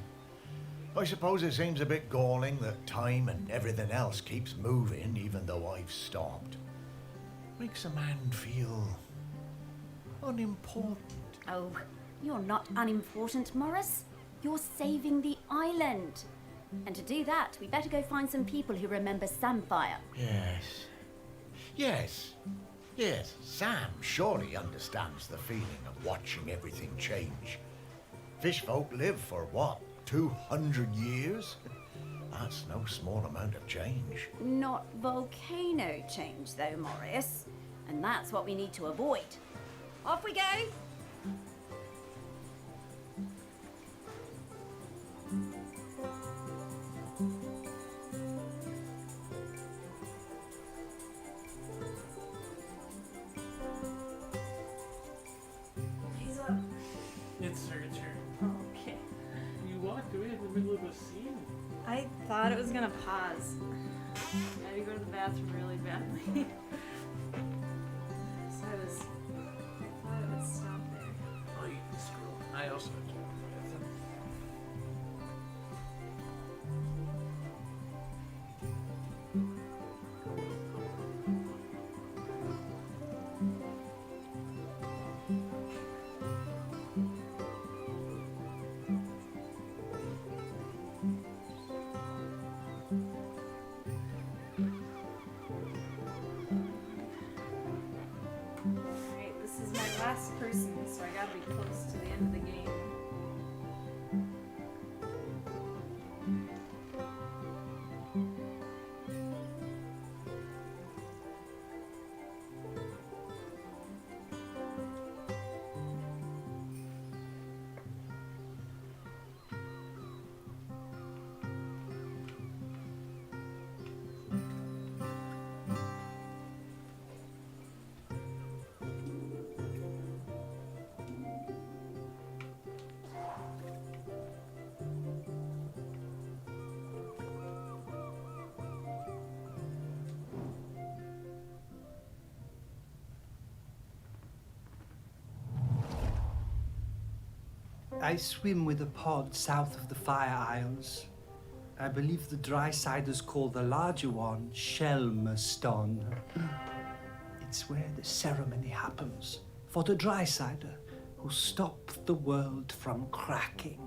I suppose it seems a bit galling that time and everything else keeps moving even though I've stopped. Makes a man feel unimportant. Oh, you're not unimportant, Morris. You're saving the island. And to do that, we better go find some people who remember Samfire. Yes. Yes. Yes, Sam surely understands the feeling of watching everything change. Fishfolk live for what, 200 years? That's no small amount of change. Not volcano change, though, Morris. And that's what we need to avoid. Off we go! He's up. It's her turn. Okay. You walked away in the middle of a scene. I thought it was gonna pause. I had to go to the bathroom really badly. So I thought it would stop there. Oh, you can scroll. I also have to go to the bathroom. Alright, this is my last person, so I gotta be close to the end of the game. I swim with a pod south of the Fire Isles. I believe the dry-siders call the larger one Shelmerston. It's where the ceremony happens for the dry-sider who stopped the world from cracking.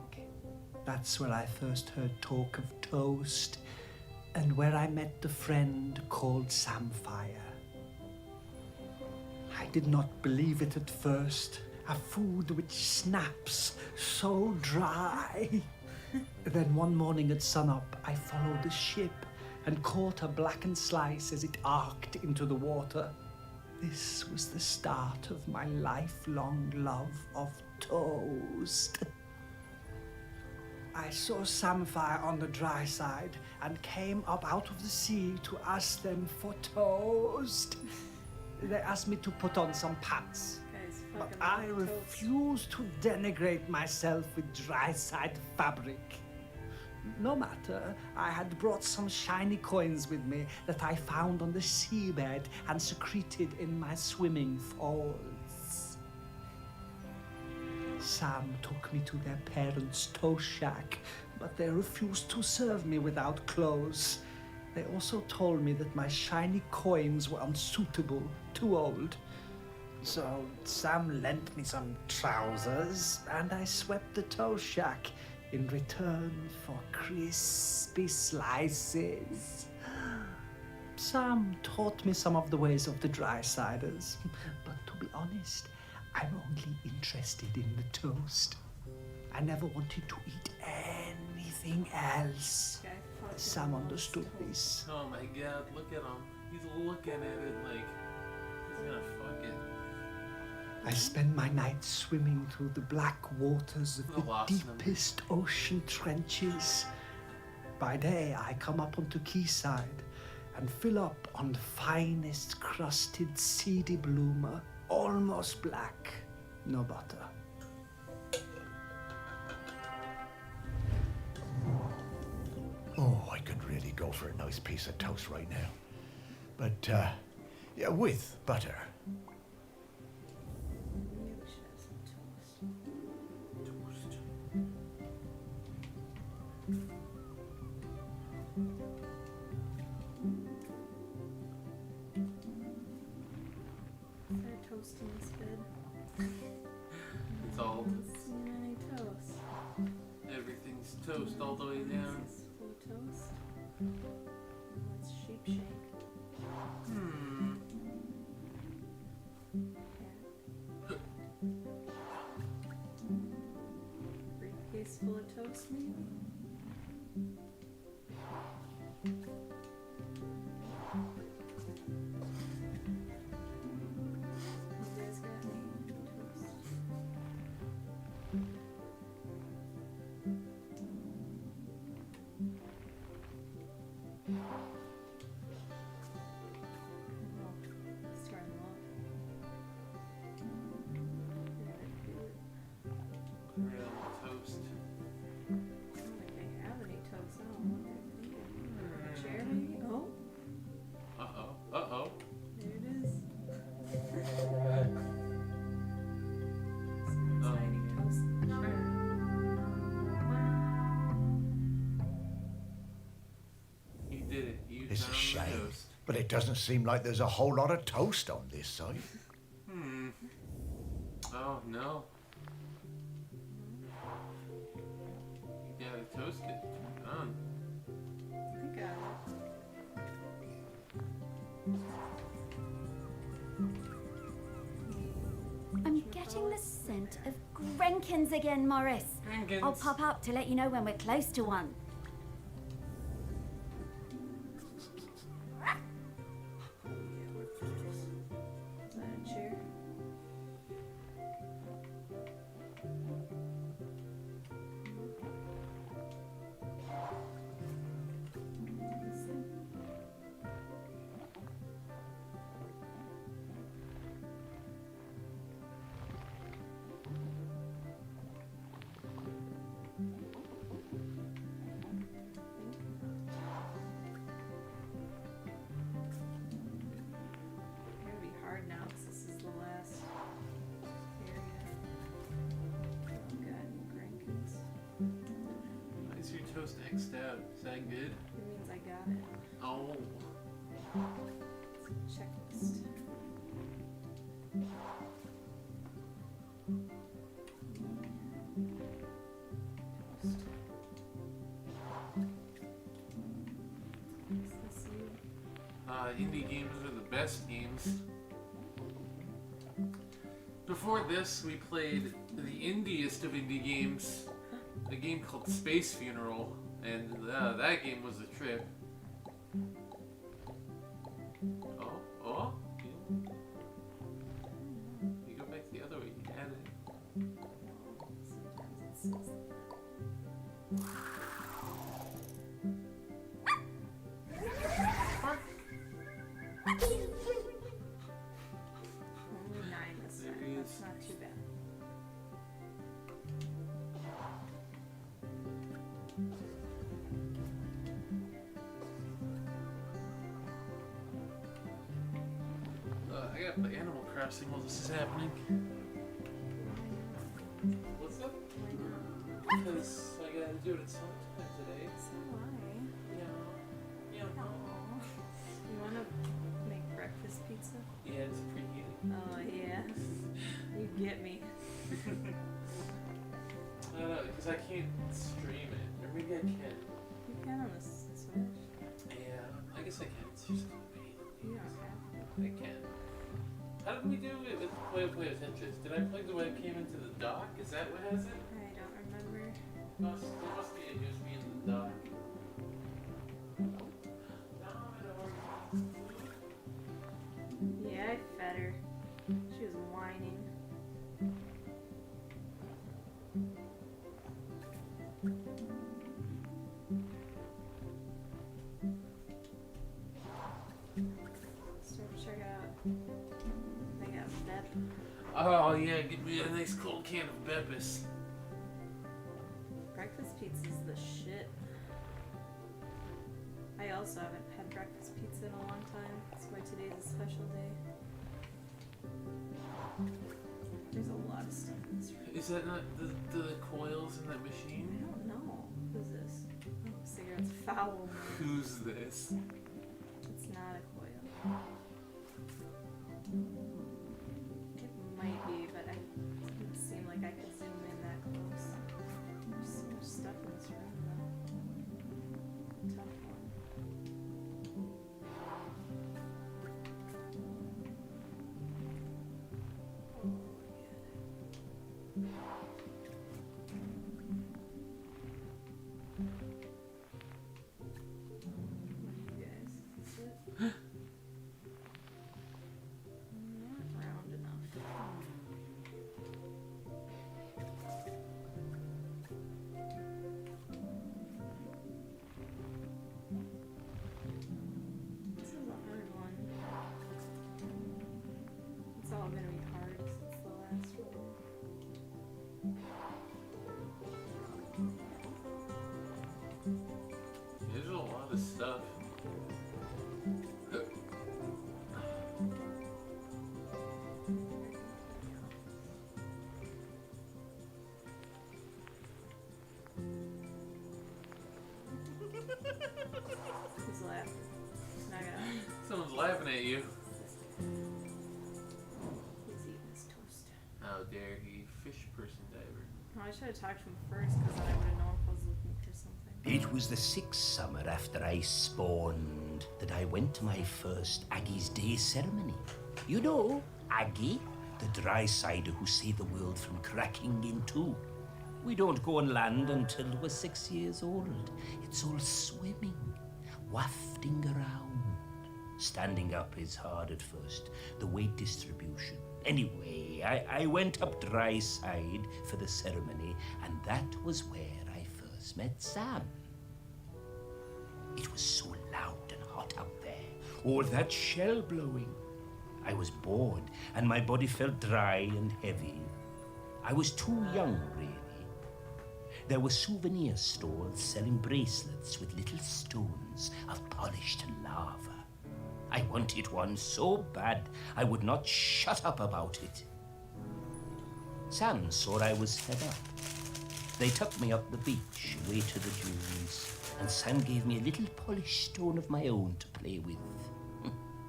That's where I first heard talk of toast and where I met the friend called Samfire. I did not believe it at first. A food which snaps so dry. Then one morning at sunup, I followed the ship and caught a blackened slice as it arced into the water. This was the start of my lifelong love of toast. I saw Samfire on the dry side and came up out of the sea to ask them for toast. They asked me to put on some pants. But I refuse to denigrate myself with dry-side fabric. No matter, I had brought some shiny coins with me that I found on the seabed and secreted in my swimming folds. Sam took me to their parents' toast shack, but they refused to serve me without clothes. They also told me that my shiny coins were unsuitable, too old. So Sam lent me some trousers, and I swept the toast shack in return for crispy slices. Sam taught me some of the ways of the dry-siders, but to be honest, I'm only interested in the toast. I never wanted to eat anything else. Sam understood this. Oh my god, look at him. He's looking at it like, He's gonna fuck it. I spend my nights swimming through the black waters of The the lost deepest ocean trenches. By day, I come up onto quayside and fill up on the finest crusted seedy bloomer, almost black, no butter. Oh, I could really go for a nice piece of toast right now. But, yeah, with butter. Maybe we should have some toast. Is there toast in this bed? It's all. Not seeing any toast. Everything's toast all the way down. This is full of toast. That's sheep shake. Hmm. Briefcase full of toast, maybe? You guys got any toast? Starting off. Real toast. I don't think they have any toast. I don't know what they're thinking. A chair, maybe? Oh, Uh-oh. Uh-oh. there it is. Oh. Tiny toast chair. You did it. You It's a found the shame, toast. but it doesn't seem like there's a whole lot of toast on this side. Hmm. Oh, no. You gotta toast it. Done. I got it. I'm getting the scent of Grenkins again, Morris. Grenkins. I'll pop up to let you know when we're close to one. Is that a chair? It's gonna be hard now because this is the last area. Oh god, Grankins. Why is your toast X'd out? Is that good? It means I got it. Oh. It's a checklist. Toast. Is this you? Indie games are the best games. Before this, we played the indiest of indie games, a game called Space Funeral, and that game was a trip. Oh, oh, you go back the other way. You had it. Sometimes it says only 9 this There time. he That's is. not too bad. I gotta play Animal Crossing while this is happening. What's up? Because I gotta do it at some time today. So why? Yeah. You wanna make breakfast pizza? Yeah, it's preheating. Oh yeah. You get me. I don't know, because I can't stream it. Or maybe I can. You can on the Switch. Yeah, I guess I can. It's just a pain. You don't have I can. How did we do it with Play of Tetris? Did I play the way it came into the dock? Is that what has it? I don't remember. There must be a USB in the dock. Yeah, I fed her. Oh yeah, get me a nice cold can of Beppis. Breakfast pizza's the shit. I also haven't had breakfast pizza in a long time. That's why today's a special day. There's a lot of stuff in this room. Is that not the coils in that I machine? don't know. Who's this? Oh, cigarettes foul. Who's this? It's not a coil. It might be, but it doesn't seem like I could zoom in that close. There's so much stuff in this room, though. Tough one. You guys, is this it? Not round enough. This is a hard one. It's all gonna be hard since the last one. There's a lot of stuff. Who's laughing? Not gonna. Someone's laughing at you. He's eating his toast. How dare he, fish person diver. Oh, I should have talked to him first, because then I would have known if I was looking for something. It was the 6th summer after I spawned that I went to my first Aggie's Day ceremony. You know, Aggie, the dry cider who saved the world from cracking in two. We don't go on land until we're 6 years old. It's all swimming, wafting around. Standing up is hard at first, the weight distribution. Anyway, I went up dry side for the ceremony, and that was where I first met Sam. It was so loud and hot out there, all that shell blowing. I was bored, and my body felt dry and heavy. I was too young, really. There were souvenir stores selling bracelets with little stones of polished lava. I wanted one so bad I would not shut up about it. Sam saw I was fed up. They took me up the beach, away to the dunes, and Sam gave me a little polished stone of my own to play with.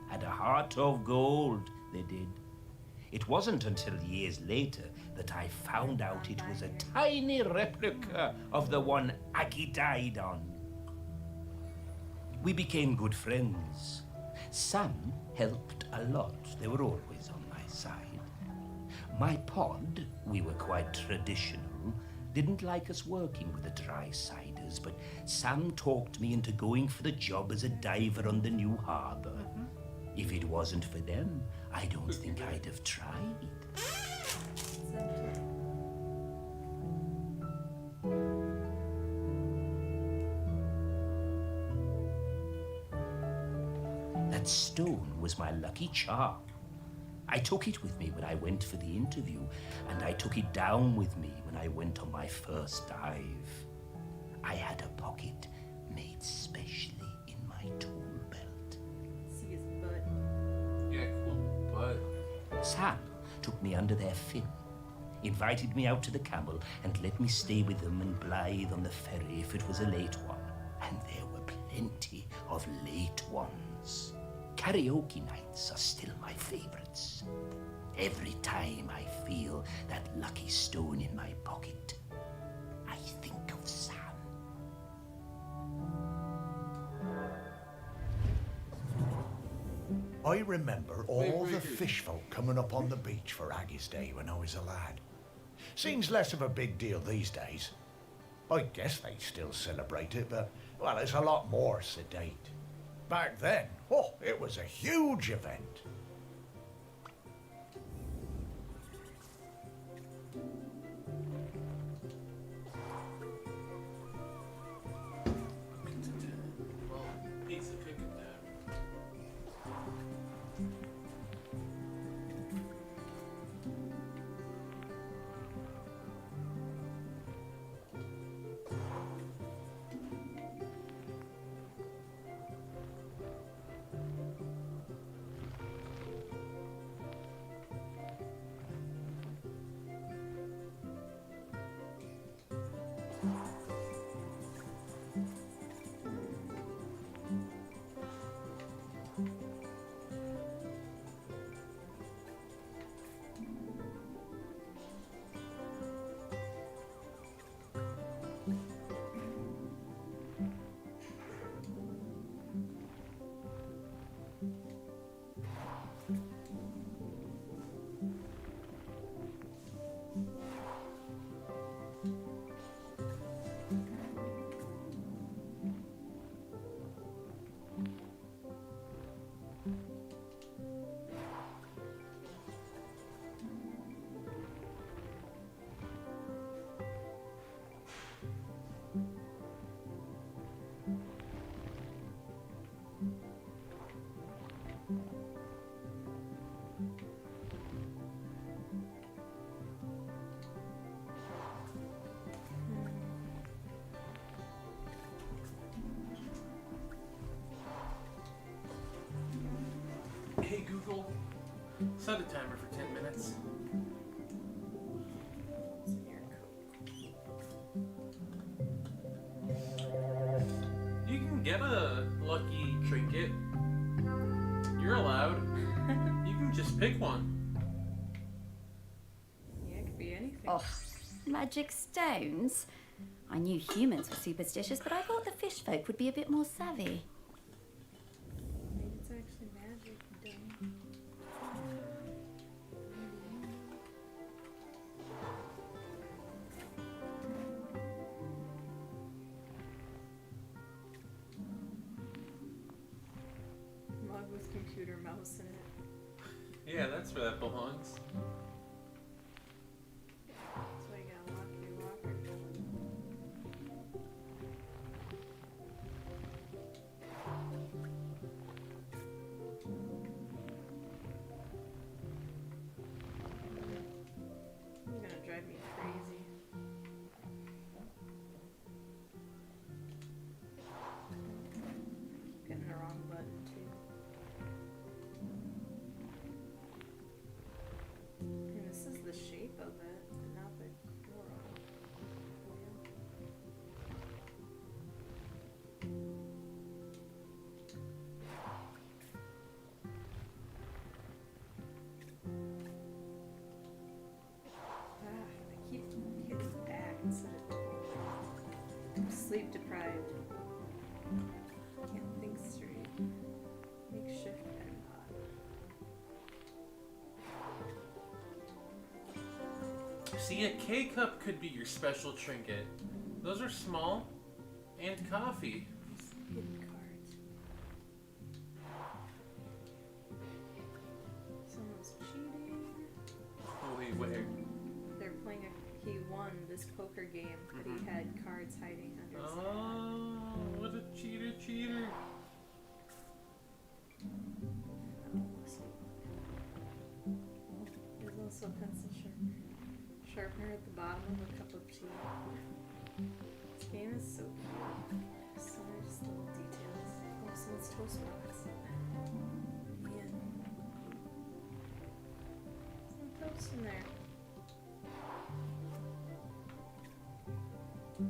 Had a heart of gold, they did. It wasn't until years later that I found out it was a tiny replica of the one Aggie died on. We became good friends. Sam helped a lot. They were always on my side. My pod, we were quite traditional, didn't like us working with the dry siders, but Sam talked me into going for the job as a diver on the new harbour. If it wasn't for them, I don't think I'd have tried. That stone was my lucky charm. I took it with me when I went for the interview, and I took it down with me when I went on my first dive. I had a pocket made specially in my tool belt. See his butt. Yeah, cool butt. Sam took me under their fin, invited me out to the Camel, and let me stay with them and Blythe on the ferry if it was a late one. And there were plenty of late ones. Karaoke nights are still my favorites. Every time I feel that lucky stone in my pocket, I think of Sam. I remember all the fish folk coming up on the beach for Aggie's Day when I was a lad. Seems less of a big deal these days. I guess they still celebrate it, but, well, it's a lot more sedate. Back then, oh, it was a huge event. Well, pizza cooking time. Hey Google, set a timer for 10 minutes. You can get a lucky trinket. You're allowed. You can just pick one. Yeah, it could be anything. Oh, magic stones? I knew humans were superstitious, but I thought the fish folk would be a bit more savvy. Maybe it's actually magic. Dumb. Mug with computer mouse in it. Yeah, that's where that belongs. That's why you gotta lock your locker. You're gonna drive me crazy. Keep hitting the wrong button too. And this is the shape of it, and not the coral. I keep hitting back instead of I'm sleep deprived. Can't think straight. Makeshift pen pod. See, a K-cup could be your special trinket. Those are small. And coffee. Hidden cards. Someone's cheating. Oh, wait, where? They're playing he won this poker game, but he had cards hiding under his Oh, what a cheater. There's also a pencil sharpener at the bottom of a cup of tea. This game is so cute. So many just little details. Oh, someone's toast box. Man. Some toast in there. I'm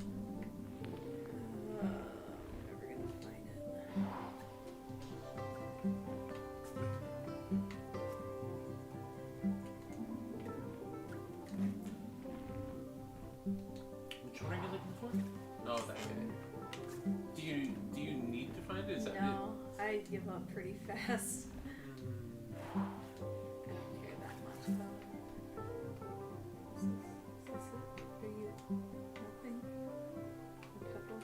never gonna find it. Which one are you looking for? Oh, that guy. Do you need to find it? Is that No, I give up pretty fast. I don't care that much about it. Is this it? Are you nothing? A couple?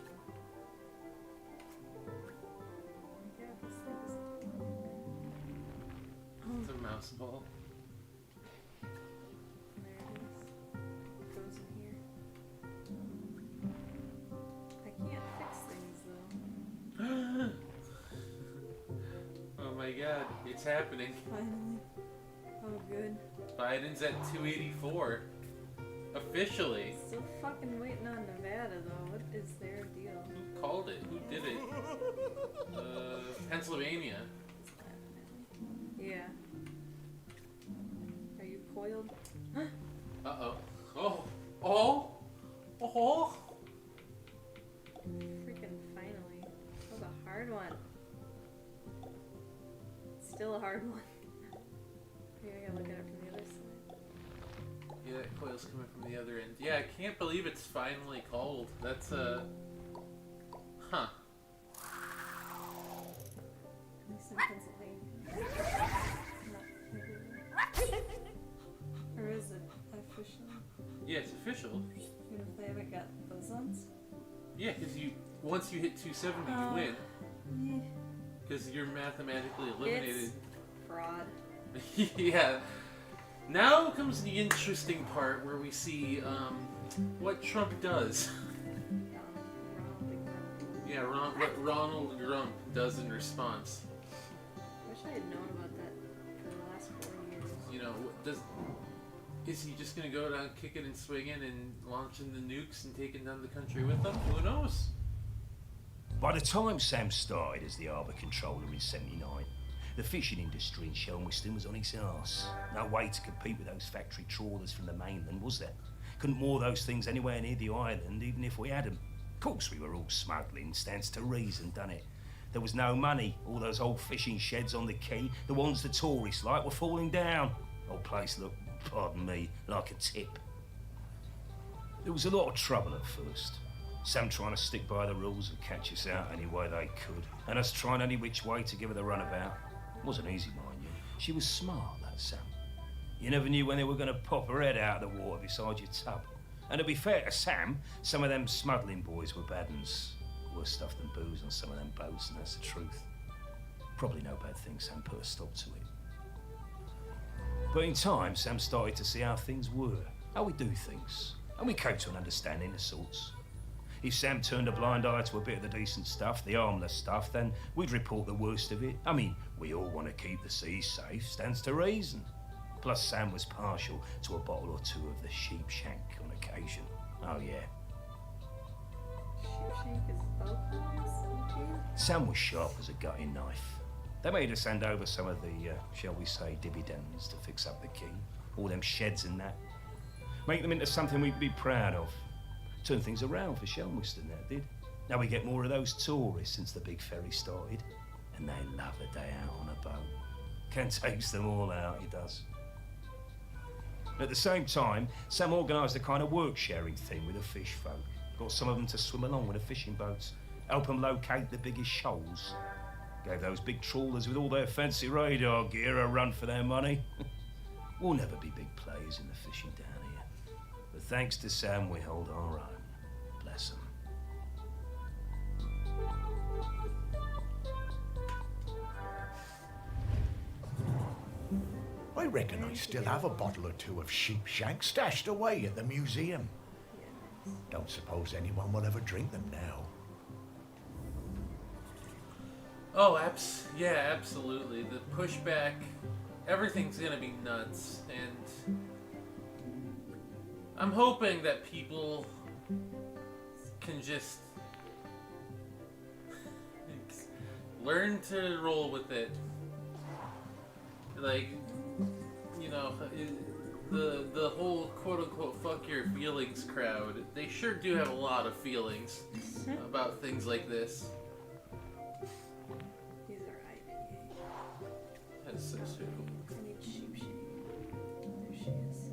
Yeah, this thing's. it? It's a mouse ball. There it is. It goes in here. I can't fix things though. Oh my god, it's happening. Finally. Oh, good. Biden's at 284. Officially. Still fucking waiting on Nevada though. What is their deal? Who called it? Who did it? Pennsylvania. Yeah. Are you coiled? Uh-oh. Oh. Oh. Oh. Freaking finally. That was a hard one. Still a hard one. Maybe I gotta look at it from the other side. Yeah, that coil's coming from the other end. Yeah, I can't believe it's finally cold. That's, huh. At least in Pennsylvania. Or is it official? Yeah, it's official. Even if they haven't got boson? Yeah, because once you hit 270, you win. Yeah. Because you're mathematically eliminated. It's fraud. Yeah. Now comes the interesting part where we see what Trump does. Yeah, what Ronald Trump does in response. Wish I had known about that for the last 4 years. You know, is he just gonna go down kicking and swinging and launching the nukes and taking down the country with them? Who knows? By the time Sam started as the Harbour Controller in '79, The fishing industry in Shelmerston was on its arse. No way to compete with those factory trawlers from the mainland, was there? Couldn't moor those things anywhere near the island, even if we had them. Of course we were all smuggling, stands to reason, done it? There was no money. All those old fishing sheds on the quay, the ones the tourists like, were falling down. Old place looked, pardon me, like a tip. There was a lot of trouble at first. Sam trying to stick by the rules and catch us out any way they could, and us trying any which way to give her the runabout. It wasn't easy, mind you. She was smart, that Sam. You never knew when they were going to pop her head out of the water beside your tub. And to be fair to Sam, some of them smuggling boys were bad uns. Worse stuff than booze on some of them boats, and that's the truth. Probably no bad thing Sam put a stop to it. But in time, Sam started to see how things were, how we do things, and we came to an understanding of sorts. If Sam turned a blind eye to a bit of the decent stuff, the harmless stuff, then we'd report the worst of it. I mean, we all want to keep the seas safe, stands to reason. Plus, Sam was partial to a bottle or two of the sheep shank on occasion. Oh, yeah. Sheep shank is alcohol? Sam was sharp as a gutting knife. They made us hand over some of the, shall we say, dividends to fix up the quay. All them sheds and that. Make them into something we'd be proud of. Turn things around for Shelmerston, that did. Now we get more of those tourists since the big ferry started. And they love a day out on a boat. Ken takes them all out, he does. At the same time, Sam organised a kind of work-sharing thing with the fish folk. Got some of them to swim along with the fishing boats, help them locate the biggest shoals. Gave those big trawlers with all their fancy radar gear a run for their money. We'll never be big players in the fishing down here. But thanks to Sam, we hold our own. Bless him. I reckon I still have a bottle or two of sheep shank stashed away at the museum. Don't suppose anyone will ever drink them now. Oh, yeah, absolutely. The pushback, everything's gonna be nuts, and I'm hoping that people can just learn to roll with it. Like, you know, the whole quote-unquote fuck your feelings crowd, they sure do have a lot of feelings about things like this. These are IPA. That's so stupid. I need sheep shank. There she is.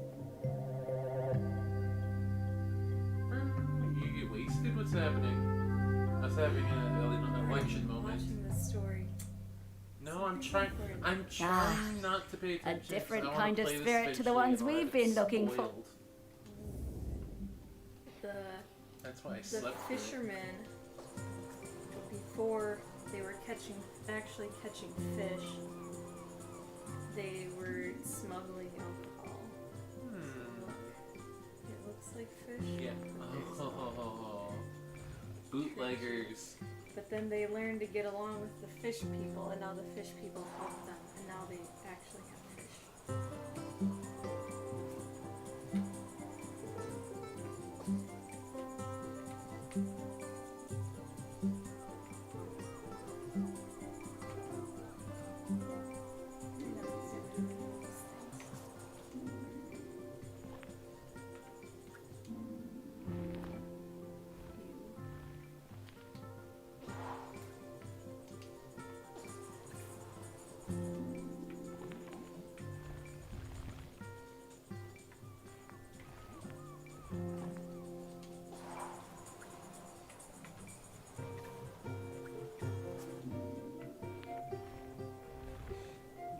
You get wasted? What's happening? I was having an election moment. Watching this story. No, I'm trying not to pay attention. A different I wanna kind of play this spirit to the fish ones game, we've I've been looking for. spoiled. That's why I The slept through it. fishermen, before they were actually catching fish, they were smuggling alcohol. It looks like fish. Yeah. Oh, bootleggers. But then they learned to get along with the fish people, and now the fish people help them, and now they actually have fish.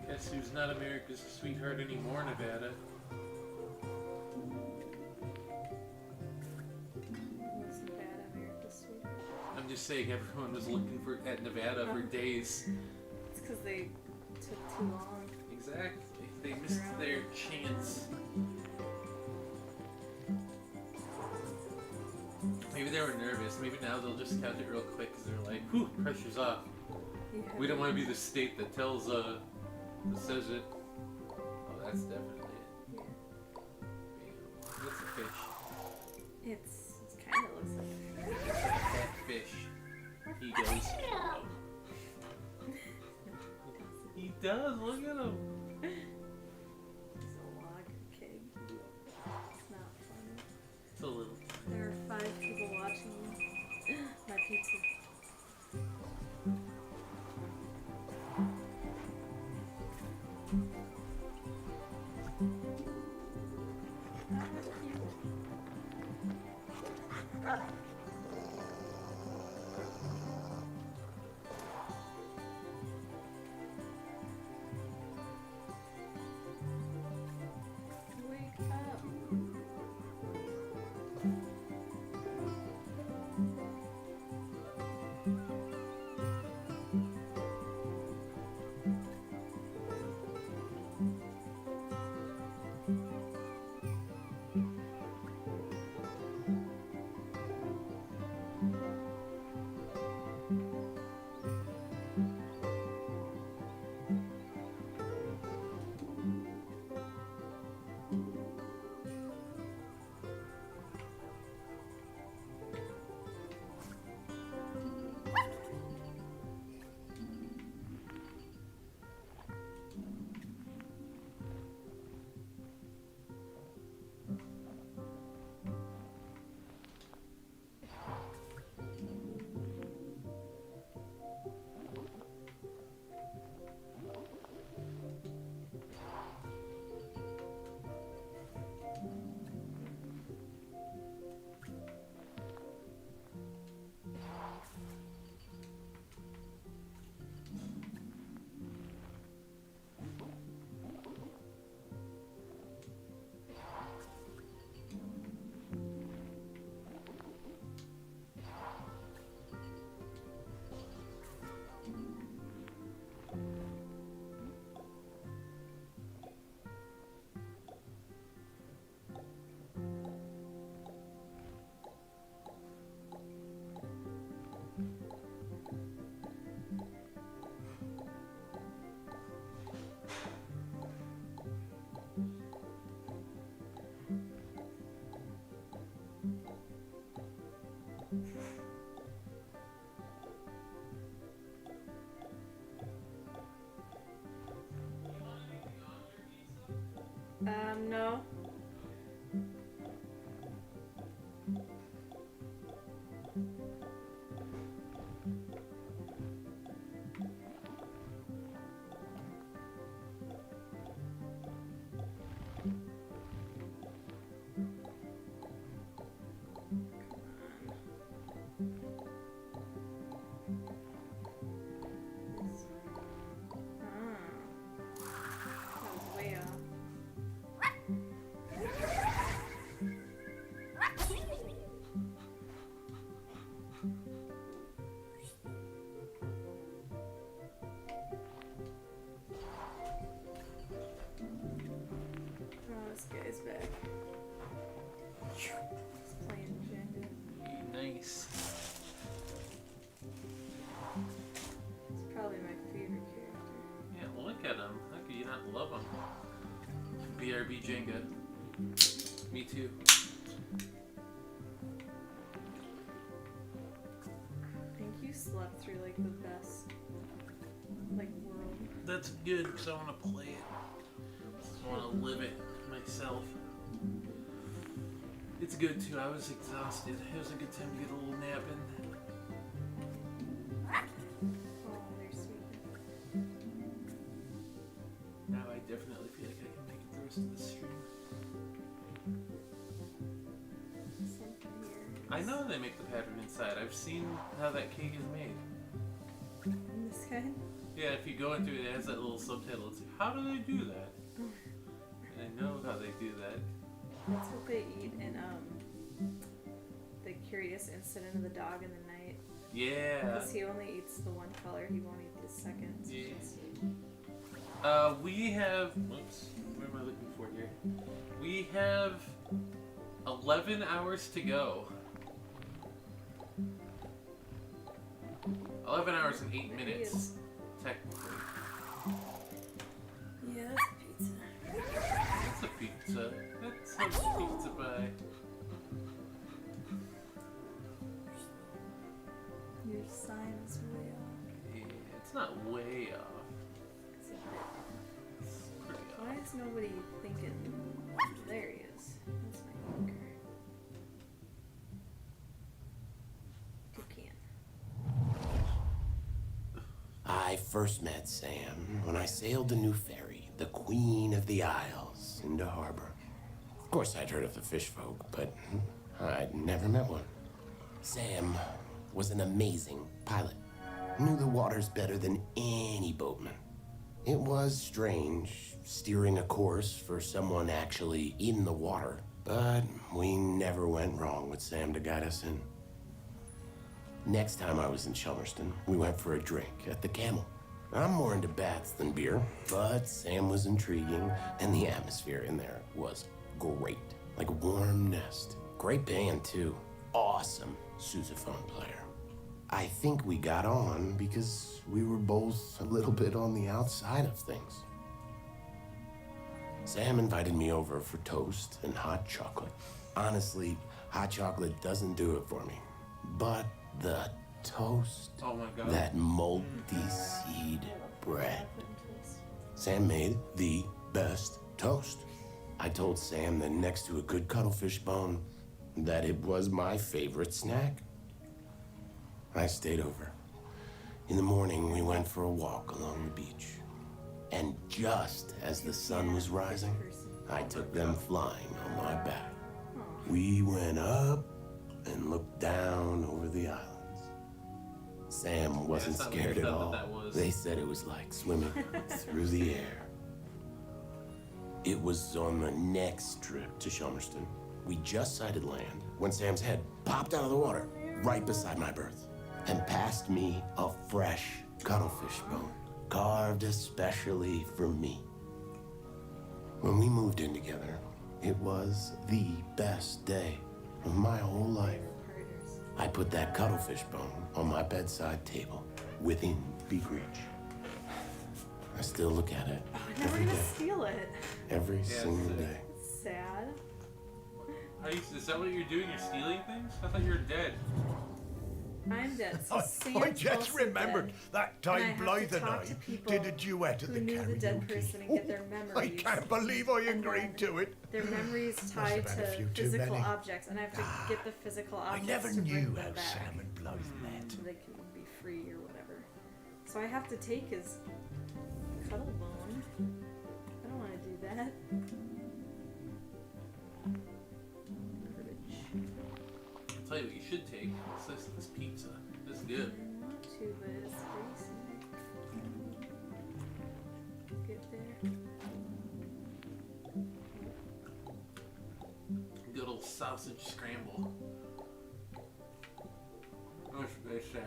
Guess who's not America's sweetheart anymore, Nevada? Wasn't Nevada America's sweetheart? I'm just saying, everyone was looking at Nevada for days. It's because they took too long. Exactly. They missed their chance. Maybe they were nervous. Maybe now they'll just count it real quick because they're like, whew, pressure's off. Yeah. We don't want to be the state that tells, that says it. Oh, that's definitely it. Yeah. That's a fish. It kind of looks like a fish. It's a fat fish. He goes. He does. Look at him. He's a lager keg. It's not funny. It's a little. There are 5 people watching my pizza. Wake up. No. Guy's back. He's playing Jenga. Nice. He's probably my favorite character. Yeah, look at him. How could you not love him? BRB Jenga. Me too. I think you slept through like the best world. That's good because I want to play it. I want to live it myself. It's good too. I was exhausted. It was a good time to get a little nap in. Oh, they're sweet. Now I definitely feel like I can make it the rest of the stream. I know they make the pattern inside. I've seen how that cake is made. This guy? Yeah, if you go into it, it has that little subtitle. It's how do they do that? And I know how they do that. That's what they eat in The Curious Incident of the Dog in the Night. Yeah. Because he only eats the one color, he won't eat the second. Yeah. We have. Whoops. What am I looking for here? We have 11 hours to go. 11 hours and 8 minutes, technically. Yeah, that's a pizza. That's a pizza. That's a pizza pie. Your sign is way off. Yeah, it's not way off. It's a bit is nobody thinking? There he is. That's my anchor. Toucan. I first met Sam when I sailed the new ferry, the Queen of the Isles, into harbor. Of course, I'd heard of the fish folk, but I'd never met one. Sam was an amazing pilot. Knew the waters better than any boatman. It was strange steering a course for someone actually in the water, but we never went wrong with Sam to guide us in. Next time I was in Chelmerston, we went for a drink at the Camel. I'm more into bats than beer, but Sam was intriguing, and the atmosphere in there was great. Like a warm nest. Great band, too. Awesome sousaphone player. I think we got on because we were both a little bit on the outside of things. Sam invited me over for toast and hot chocolate. Honestly, hot chocolate doesn't do it for me. But the toast, oh my God. That multi-seed bread. Sam made the best toast. I told Sam that next to a good cuttlefish bone, that it was my favorite snack. I stayed over. In the morning, we went for a walk along the beach. And just as the sun was rising, I took them flying on my back. We went up and looked down over the islands. Sam wasn't scared at all. They said it was like swimming through the air. It was on the next trip to Chelmerston. We just sighted land when Sam's head popped out of the water right beside my berth and passed me a fresh cuttlefish bone, carved especially for me. When we moved in together, it was the best day of my whole life. I put that cuttlefish bone on my bedside table within big reach. I still look at it every We're gonna day, steal it. every single day. Sad. Is that what you're doing? You're stealing things? I thought you were dead. I'm dead. So I Sam's just also remembered dead. that And I time have to Blythe and talk I to people did a duet at who the knew the dead karaoke. person and get their memories. I can't believe I agreed to it. Their memories Must tied have had a few to too physical many. objects, and I have to get the physical I objects never to bring knew them how back Sam and Blythe met. so they can be free or whatever. So I have to take his cuddle bone. I don't want to do that. I'll tell you what you should take. It's this pizza. This is good. I want to, but it's spicy. Get there. Good old sausage scramble. What should they say?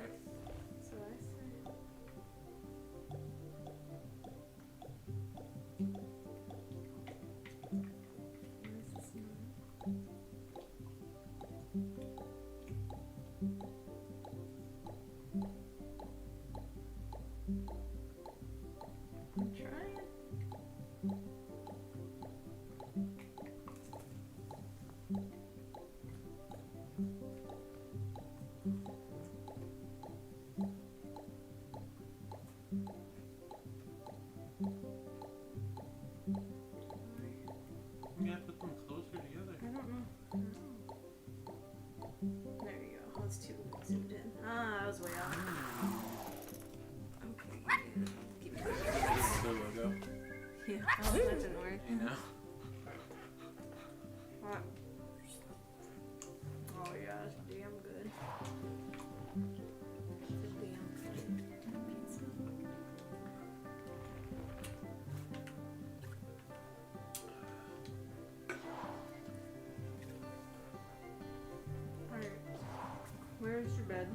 So I say. I'm trying. You gotta put them closer together. I don't know. There you go. Oh, it's too zoomed in. Ah, I was way off. Okay. Keep it. The logo. Yeah. Oh, that didn't work. You know? Ah. Oh yeah, it's damn good. It's a damn good pizza. Alright. Where's your bed?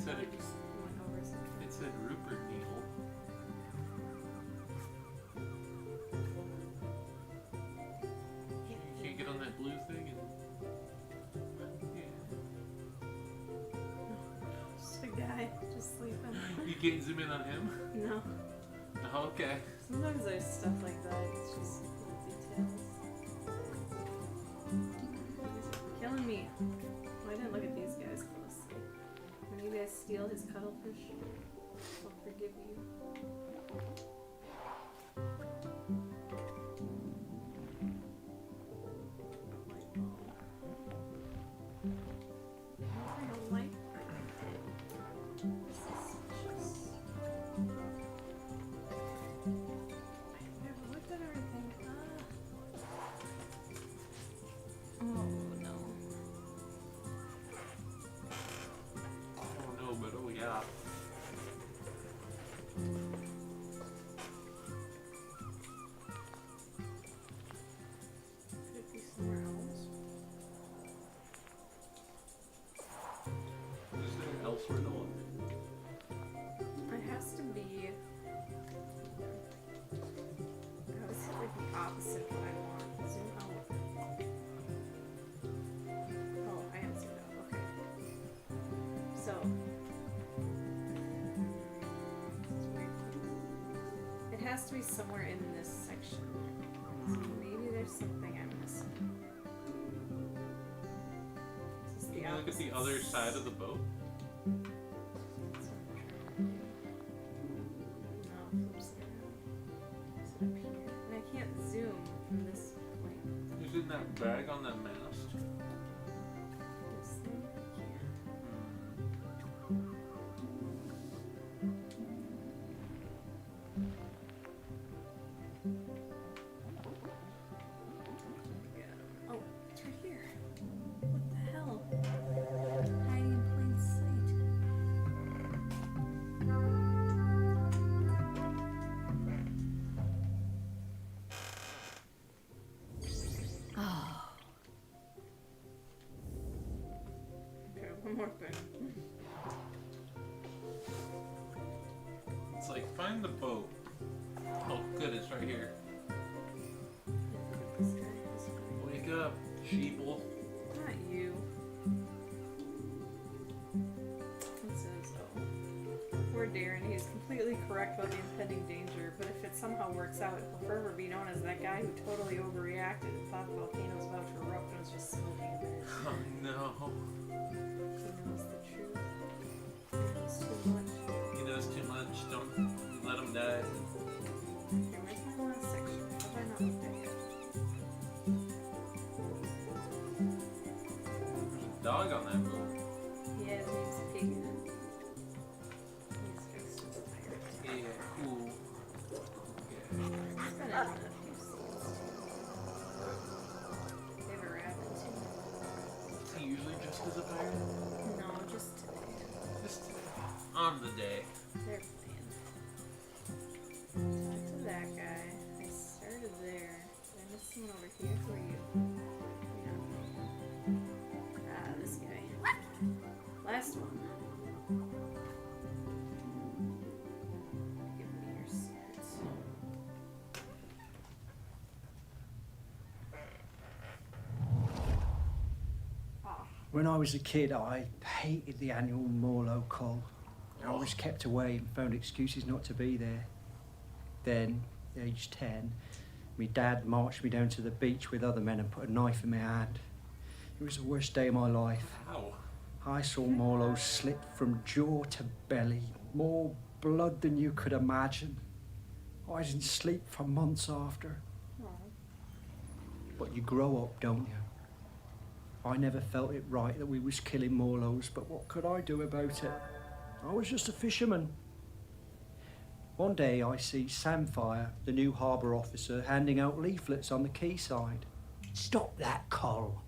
said I just went over something. it said Rupert Neal. You can't get on that blue thing and Just a guy, just sleeping. you can't zoom in on him? No. Oh, okay. Sometimes there's stuff like that. It's just little details. Killing me. Oh, I didn't look at these guys closely. Maybe I steal his cuttlefish. I'll forgive you. Light bulb. A light bulb. Suspicious. I've never looked at everything. Oh no. Oh no, but oh yeah. Could it be somewhere else? Is there elsewhere to look? It has to be. I was like the opposite of what I want. Zoom out. Oh, I am zoomed out. Okay. So. This is weird. It has to be somewhere in this section. So maybe there's something I'm missing. This is the Can you look at the opposite other side of the boat? That's what I'm trying to do. No, flips it around. Is it up here? And I can't zoom from this point. Is it in that bag on that mast? This thing? I can't. Oh, it's right here. What the hell? Hiding in plain sight. Oh, Okay, one more thing. It's like, find the boat. Oh, good, it's right here. This guy, this guy. Wake up, sheeple. Not you. It says, oh. Poor Darren, he's completely correct about the impending danger, but if it somehow works out, he'll forever be known as that guy who totally overreacted and thought the volcano was about to erupt and was just smoking a bit. Oh no. He knows the truth. He knows too much. He knows too much. Don't let him die. Okay, where's my last section? What have I not looked at yet? There's a dog on that boat. Yeah, his name's Pigman. He's just a pirate. Yeah, cool. He's been in a few scenes. They have a rabbit too. Is he usually dressed as a pirate? No, just today. Just on the day. They're playing. Talk to that guy. I started there. Did I miss someone over here? Who are you? Yeah. Ah, this guy. Last one. Give me your secrets. When I was a kid, I hated the annual Morlow call. I was kept away and found excuses not to be there. Then, age 10, my dad marched me down to the beach with other men and put a knife in my hand. It was the worst day of my life. How? I saw Morlow slit from jaw to belly, more blood than you could imagine. I didn't sleep for months after. But you grow up, don't you? I never felt it right that we was killing Morlows, but what could I do about it? I was just a fisherman. One day I see Samfire, the new harbour officer, handing out leaflets on the quayside. Stop that, Col.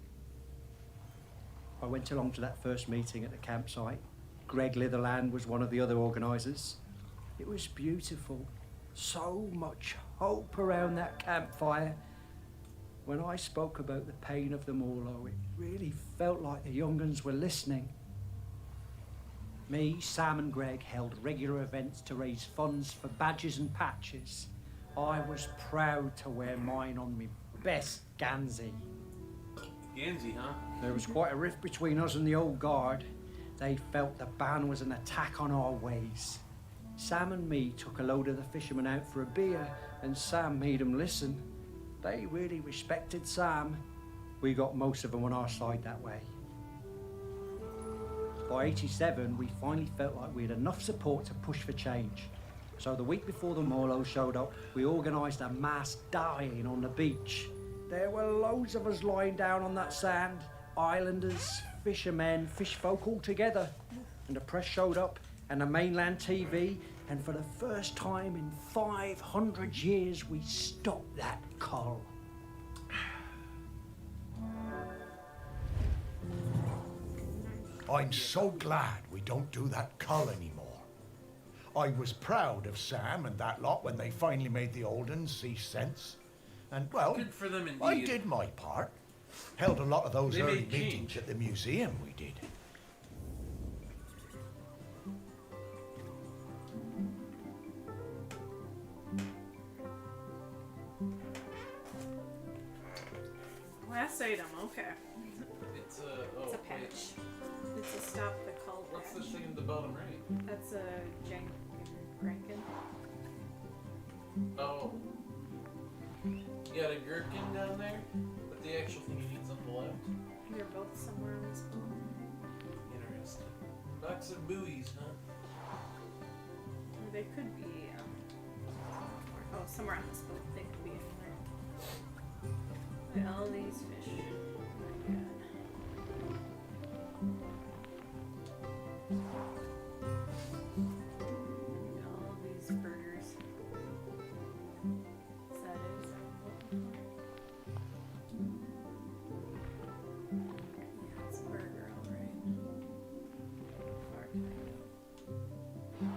I went along to that first meeting at the campsite. Greg Litherland was one of the other organisers. It was beautiful. So much hope around that campfire. When I spoke about the pain of the Morlow, it really felt like the young uns were listening. Me, Sam and Greg held regular events to raise funds for badges and patches. I was proud to wear mine on my best Gansey. Gansey, huh? There was quite a rift between us and the old guard. They felt the ban was an attack on our ways. Sam and me took a load of the fishermen out for a beer, and Sam made them listen. They really respected Sam. We got most of them on our side that way. By 87, we finally felt like we had enough support to push for change. So the week before the Morlow showed up, we organised a mass dying on the beach. There were loads of us lying down on that sand, islanders, fishermen, fish folk all together. And the press showed up, and the mainland TV, and for the first time in 500 years, we stopped that cull. I'm so glad we don't do that cull anymore. I was proud of Sam and that lot when they finally made the old uns see sense. And, well, Good for them indeed. I did my part. Held a lot of those They early made change. meetings at the museum, we did. Last item, okay. It's a It's a patch. It's a stop the cull What's patch. this thing in the bottom right? That's a Crankin. Oh. You got a gherkin down there, but the actual thing you need's on the left. They're both somewhere on this boat. Interesting. Box of buoys, huh? Or they could be, somewhere on this boat. They could be anywhere. Look at all these fish. Oh my god. Look at all these burgers. Is that it? Is that what I'm looking for? Yeah, it's a burger, alright. How far can I go?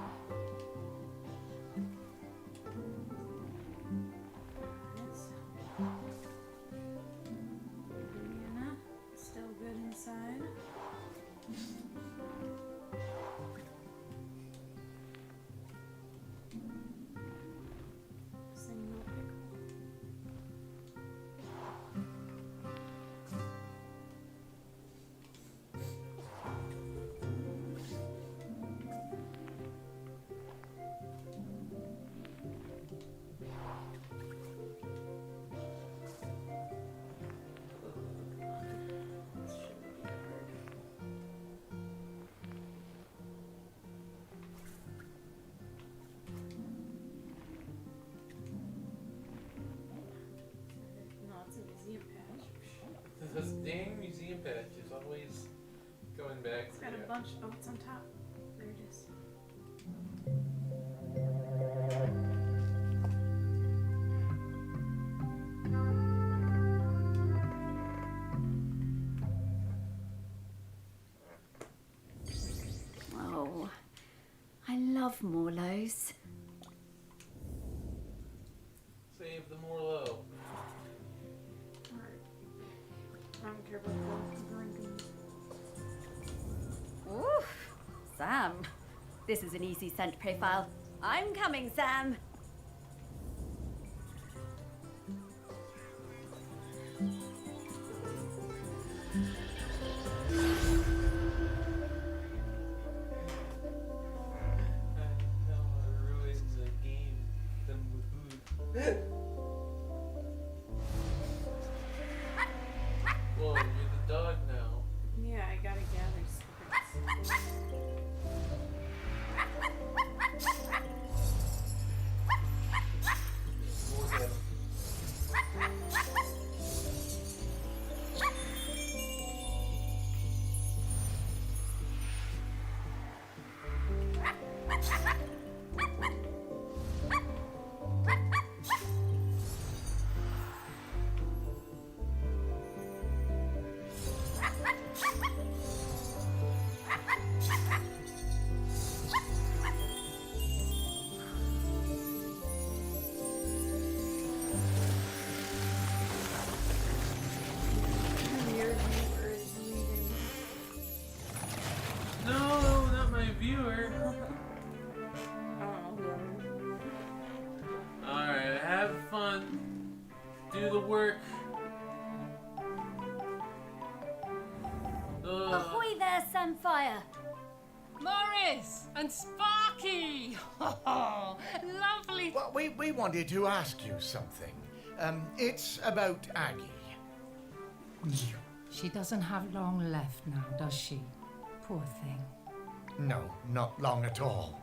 Indiana, still good inside. Single pickle. No, it's a museum patch. This dang museum patch is always going back. It's got a bunch. Oh, it's on top. There it is. Oh, I love Morlows. Save the Morlow. Alright. I don't care about the drinking. Oof. Sam, this is an easy scent profile. I'm coming, Sam. Ruins a game. Them with food. Whoa, you're the dog now. Yeah, I gotta gather secrets. More than Do the work. Ahoy there, Samfire! Morris and Sparky! Lovely. Well, we wanted to ask you something. It's about Aggie. She doesn't have long left now, does she? Poor thing. No, not long at all.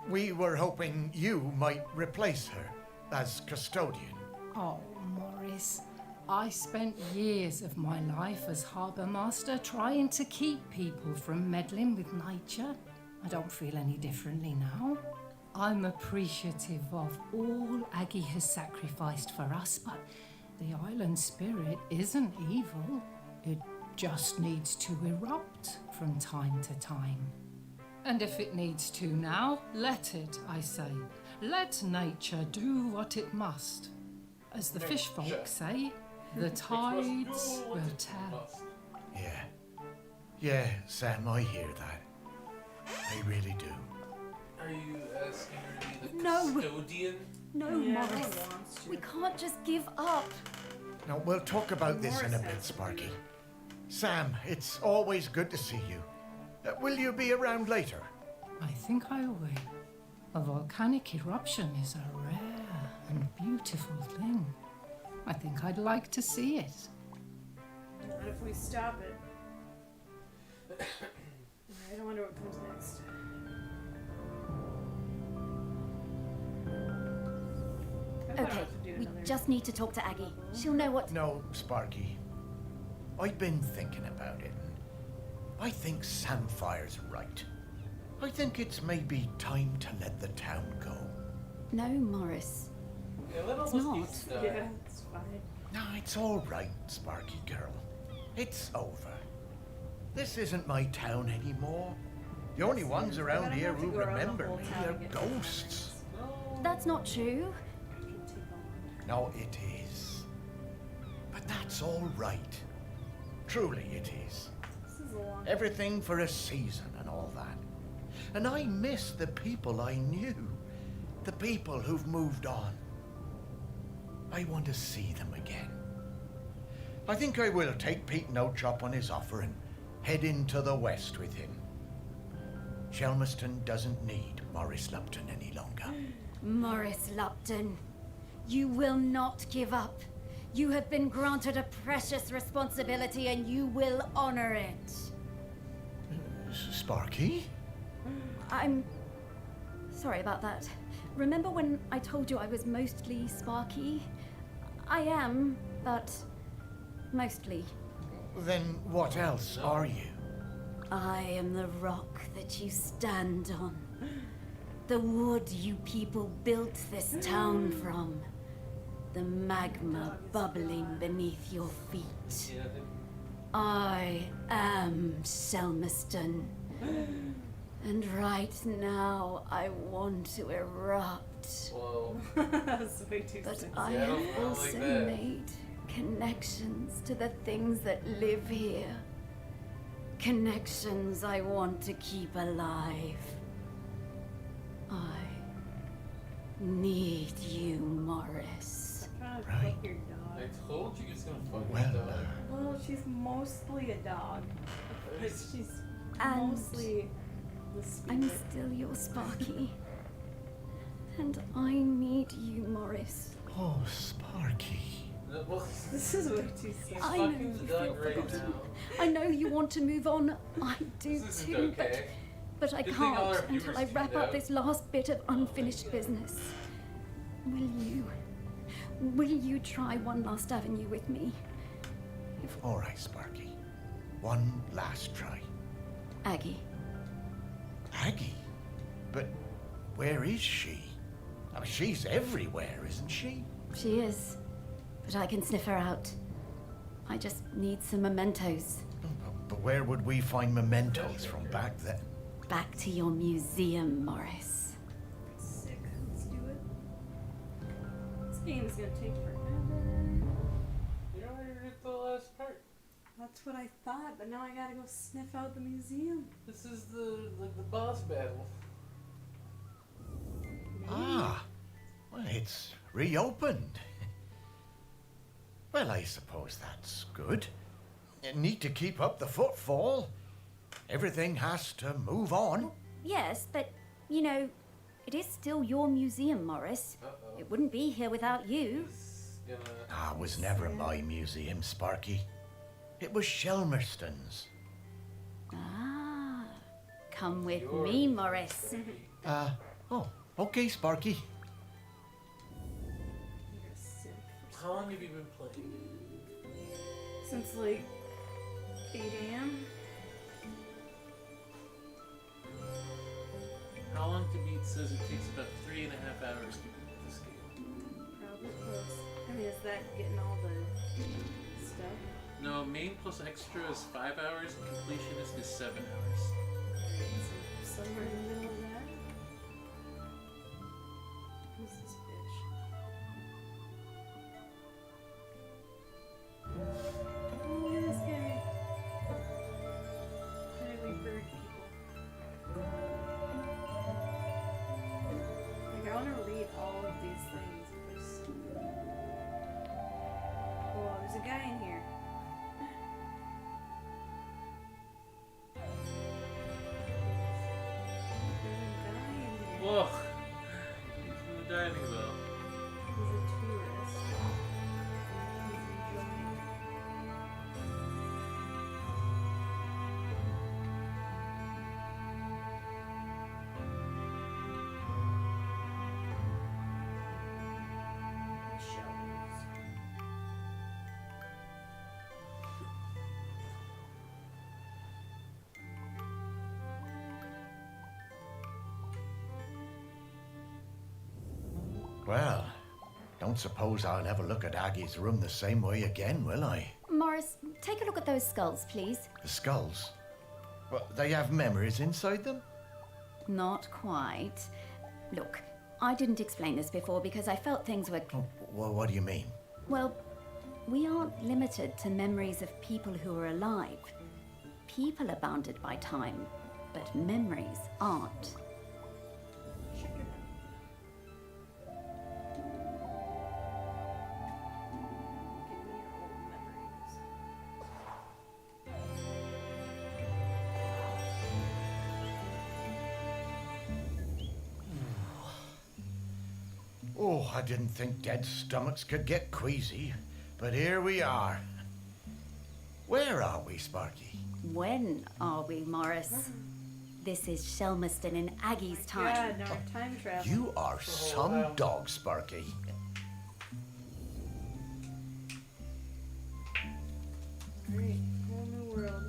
We were hoping you might replace her as custodian. Oh, Morris. I spent years of my life as harbour master trying to keep people from meddling with nature. I don't feel any differently now. I'm appreciative of all Aggie has sacrificed for us, but the island spirit isn't evil. It just needs to erupt from time to time. And if it needs to now, let it, I say. Let nature do what it must. As the fish folk say, the tides will tell. Yeah, Sam, I hear that. I really do. Are you asking her to be the No. custodian? No, Morris. We can't just give up. Now, we'll talk about this in a bit, Sparky. Sam, it's always good to see you. Will you be around later? I think I will. A volcanic eruption is a rare and beautiful thing. I think I'd like to see it. What if we stop it? Alright, I wonder what comes next. Okay, we just need to talk to Aggie. She'll know what... No, Sparky. I've been thinking about it, and I think Samfire's right. I think it's maybe time to let the town go. No, Morris. It's not. Yeah, it's fine. No, it's all right, Sparky girl. It's over. This isn't my town anymore. The only ones around here who remember me are ghosts. That's not true. No, it is. But that's all right. Truly it is. Everything for a season and all that. And I miss the people I knew. The people who've moved on. I want to see them again. I think I will take Pete No-Chop on his offer and head into the west with him. Shelmerston doesn't need Morris Lupton any longer. Morris Lupton, you will not give up. You have been granted a precious responsibility and you will honor it. Sparky? I'm sorry about that. Remember when I told you I was mostly Sparky? I am, but mostly. Then what else are you? I am the rock that you stand on. The wood you people built this town from. The magma bubbling beneath your feet. I am Shelmerston. And right now, I want to erupt. Whoa. That's way too But soon. I Yeah, I don't have feel also like that. made connections to the things that live here. Connections I want to keep alive. I need you, Morris. Right. Your dog. I told you it's gonna fuck Well, your dog. Well, she's mostly a dog. But she's And mostly the spirit. I'm still your Sparky. And I need you, Morris. Oh, Sparky. This is way too soon. I know you feel forgotten. I know you want to move on. I do This isn't too, okay. but I Good thing all our can't until viewers I tuned wrap up out. this last bit of unfinished business. Will you try one last avenue with me? All right, Sparky. One last try. Aggie. Aggie? But where is she? I mean, she's everywhere, isn't she? She is, but I can sniff her out. I just need some mementos. But where would we find mementos from back then? Back to your museum, Morris. Sick. Let's do it. This game is gonna take forever. You already did the last part. That's what I thought, but now I gotta go sniff out the museum. This is the boss battle. Ah, well, it's reopened. Well, I suppose that's good. You need to keep up the footfall. Everything has to move on. Yes, but, you know, it is still your museum, Morris. It wouldn't be here without you. It was never my museum, Sparky. It was Shelmerston's. Ah, come with me, Morris. Oh, okay, Sparky. How long have you been playing? Since like 8 a.m. How long to beat says it takes about 3.5 hours to beat this game. Probably close. I mean, is that getting all the stuff? No, main plus extra is 5 hours, and completionist is 7 hours. So somewhere in the middle of that. Who's this bitch? Oh, look at this guy. Apparently bird people. Like, I want to read all of these things. Whoa, there's a guy in here. Whoa! He's from the dining bell. He's a tourist. He's enjoying. Shells. Well, don't suppose I'll ever look at Aggie's room the same way again, will I? Morris, take a look at those skulls, please. The skulls? Well, they have memories inside them? Not quite. Look, I didn't explain this before because I felt things were... Well, what do you mean? Well, we aren't limited to memories of people who are alive. People are bounded by time, but memories aren't. Oh, I didn't think dead stomachs could get queasy, but here we are. Where are we, Sparky? When are we, Morris? This is Shelmerston in Aggie's time. Yeah, no, time travel. You are some dog, Sparky. Great, whole new world.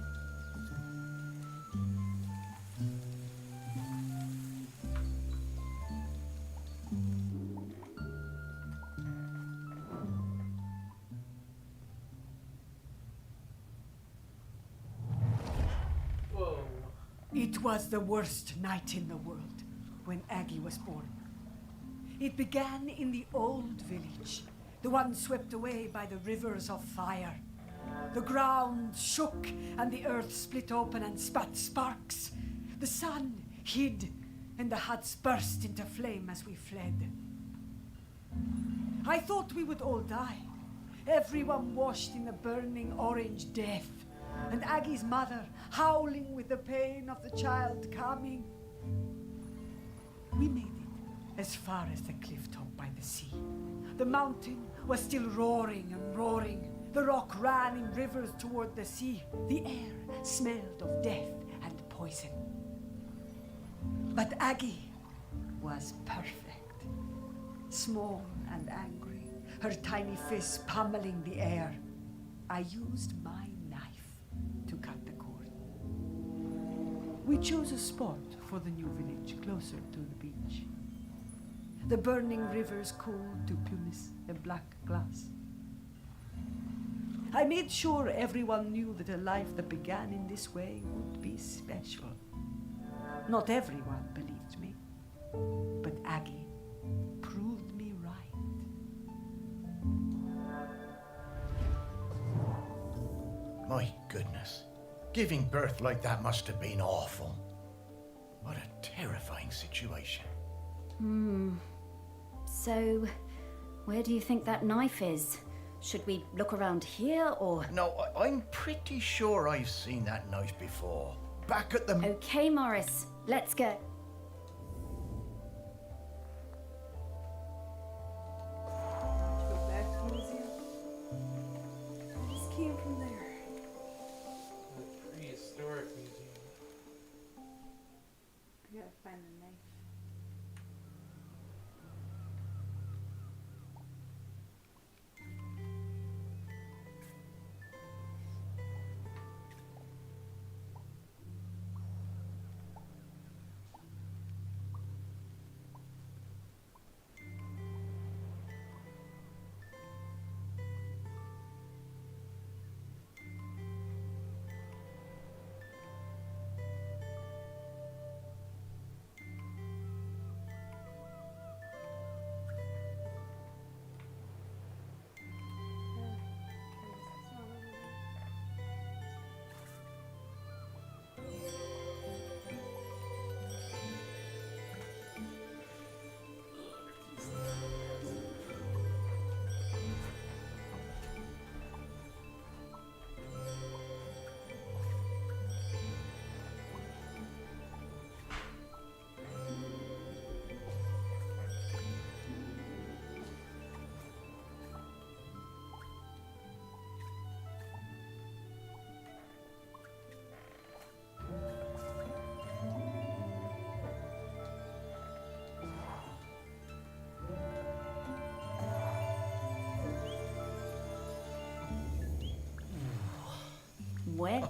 Whoa. It was the worst night in the world when Aggie was born. It began in the old village, the one swept away by the rivers of fire. The ground shook and the earth split open and spat sparks. The sun hid and the huts burst into flame as we fled. I thought we would all die, everyone washed in the burning orange death, and Aggie's mother howling with the pain of the child coming. We made it as far as the cliff top by the sea. The mountain was still roaring and roaring. The rock ran in rivers toward the sea. The air smelled of death and poison. But Aggie was perfect. Small and angry, her tiny fists pummeling the air. I used my knife to cut the cord. We chose a spot for the new village closer to the beach. The burning rivers cooled to pumice and black glass. I made sure everyone knew that a life that began in this way would be special. Not everyone believed me, but Aggie proved me right. My goodness. Giving birth like that must have been awful. What a terrifying situation. So, where do you think that knife is? Should we look around here or? No, I'm pretty sure I've seen that knife before. Back at the... Okay, Morris, let's go. Go back to the museum. I just came from there. The prehistoric museum. I gotta find the knife. Where?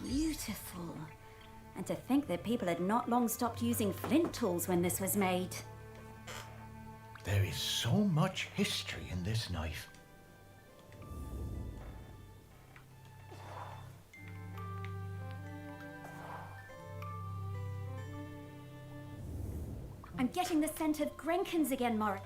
Beautiful. And to think that people had not long stopped using flint tools when this was made. There is so much history in this knife. I'm getting the scent of Grenkins again, Morris.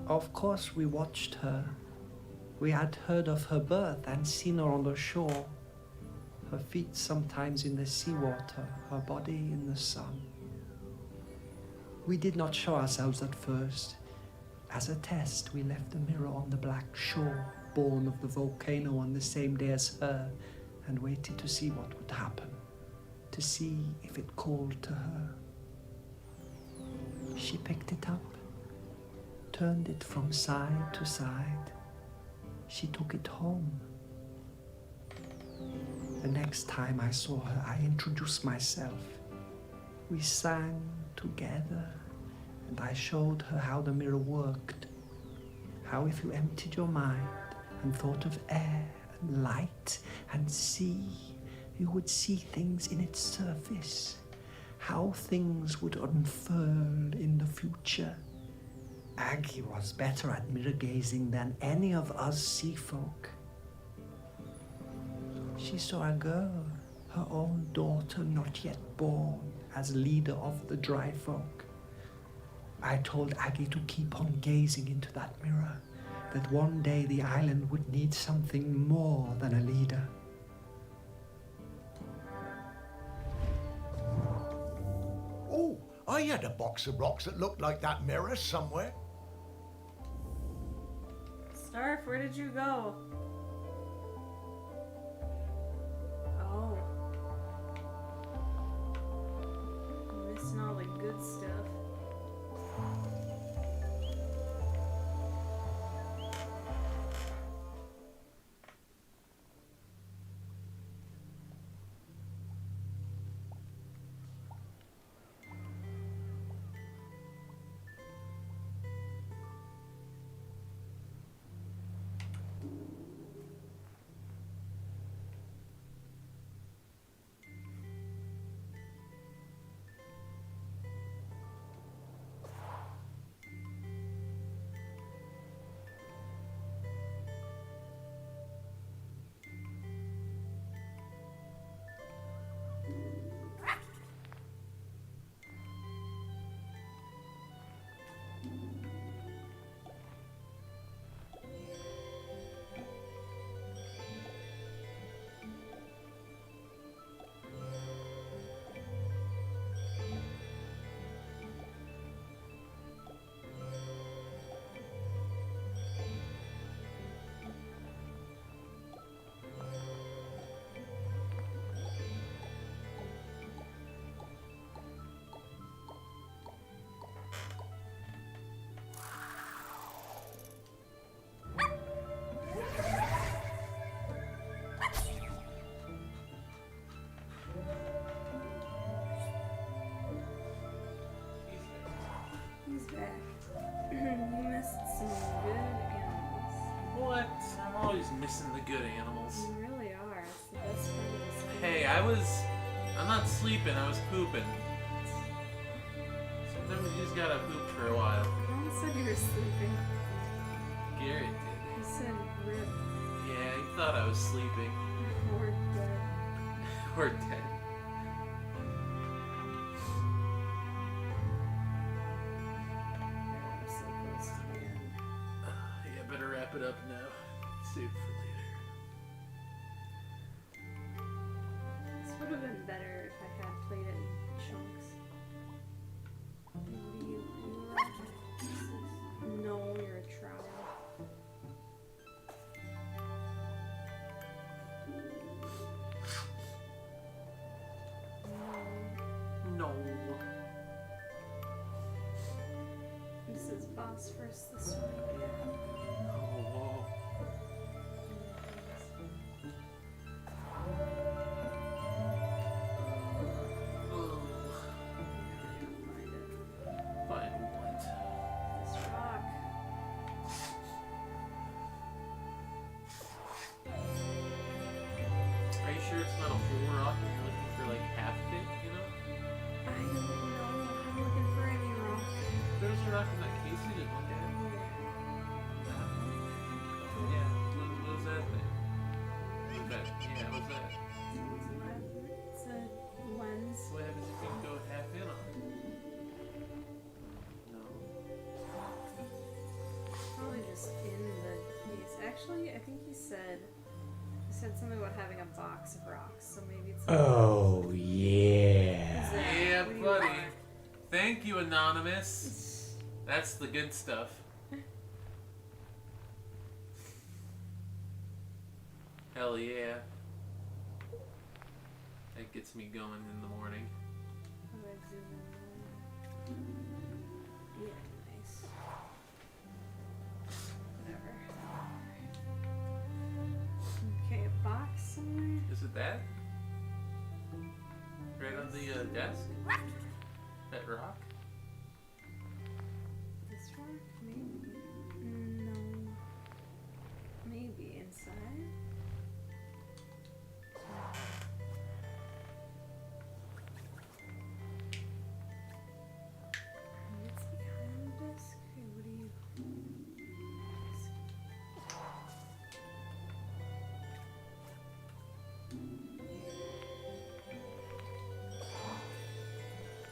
Of course we watched her. We had heard of her birth and seen her on the shore. Her feet sometimes in the seawater, her body in the sun. We did not show ourselves at first. As a test, we left the mirror on the black shore, born of the volcano on the same day as her, and waited to see what would happen, to see if it called to her. She picked it up, turned it from side to side. She took it home. The next time I saw her, I introduced myself. We sang together, and I showed her how the mirror worked. How if you emptied your mind and thought of air and light and sea, you would see things in its surface. How things would unfurl in the future. Aggie was better at mirror gazing than any of us sea folk. She saw a girl, her own daughter not yet born, as leader of the dry folk. I told Aggie to keep on gazing into that mirror, that one day the island would need something more than a leader. Oh, I had a box of rocks that looked like that mirror somewhere. Starf, where did you go? Oh. I'm missing all the good stuff. He's back. You missed some good animals. What? I'm always missing the good animals. You really are. It's the best part of this game. Hey, I'm not sleeping, I was pooping. Sometimes you just gotta poop for a while. No one said you were sleeping. Garrett did. You said rip. Yeah, he thought I was sleeping. Or dead. Or dead. I'm so close to the end. Yeah, better wrap it up now. Save it for later. This would have been better if I had played it in chunks. What do you No, you're a trout. No. This is phosphorus this way. Oh, whoa. Find what? This rock. Are you sure it's not a whole rock and you're looking for like half of it, you know? I don't know. I'm looking for any rock. There's a rock in that case you didn't look at. Yeah, what was that thing? Yeah, what's that? It's a lens. What happens if you go half in on it? No. said something about having a box of rocks, so maybe it's. Oh, yeah. Yeah, buddy. Thank you, Anonymous. That's the good stuff. Hell yeah. That gets me going in the morning. How do I zoom in? Yeah, nice. Whatever. Okay, a box somewhere. Is it that? Right on the desk? That rock? This rock? Maybe. No. Maybe inside? It's behind the desk. Okay, what do you...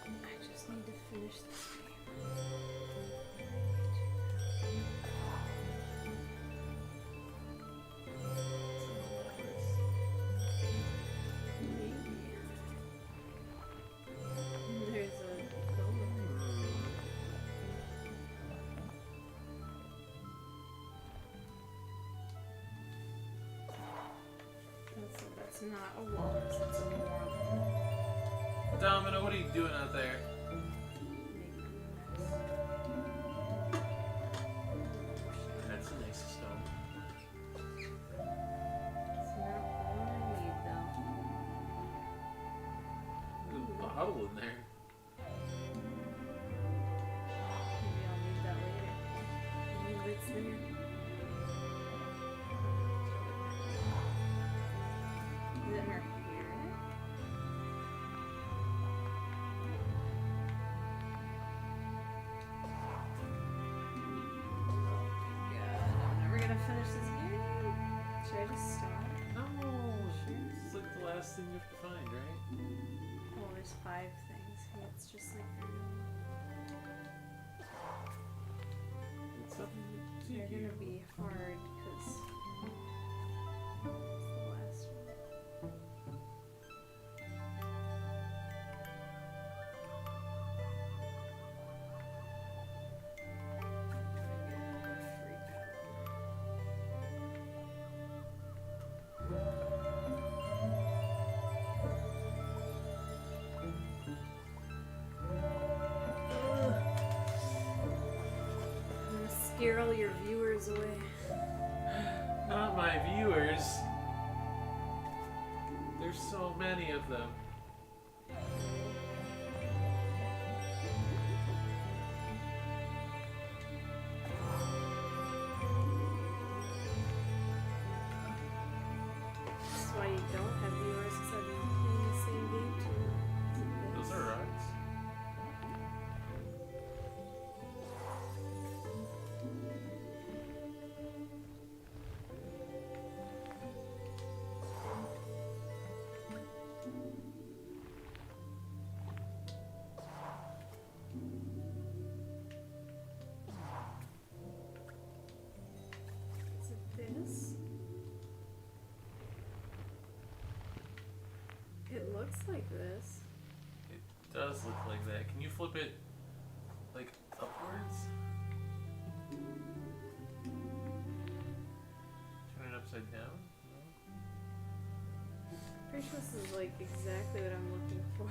I just need to finish this game. There's a that's not a walrus, it's a moral. Domino, what are you doing out there? That's a nice stone. It's not all I need, though. There's a bottle in there. Maybe I'll need that later. Maybe it's there. Is it in her hair? God, I'm never gonna finish this game. Should I just stop? No, it's like the last thing you have to find, right? Well, there's 5 things. Hey, it's just like It's up to they're you. gonna be hard because it's the last one. I'm gonna scare all your viewers away. Not my viewers. There's so many of them. That's why you don't have viewers, because I've been playing the same game too. Those are rocks. Is it this? It looks like this. It does look like that. Can you flip it like upwards? Turn it upside down? Pretty sure this is like exactly what I'm looking for.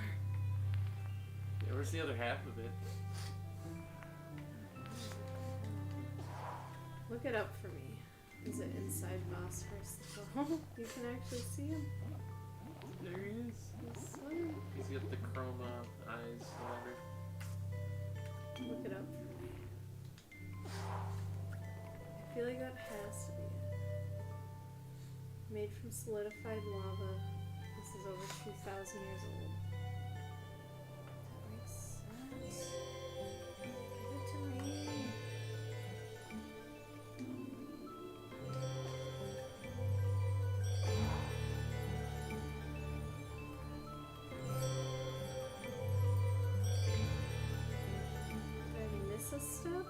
Yeah, where's the other half of it? Look it up for me. Is it inside Voss first? Oh, you can actually see him. There he is. He's got the chroma eyes, whatever. Look it up for me. I feel like that has to be it. Made from solidified lava. This is over 2,000 years old. That makes sense. Give it to me. Did I miss a step?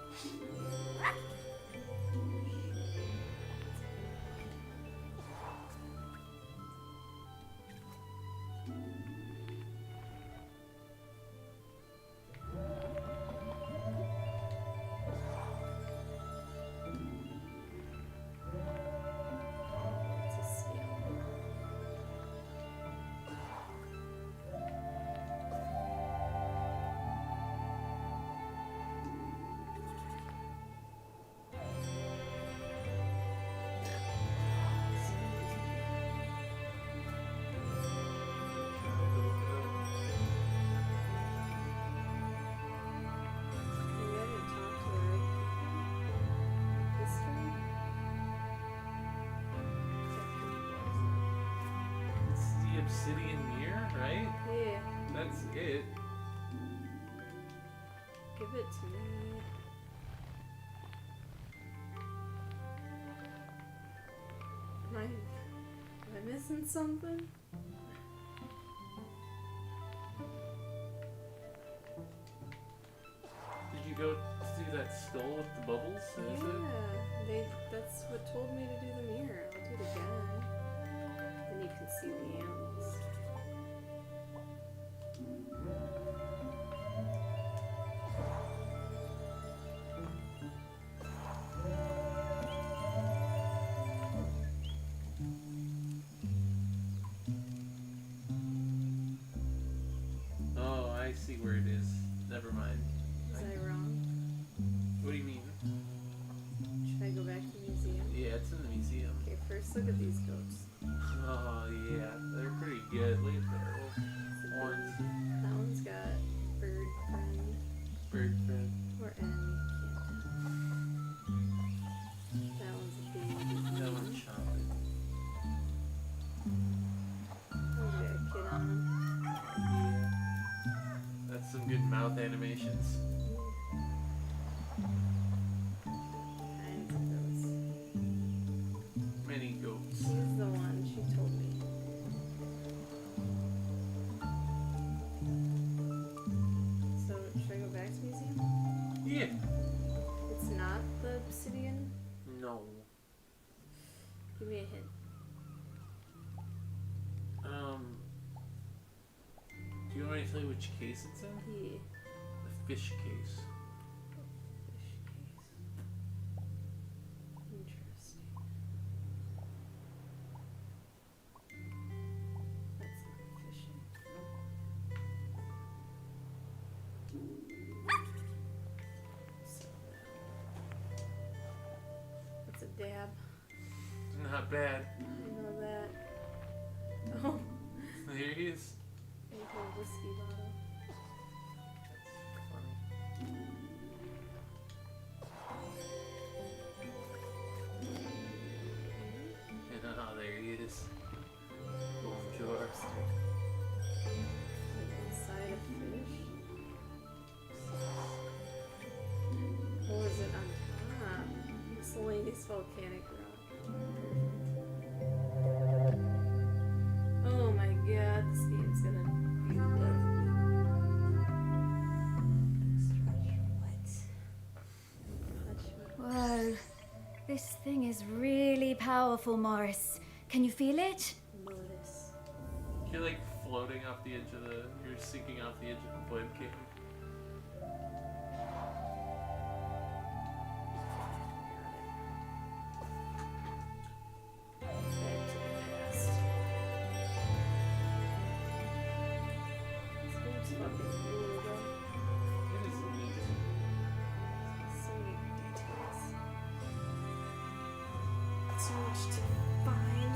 obsidian mirror, right? Yeah. That's it. Give it to me. Am I missing something? Did you go do that skull with the bubbles? Is it? That's what told me to do the mirror. I'll do it again. Then you can see the ants. Oh, I see where it is. Never mind. Was I wrong? What do you mean? Should I go back to the museum? Yeah, it's in the museum. Okay, first look at these goats. Oh yeah, they're pretty good. Look at their little horns. That one's got bird friend. Bird friend. Or enemy, can't tell. That one's a baby. That one's chomping. Oh, we got a kid on him. Yeah. That's some good mouth animations. Kinds of goats. Many goats. She's the one, she told me. So, should I go back to the museum? Yeah. It's not the obsidian? No. Give me a hint. Do you want me to tell you which case it's in? Yeah. The fish case. Fish case. Interesting. That's not fishing. So that's a dab. Not bad. I know that. Oh, There he is. into a whiskey bottle. And there he is. Bonjour. Inside a fish. What was it on top? Miscellaneous volcanic rock. Oh my god, this game's gonna be the death of me. Whoa. This thing is really powerful, Morris. Can you feel it? Notice. You're like floating off the edge of the. You're sinking off the edge of the webcam. So much to find.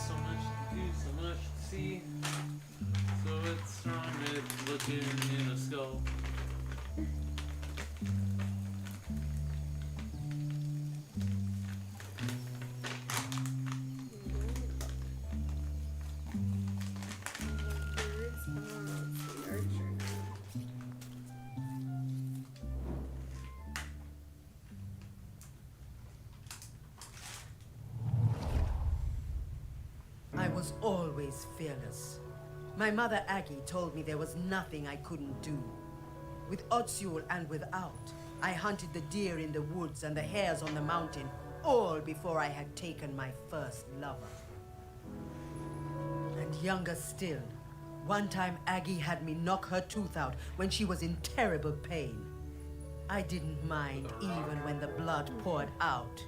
So much to do, so much to see. So it's wrong with looking in a skull. Birds. Oh, it's the archer now. I was always fearless. My mother Aggie told me there was nothing I couldn't do. With Otsul and without, I hunted the deer in the woods and the hares on the mountain, all before I had taken my first lover. And younger still, one time Aggie had me knock her tooth out when she was in terrible pain. I didn't mind even when the blood poured out.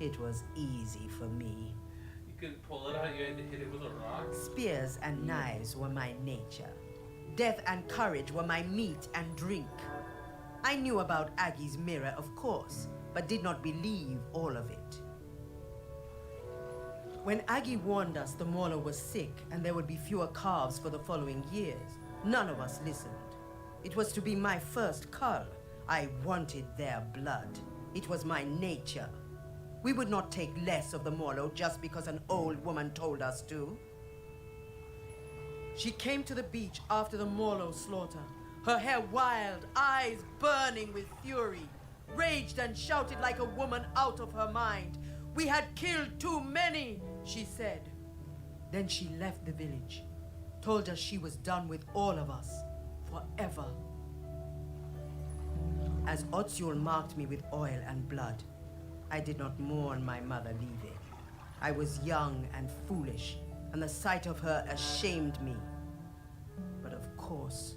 It was easy for me. You couldn't pull it out, you had to hit it with a rock. Spears and knives were my nature. Death and courage were my meat and drink. I knew about Aggie's mirror, of course, but did not believe all of it. When Aggie warned us the Mauler was sick and there would be fewer calves for the following years, none of us listened. It was to be my first cull. I wanted their blood. It was my nature. We would not take less of the Morlo just because an old woman told us to. She came to the beach after the Morlo slaughter, her hair wild, eyes burning with fury, raged and shouted like a woman out of her mind. We had killed too many, she said. Then she left the village, told us she was done with all of us, forever. As Otziul marked me with oil and blood, I did not mourn my mother leaving. I was young and foolish, and the sight of her ashamed me. But of course,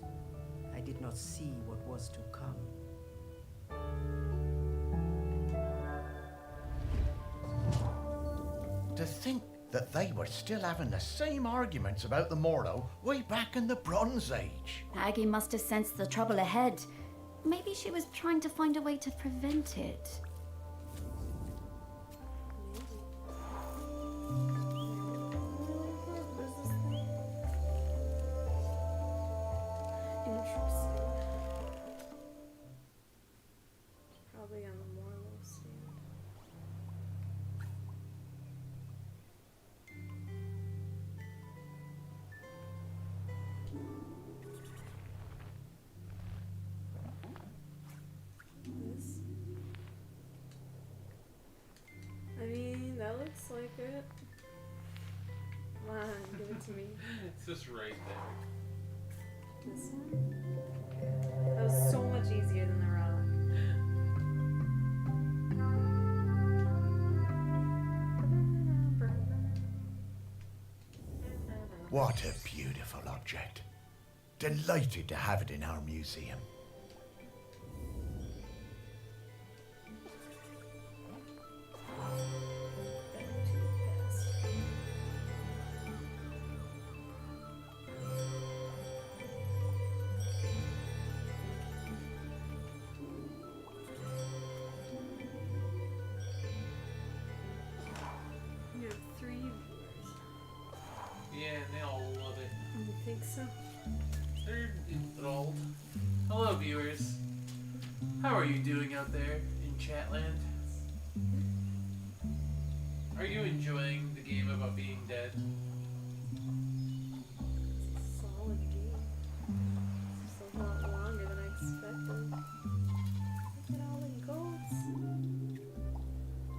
I did not see what was to come. To think that they were still having the same arguments about the Morlo way back in the Bronze Age. Aggie must have sensed the trouble ahead. Maybe she was trying to find a way to prevent it. Interesting. Probably on the Morlo stand. This. I mean, that looks like it. Come on, give it to me. It's just right there. This one? That was so much easier than the rock. What a beautiful object. Delighted to have it in our museum. You have 3 viewers. Yeah, and they all love it. You think so? They're enthralled. Hello, viewers. How are you doing out there in Chatland? Are you enjoying the game about being dead? Solid game. It's just a lot longer than I expected. Look at all the goats.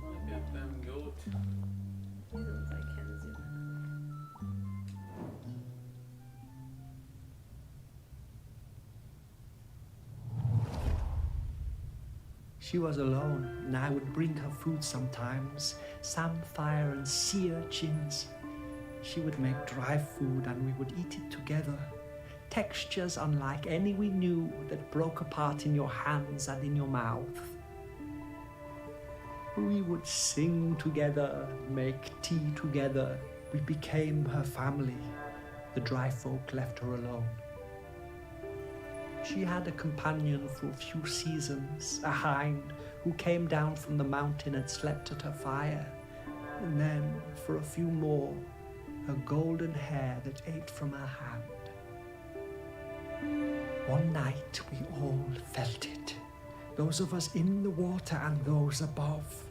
Look at them goat. I don't know if I can zoom in. She was alone, and I would bring her food sometimes, samphire and sea urchins. She would make dry food and we would eat it together. Textures unlike any we knew that broke apart in your hands and in your mouth. We would sing together, make tea together. We became her family. The dry folk left her alone. She had a companion for a few seasons, a hind who came down from the mountain and slept at her fire. And then, for a few more, a golden hair that ate from her hand. One night we all felt it. Those of us in the water and those above.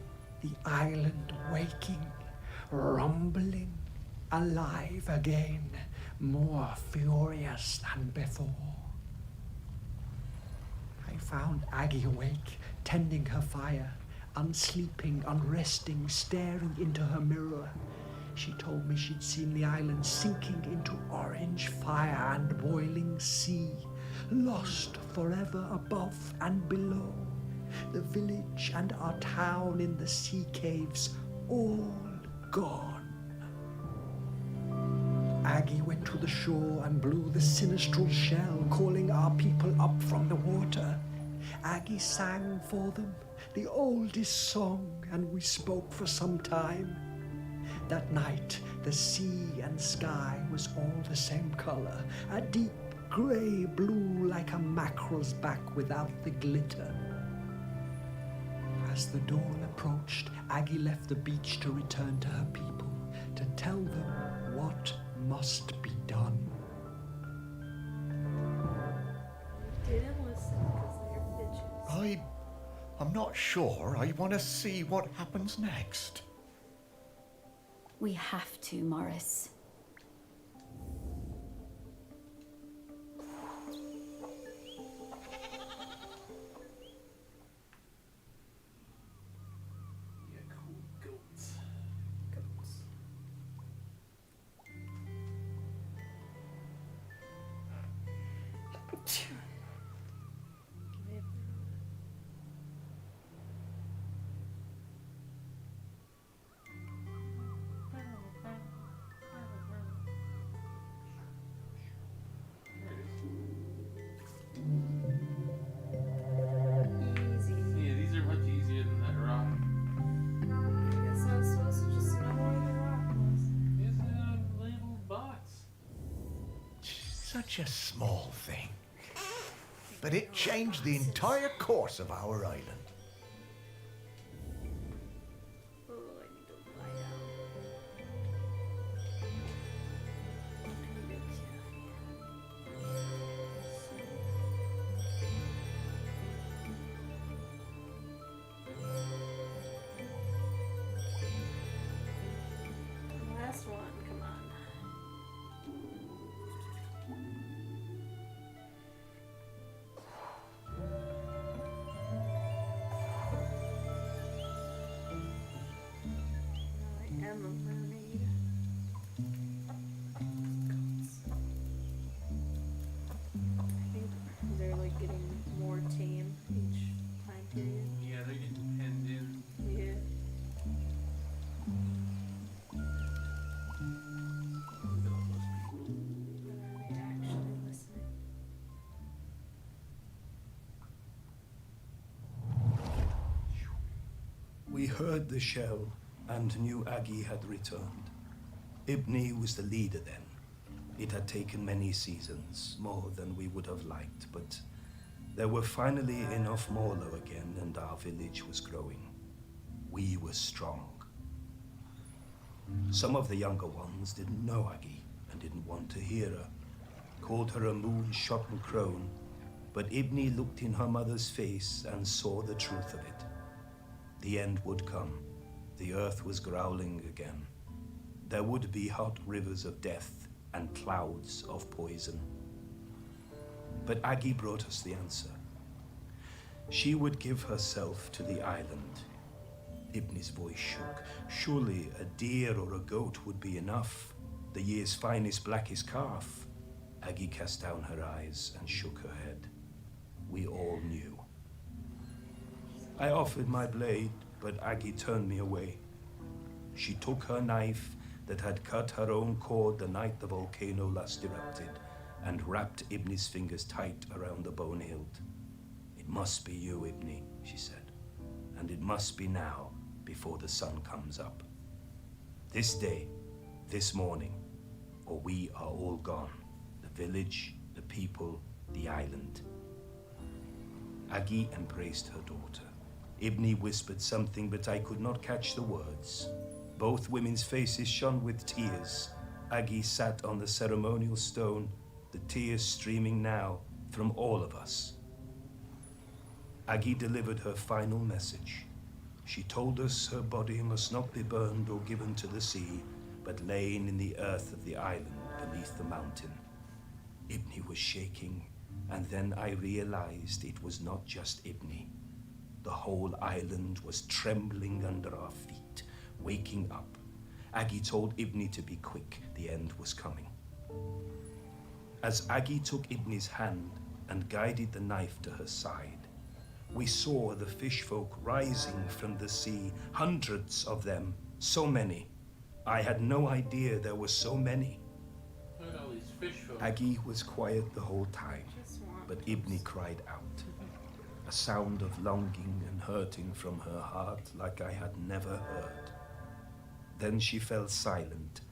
The island waking, rumbling, alive again, more furious than before. I found Aggie awake, tending her fire, unsleeping, unresting, staring into her mirror. She told me she'd seen the island sinking into orange fire and boiling sea, lost forever above and below. The village and our town in the sea caves, all gone. Aggie went to the shore and blew the sinistral shell, calling our people up from the water. Aggie sang for them, the oldest song, and we spoke for some time. That night, the sea and sky was all the same color, a deep grey blue like a mackerel's back without the glitter. As the dawn approached, Aggie left the beach to return to her people, to tell them what must be done. Didn't listen because they're bitches. I'm not sure. I want to see what happens next. We have to, Morris. Such a small thing. But it changed the entire course of our island. Last one, come on. I am a mermaid. I think they're like getting more tame each time period. Yeah, they're getting penned in. Yeah. We heard the shell and knew Aggie had returned. Ibni was the leader then. It had taken many seasons, more than we would have liked, but there were finally enough Morlo again and our village was growing. We were strong. Some of the younger ones didn't know Aggie and didn't want to hear her, called her a moon-shotting crone, but Ibni looked in her mother's face and saw the truth of it. The end would come. The earth was growling again. There would be hot rivers of death and clouds of poison. But Aggie brought us the answer. She would give herself to the island. Ibni's voice shook. Surely a deer or a goat would be enough. The year's finest, blackest calf. Aggie cast down her eyes and shook her head. We all knew. I offered my blade, but Aggie turned me away. She took her knife that had cut her own cord the night the volcano last erupted and wrapped Ibni's fingers tight around the bone hilt. It must be you, Ibni, she said, and it must be now before the sun comes up. This day, this morning, or we are all gone. The village, the people, the island. Aggie embraced her daughter. Ibni whispered something, but I could not catch the words. Both women's faces shone with tears. Aggie sat on the ceremonial stone, the tears streaming now from all of us. Aggie delivered her final message. She told us her body must not be burned or given to the sea, but lain in the earth of the island beneath the mountain. Ibni was shaking, and then I realized it was not just Ibni. The whole island was trembling under our feet, waking up. Aggie told Ibni to be quick, the end was coming. As Aggie took Ibni's hand and guided the knife to her side, we saw the fish folk rising from the sea, hundreds of them, so many. I had no idea there were so many. Look at all these fish folk. Aggie was quiet the whole time, but Ibni cried out. A sound of longing and hurting from her heart like I had never heard. Then she fell silent,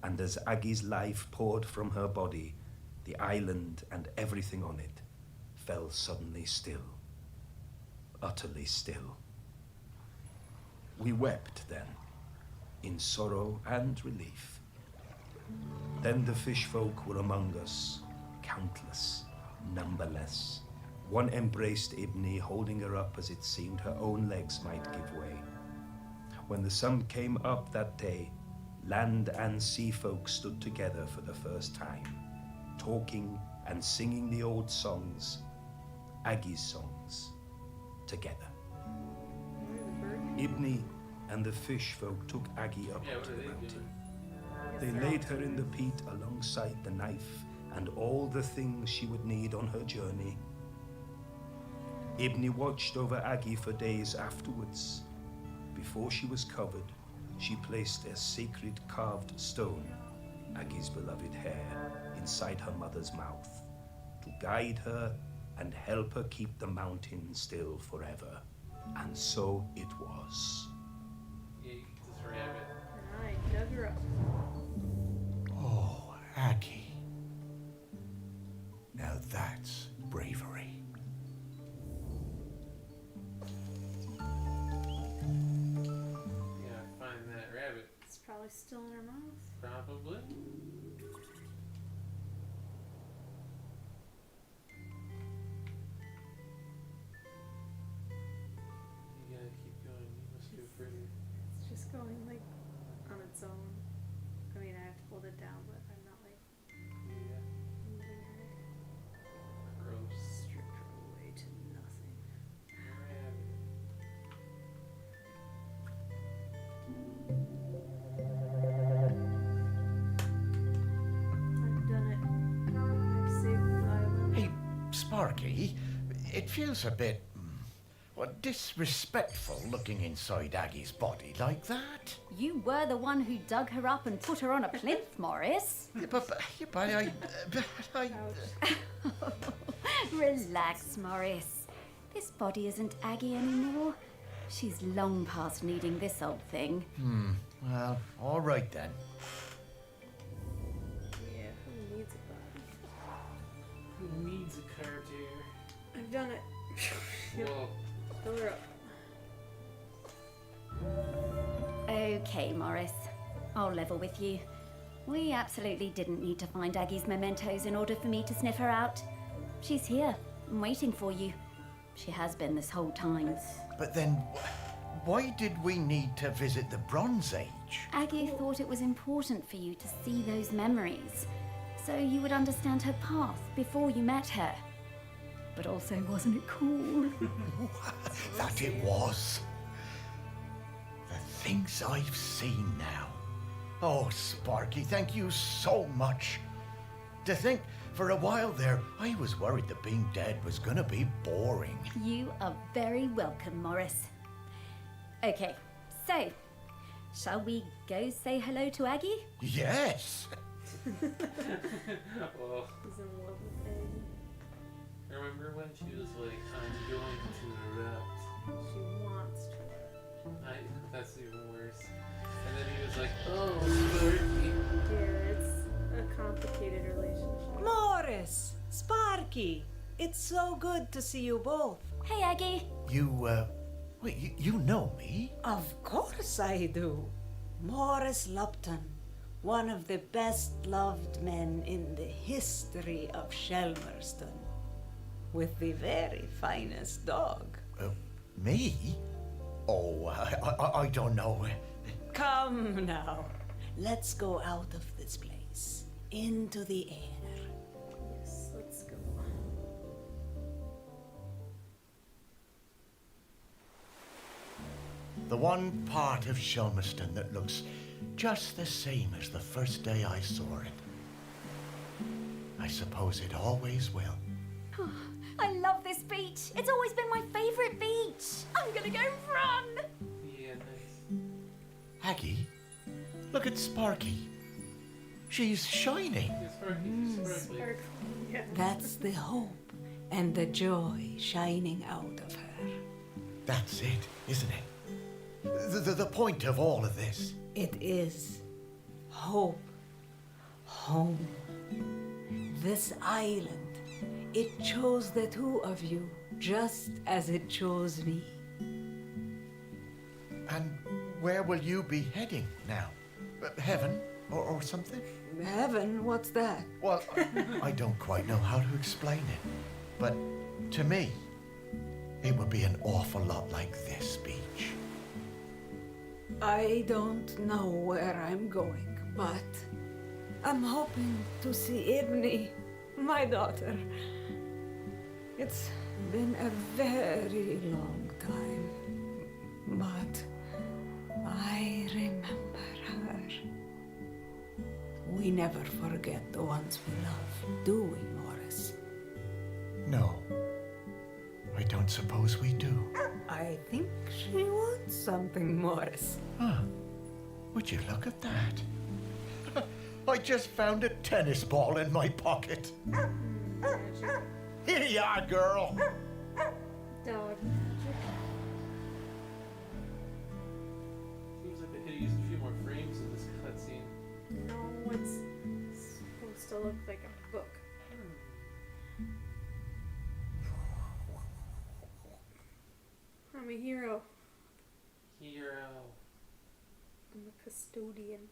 and as Aggie's life poured from her body, the island and everything on it fell suddenly still. Utterly still. We wept then, in sorrow and relief. Then the fish folk were among us, countless, numberless. One embraced Ibni, holding her up as it seemed her own legs might give way. When the sun came up that day, land and sea folk stood together for the first time, talking and singing the old songs, Aggie's songs, together. Ibni and the fish folk took Aggie up to the mountain. They laid her in the peat alongside the knife and all the things she would need on her journey. Ibni watched over Aggie for days afterwards. Before she was covered, she placed a sacred carved stone, Aggie's beloved hair, inside her mother's mouth, to guide her and help her keep the mountain still forever. And so it was. Yeah, you can just grab it. Alright, dug her up. Oh, Aggie. Now that's bravery. Yeah, find that rabbit. It's probably still in her mouth. Probably. You gotta keep going. You must go further. It's just going like on its own. I mean, I have to hold it down, but I'm not like Yeah. moving her. Gross. Strip her away to nothing. I've done it. I've saved 5 of them. Hey, Sparky, it feels a bit, well, disrespectful looking inside Aggie's body like that. You were the one who dug her up and put her on a plinth, Morris. But I... Relax, Morris. This body isn't Aggie anymore. She's long past needing this old thing. Well, all right then. Yeah, who needs a body? Who needs a cartier? I've done it. Whoa. Fill her up. Okay, Morris. I'll level with you. We absolutely didn't need to find Aggie's mementos in order for me to sniff her out. She's here, and waiting for you. She has been this whole time. But then, why did we need to visit the Bronze Age? Aggie thought it was important for you to see those memories, so you would understand her path before you met her. But also, wasn't it cool? That it was. The things I've seen now. Oh, Sparky, thank you so much. To think, for a while there, I was worried that being dead was gonna be boring. You are very welcome, Morris. Okay, so, shall we go say hello to Aggie? Yes. Well, He's in love with Aggie. remember when she was like, I'm going to erupt? She wants to. That's even worse. And then he was like, oh, Sparky. Yeah, it's a complicated relationship. Morris, Sparky, it's so good to see you both. Hey, Aggie. Wait, you know me? Of course I do. Morris Lupton, one of the best loved men in the history of Shelmerston, with the very finest dog. Me? Oh, I don't know. Come now, let's go out of this place, into the air. Yes, let's go. The one part of Shelmerston that looks just the same as the first day I saw it. I suppose it always will. I love this beach. It's always been my favorite beach. I'm gonna go run. Yeah, nice. Aggie, look at Sparky. She's shining. Sparkly. Yeah. That's the hope and the joy shining out of her. That's it, isn't it? The point of all of this. It is hope, home. This island, it chose the two of you just as it chose me. And where will you be heading now? Heaven or something? Heaven, what's that? Well, I don't quite know how to explain it. But to me, it would be an awful lot like this beach. I don't know where I'm going, but I'm hoping to see Ibni, my daughter. It's been a very long time, but I remember her. We never forget the ones we love, do we, Morris? No, I don't suppose we do. I think she wants something, Morris. Huh. Would you look at that? I just found a tennis ball in my pocket. Here you are, girl. Dog magic. Seems like they could have used a few more frames in this cutscene. No, it's supposed to look like a book. I'm a hero. Hero. I'm a custodian.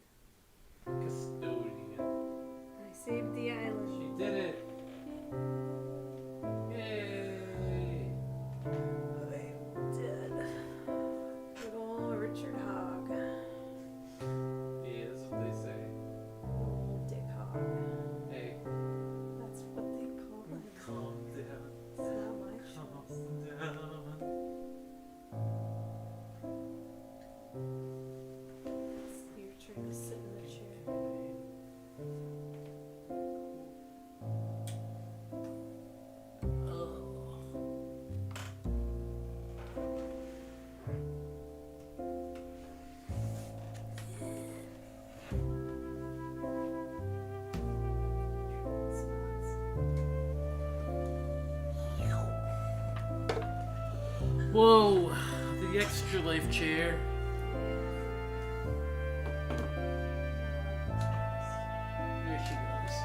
Custodian. I saved the island. She did it. Yay. I'm dead. Good old Richard Hogg. Yeah, that's what they say. Old Dick Hogg. Hey. That's what they call him. Calm down. It's not my choice. It's your turn to sit in the chair. Whoa, the extra life chair. Here she goes.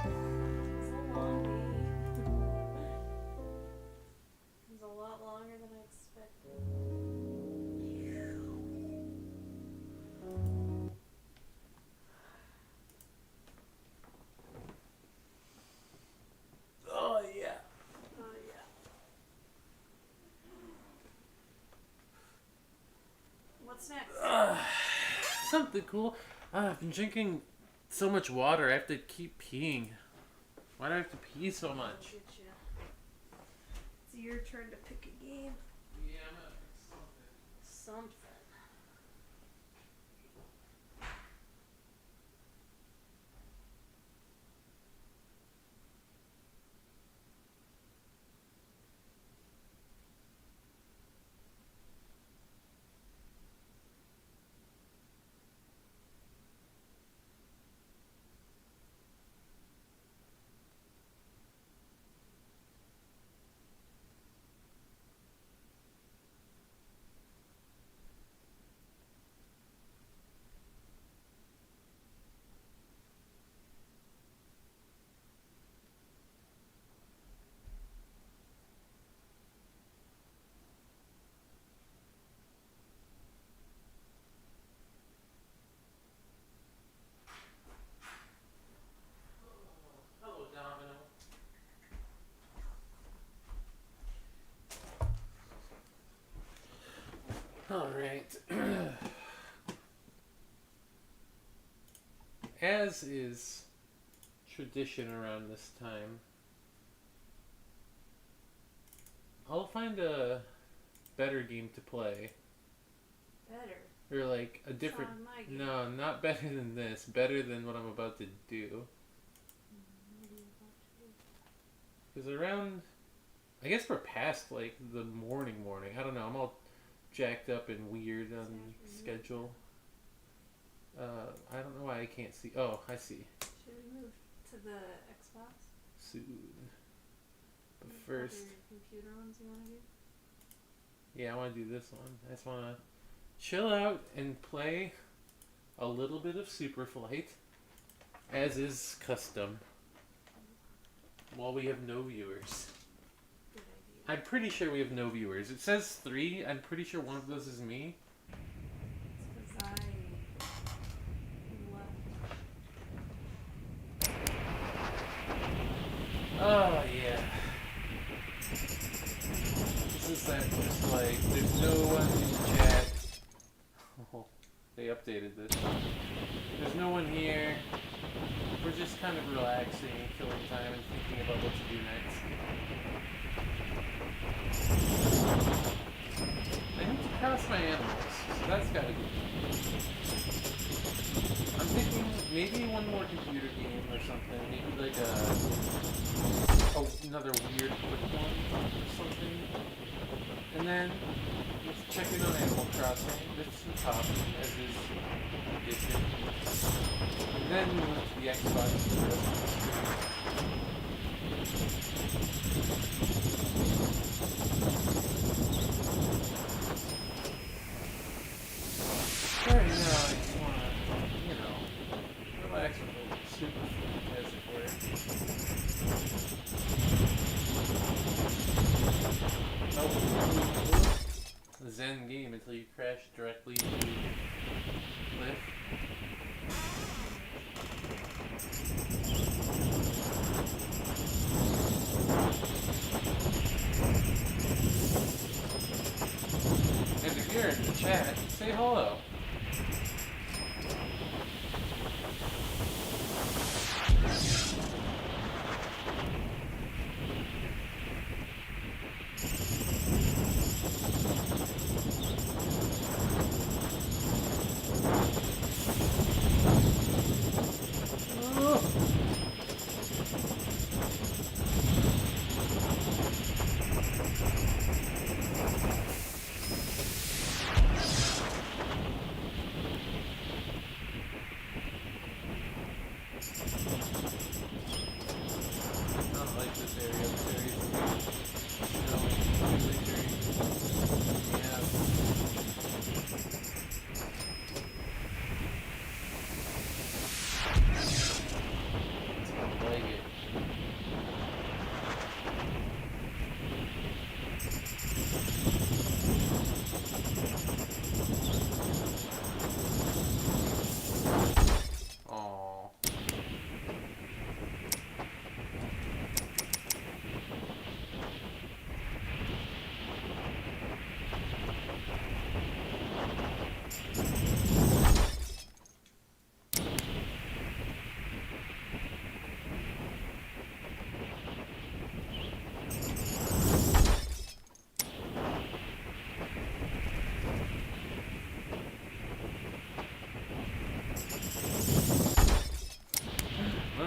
It was a lot longer than I expected. Oh yeah. Oh yeah. What's next? Something cool. I've been drinking so much water, I have to keep peeing. Why do I have to pee so much? Get ya. It's your turn to pick a game. Yeah, I'm gonna pick something. Something. Hello, Domino. All right. As is tradition around this time, I'll find a better game to play. Better. Or like a different. Sound my game. No, not better than this. Better than what I'm about to do. Because around, I guess we're past like the morning. I don't know. I'm all jacked up and weird on schedule. I don't know why I can't see. Oh, I see. Should we move to the Xbox? Soon. But Any first, other computer ones you want to do? yeah, I want to do this one. I just want to chill out and play a little bit of Super Flight, as is custom, while we have no viewers. Good idea. I'm pretty sure we have no viewers. It says 3. I'm pretty sure one of those is me. It's 'cause I left. Oh, yeah. This is that just like, there's no one in the chat. Oh, they updated this. There's no one here. We're just kind of relaxing, killing time, and thinking about what to do next. I need to cross my animals, so that's gotta be. I'm thinking maybe one more computer game or something. Maybe like another weird quick one or something. And then let's check in on Animal Crossing. This is the top, as is tradition. And then we went to the Xbox for the rest of the stream. Right now, I just want to, relax with a Super Flight, as it were. Oh, zen game until you crash directly into the cliff. And if you're in the chat, say hello.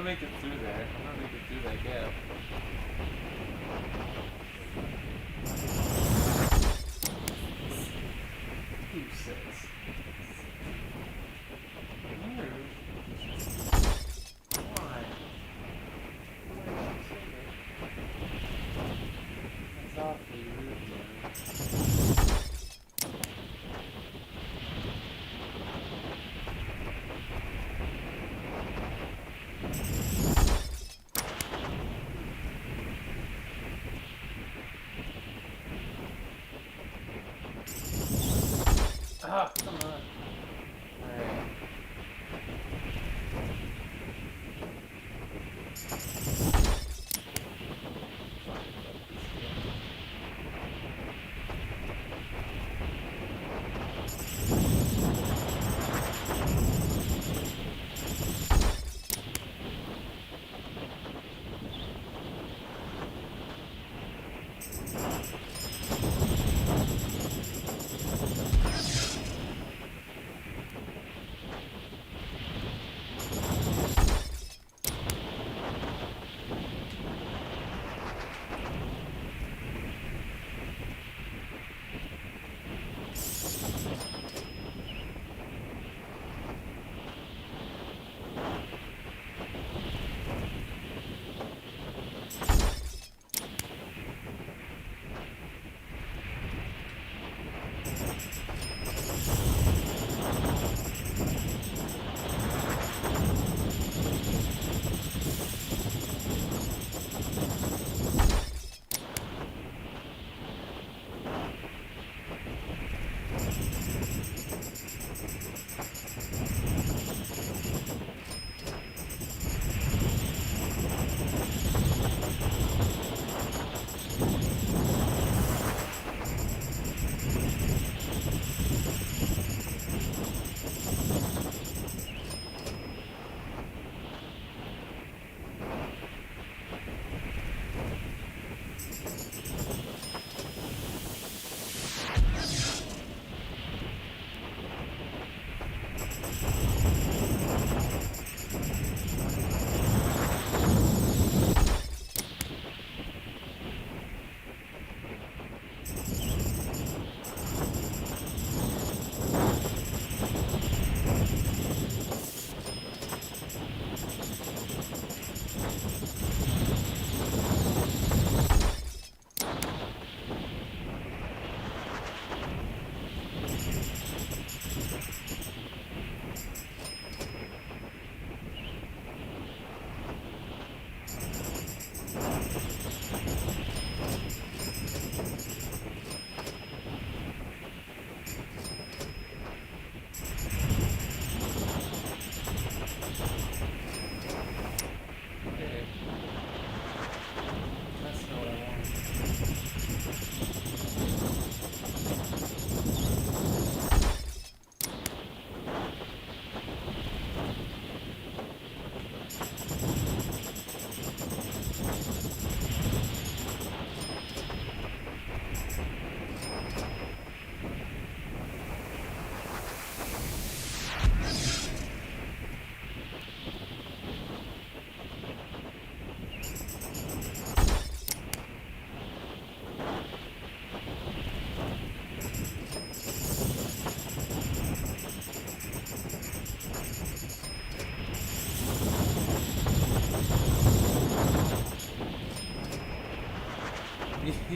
Make it through there. I'm gonna make it through that gap. Who says? Why? That's awfully rude, man. Ah, come on. Alright.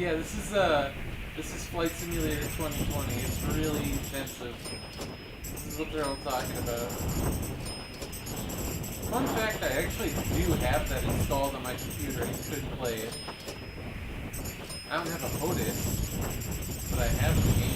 Yeah, this is Flight Simulator 2020. It's really intensive. This is what they're all talking about. Fun fact, I actually do have that installed on my computer and couldn't play it. I don't have a HODIS, but I have the game.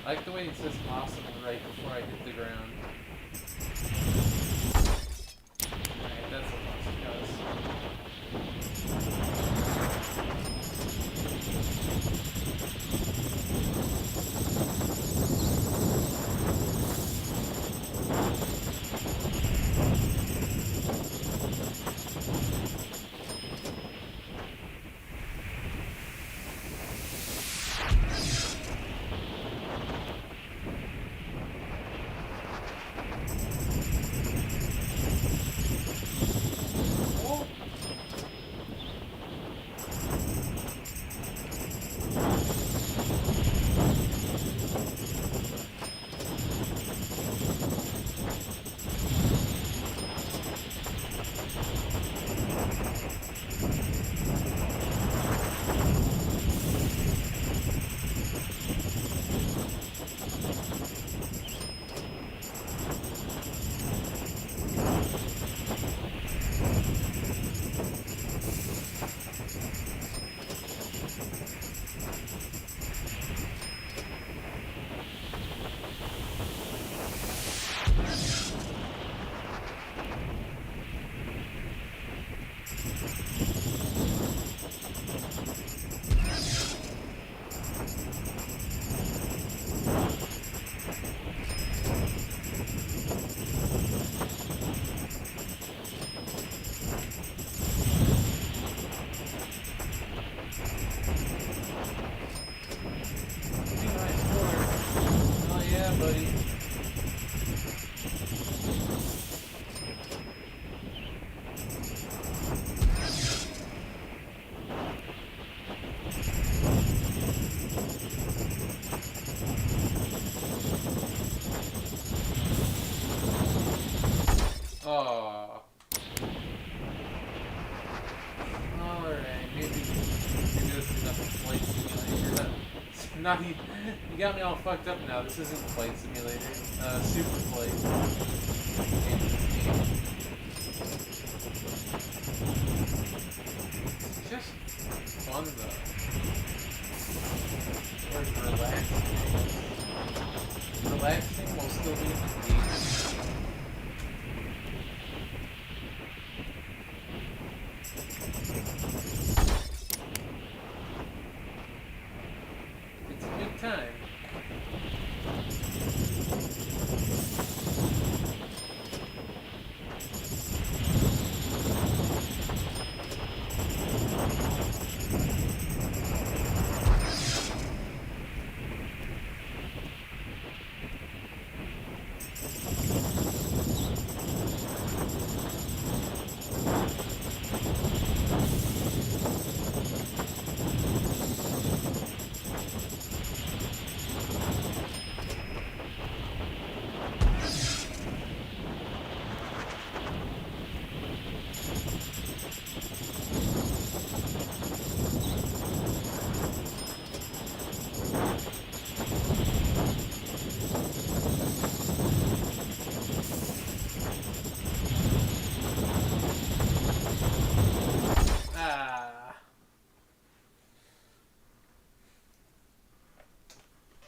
I like the way it says awesome right before I hit the ground. Alright, that's what awesome does. Oh yeah, buddy. Oh. Alright, maybe this is enough Flight Simulator. Not you got me all fucked up now. This isn't Flight Simulator. Super Flight. It's just fun though. Or relaxing. Relaxing while still being engaged. It's a good time.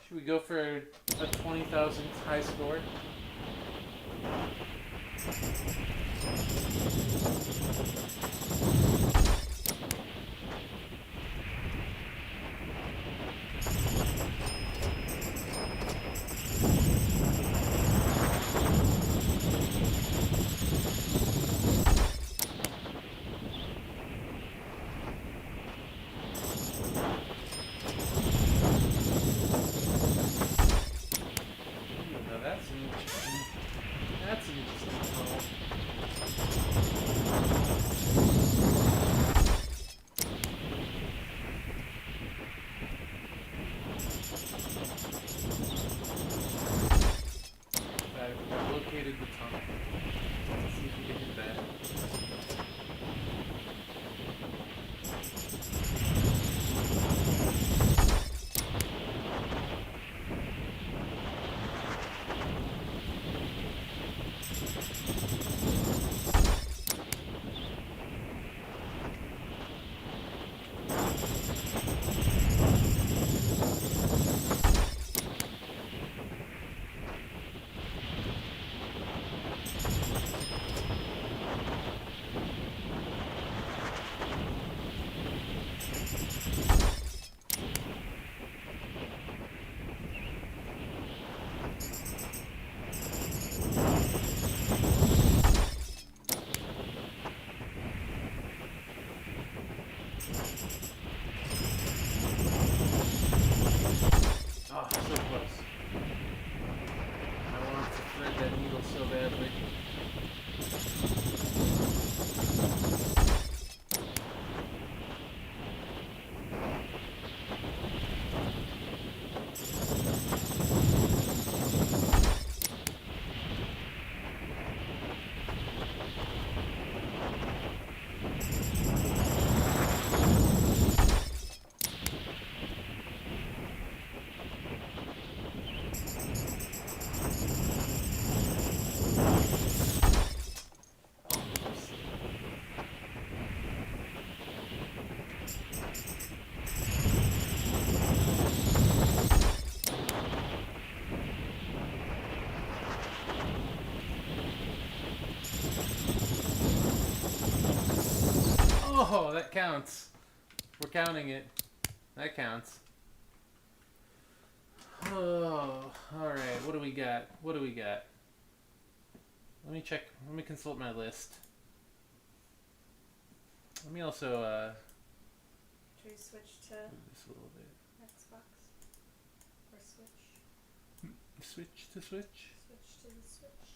Should we go for a 20,000 high score? Now that's an interesting. That's an interesting tunnel. I've located the tunnel. Let's see if we can hit that. Oh, so close. I wanted to thread that needle so badly. Oh, that counts. We're counting it. That counts. Oh, alright. What do we got? What do we got? Let me check. Let me consult my list. Let me also, Should we switch to move this a little bit. Xbox? Or Switch? Switch to Switch? Switch to the Switch.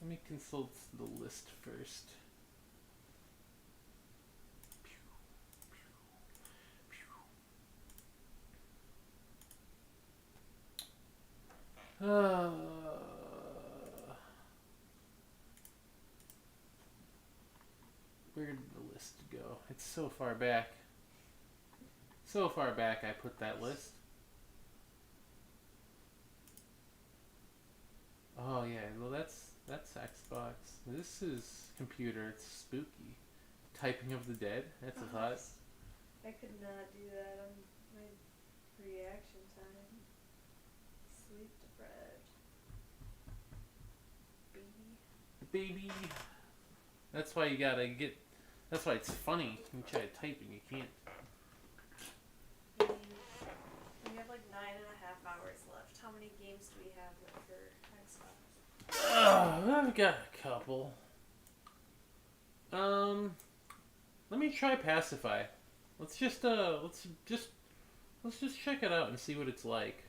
Let me consult the list first. Where did the list go? It's so far back. So far back I put that list. Oh yeah, well that's Xbox. This is computer, it's spooky. Typing of the Dead, that's a thought. I could not do that on My reaction time. Sleep deprived. Baby. That's why you gotta get. That's why it's funny. You try to type and you can't. We have like 9.5 hours left. How many games do we have for Xbox? I've got a couple. Let me try Pacify. Let's just check it out and see what it's like.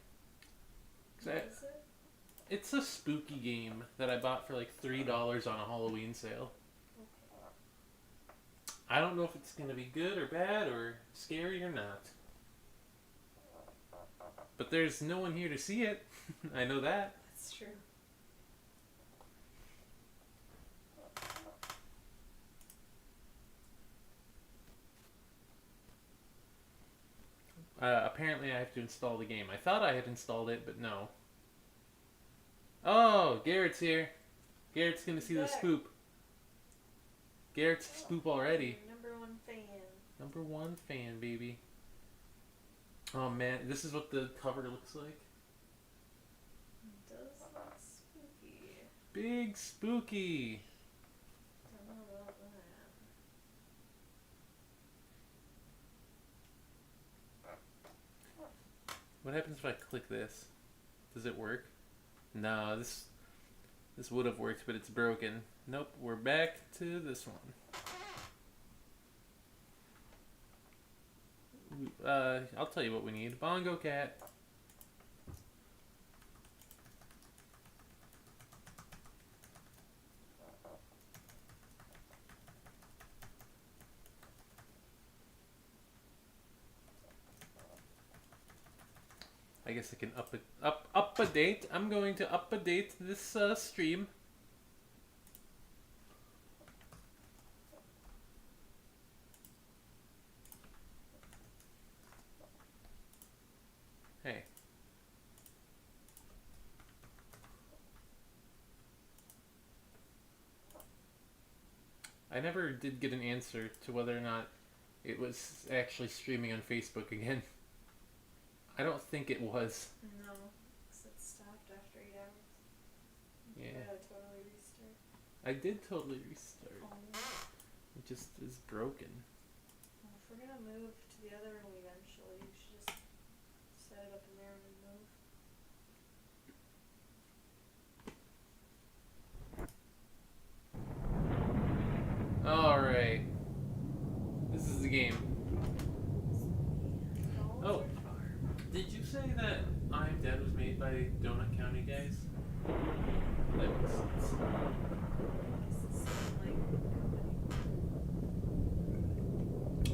What is it? It's a spooky game that I bought for like $3 on a Halloween sale. I don't know if it's gonna be good or bad or scary or not. But there's no one here to see it. I know that. That's true. Apparently I have to install the game. I thought I had installed it, but no. Oh, Garrett's here. Garrett's gonna see the spoop. Garrett's a spoop already. Number 1 fan. Number 1 fan, baby. Oh man, this is what the cover looks like. It does look spooky. Big spooky. Don't know about that. What happens if I click this? Does it work? No, this would have worked, but it's broken. Nope, we're back to this one. I'll tell you what we need. Bongo Cat. I guess I can up a date. I'm going to up a date this stream. Hey. I never did get an answer to whether or not it was actually streaming on Facebook again. I don't think it was. No, because it stopped after 8 hours. Yeah. You gotta totally restart. I did totally restart. Oh. It just is broken. Well, if we're gonna move to the other room eventually, we should just set it up in there and then move. Alright. This is the game. Oh, did you say that I'm Dead was made by Donut County guys? That makes sense.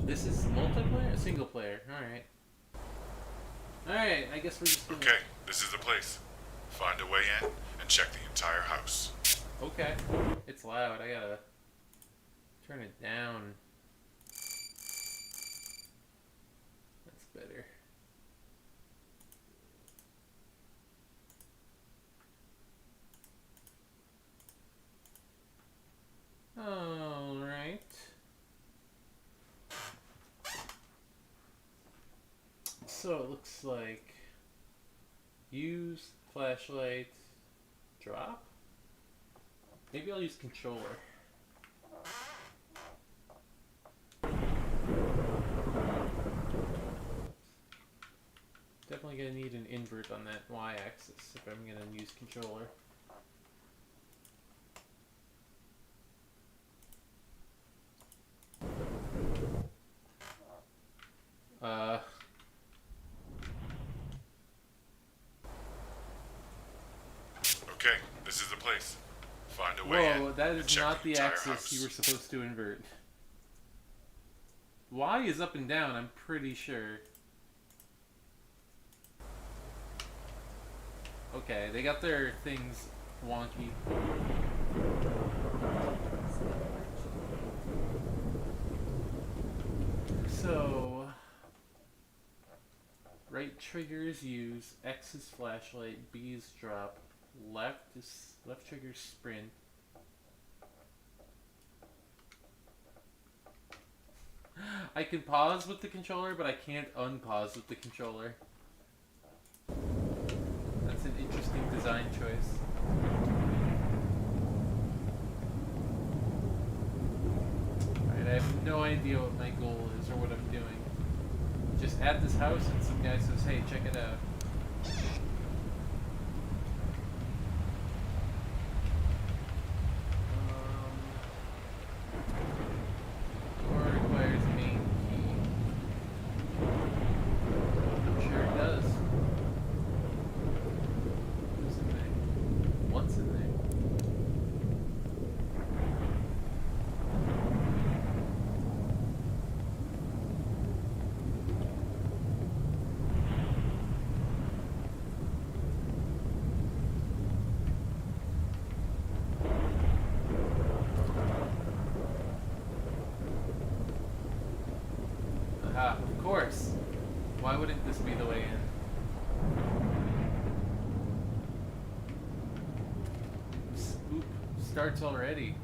This is multiplayer? Single player. Alright. Alright, I guess we're just gonna... Okay, this is the place. Find a way in and check the entire house. Okay. It's loud. I gotta turn it down. That's better. Alright. So it looks like use flashlight, drop? Maybe I'll use controller. Definitely gonna need an invert on that y-axis if I'm gonna use controller. Okay, this is the place. Find a way in. Whoa, that and is check not the entire axis house. you were supposed to invert. Y is up and down, I'm pretty sure. Okay, they got their things wonky. So, right trigger is use, X is flashlight, B is drop, left trigger is sprint. I can pause with the controller, but I can't unpause with the controller. That's an interesting design choice. Alright, I have no idea what my goal is or what I'm doing. Just at this house and some guy says, hey, check it out. Door requires a main key. I'm sure it does. Who's in there? What's in there? Aha, of course. Why wouldn't this be the way in? Oop, starts already.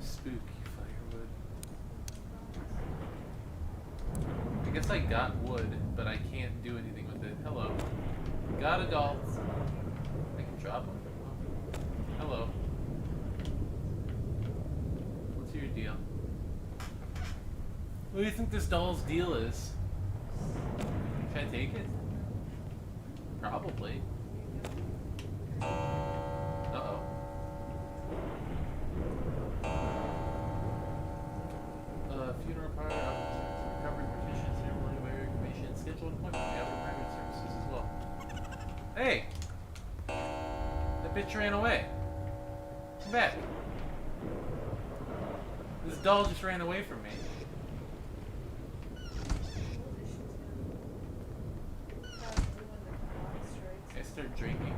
Spooky firewood. I guess I got wood, but I can't do anything with it. Hello. Got a doll. I can drop them. Hello. What's your deal? What do you think this doll's deal is? Can I take it? Probably. Uh-oh. Funeral parlor, recovery partitions, ceremony by reclamation, schedule an appointment. We offer private services as well. Hey! That bitch ran away. Come back. This doll just ran away from me. I start drinking.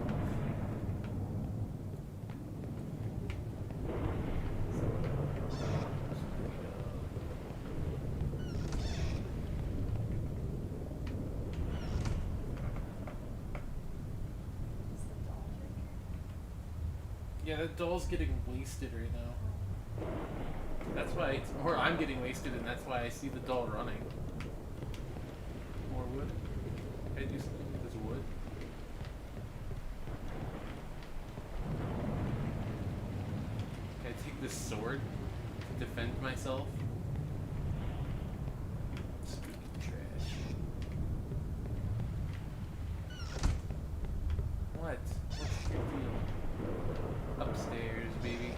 Yeah, that doll's getting wasted right now. That's why or I'm getting wasted, and that's why I see the doll running. More wood. Can I do something with this wood? Can I take this sword to defend myself? Spooky trash. What? What's your deal? Upstairs, baby.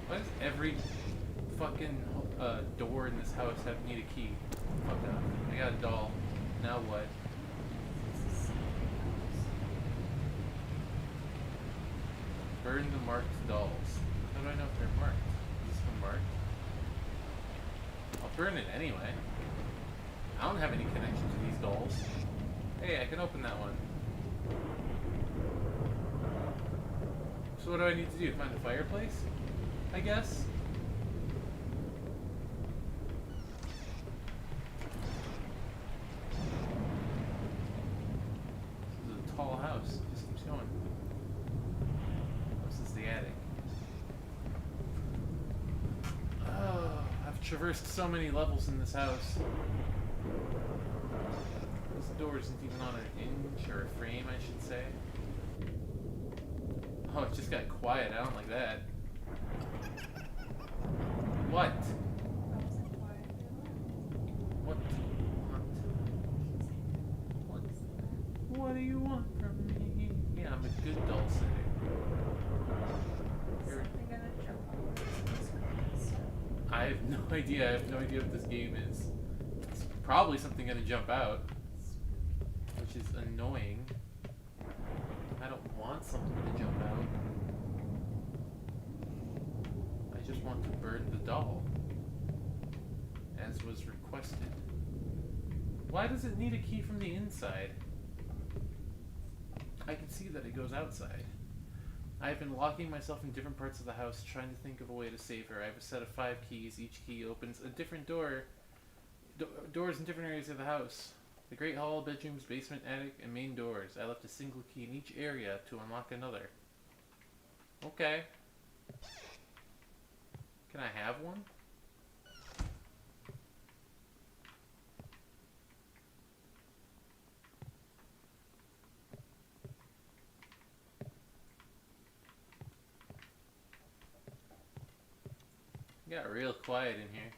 Why does every fucking door in this house need a key? Fuck off. I got a doll. Now what? Burn the marked dolls. How do I know if they're marked? Is this one marked? I'll burn it anyway. I don't have any connection to these dolls. Hey, I can open that one. So what do I need to do? Find the fireplace? I guess? This is a tall house. It just keeps going. This is the attic. Oh, I've traversed so many levels in this house. This door isn't even on an inch or a frame, I should say. Oh, it just got quiet. I don't like that. What? What do you want? What do you want from me? Yeah, I'm a good doll sitter. I have no idea. I have no idea what this game is. It's probably something gonna jump out, which is annoying. I don't want something to jump out. I just want to burn the doll, as was requested. Why does it need a key from the inside? I can see that it goes outside. I've been locking myself in different parts of the house, trying to think of a way to save her. I have a set of 5 keys. Each key opens a different door. Doors in different areas of the house. The Great Hall, bedrooms, basement, attic, and main doors. I left a single key in each area to unlock another. Okay. Can I have one? It got real quiet in here.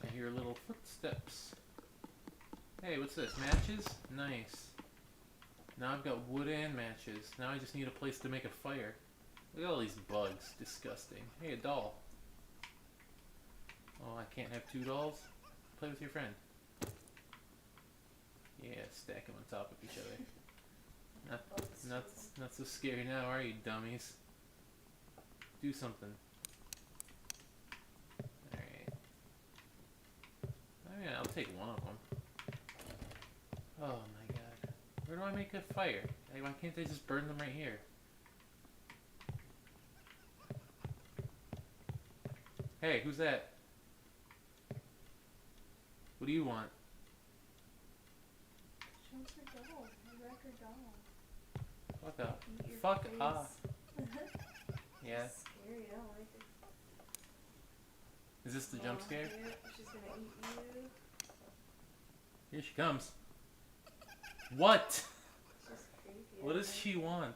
I hear little footsteps. Hey, what's this? Matches? Nice. Now I've got wood and matches. Now I just need a place to make a fire. Look at all these bugs. Disgusting. Hey, a doll. Oh, I can't have two dolls? Play with your friend. Yeah, stack them on top of each other. Not so scary now, are you, dummies? Do something. Alright. I mean, I'll take one of them. Oh my god. Where do I make a fire? Hey, why can't they just burn them right here? Hey, who's that? What do you want? Show us your doll. Your record doll. Fuck up. Eat your Fuck face. off. Yeah. It's scary, I don't like it. Is this the jump scare? Yeah, she's gonna eat you. Here she comes. What? She's creepy. What does she want?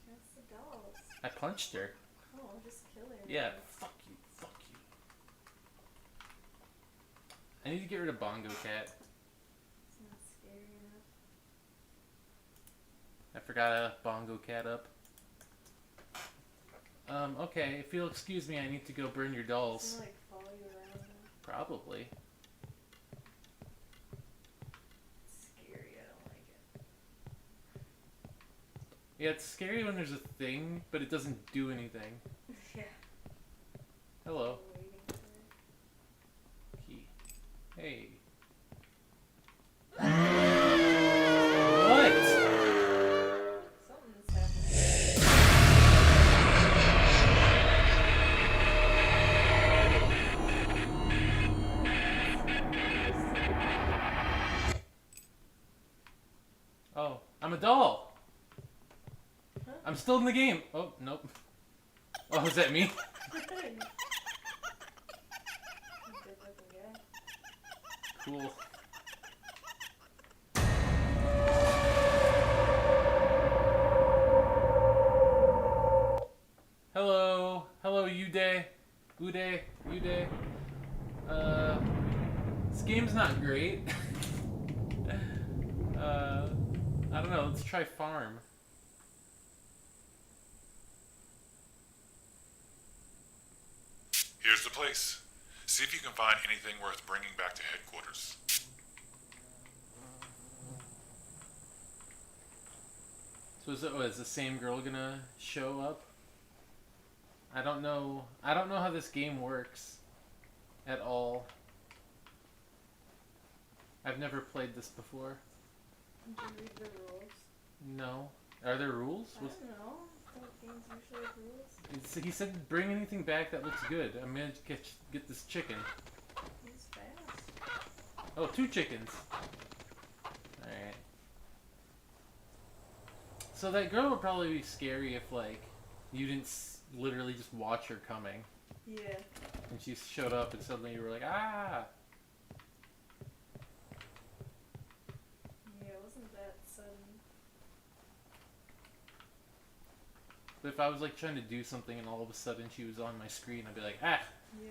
She wants the dolls. I punched her. Oh, just kill her. Yeah, fuck you, fuck you. I need to get rid of Bongo Cat. It's not scary enough. I forgot to Bongo Cat up. Okay, if you'll excuse me, I need to go burn your dolls. It's gonna, like, follow you around now. Probably. It's scary, I don't like it. Yeah, it's scary when there's a thing, but it doesn't do anything. Yeah. Hello. I'm waiting for it. Key. Hey. Something's happening. Oh, I'm a doll. Huh? I'm still in the game. Oh, nope. Oh, is that me? Cool. Hello. Hello, Uday. Uday. Uday. This game's not great. I don't know. Let's try farm. Here's the place. See if you can find anything worth bringing back to headquarters. So is the same girl gonna show up? I don't know how this game works at all. I've never played this before. Did you read the rules? No. Are there rules? I don't know. Don't games usually have rules? He said bring anything back that looks good. I'm gonna get this chicken. He's fast. Oh, 2 chickens. Alright. So that girl would probably be scary if, like, you didn't literally just watch her coming. Yeah. And she showed up and suddenly you were like, ah! Yeah, it wasn't that sudden. But if I was, like, trying to do something and all of a sudden she was on my screen, I'd be like, ah! Yeah.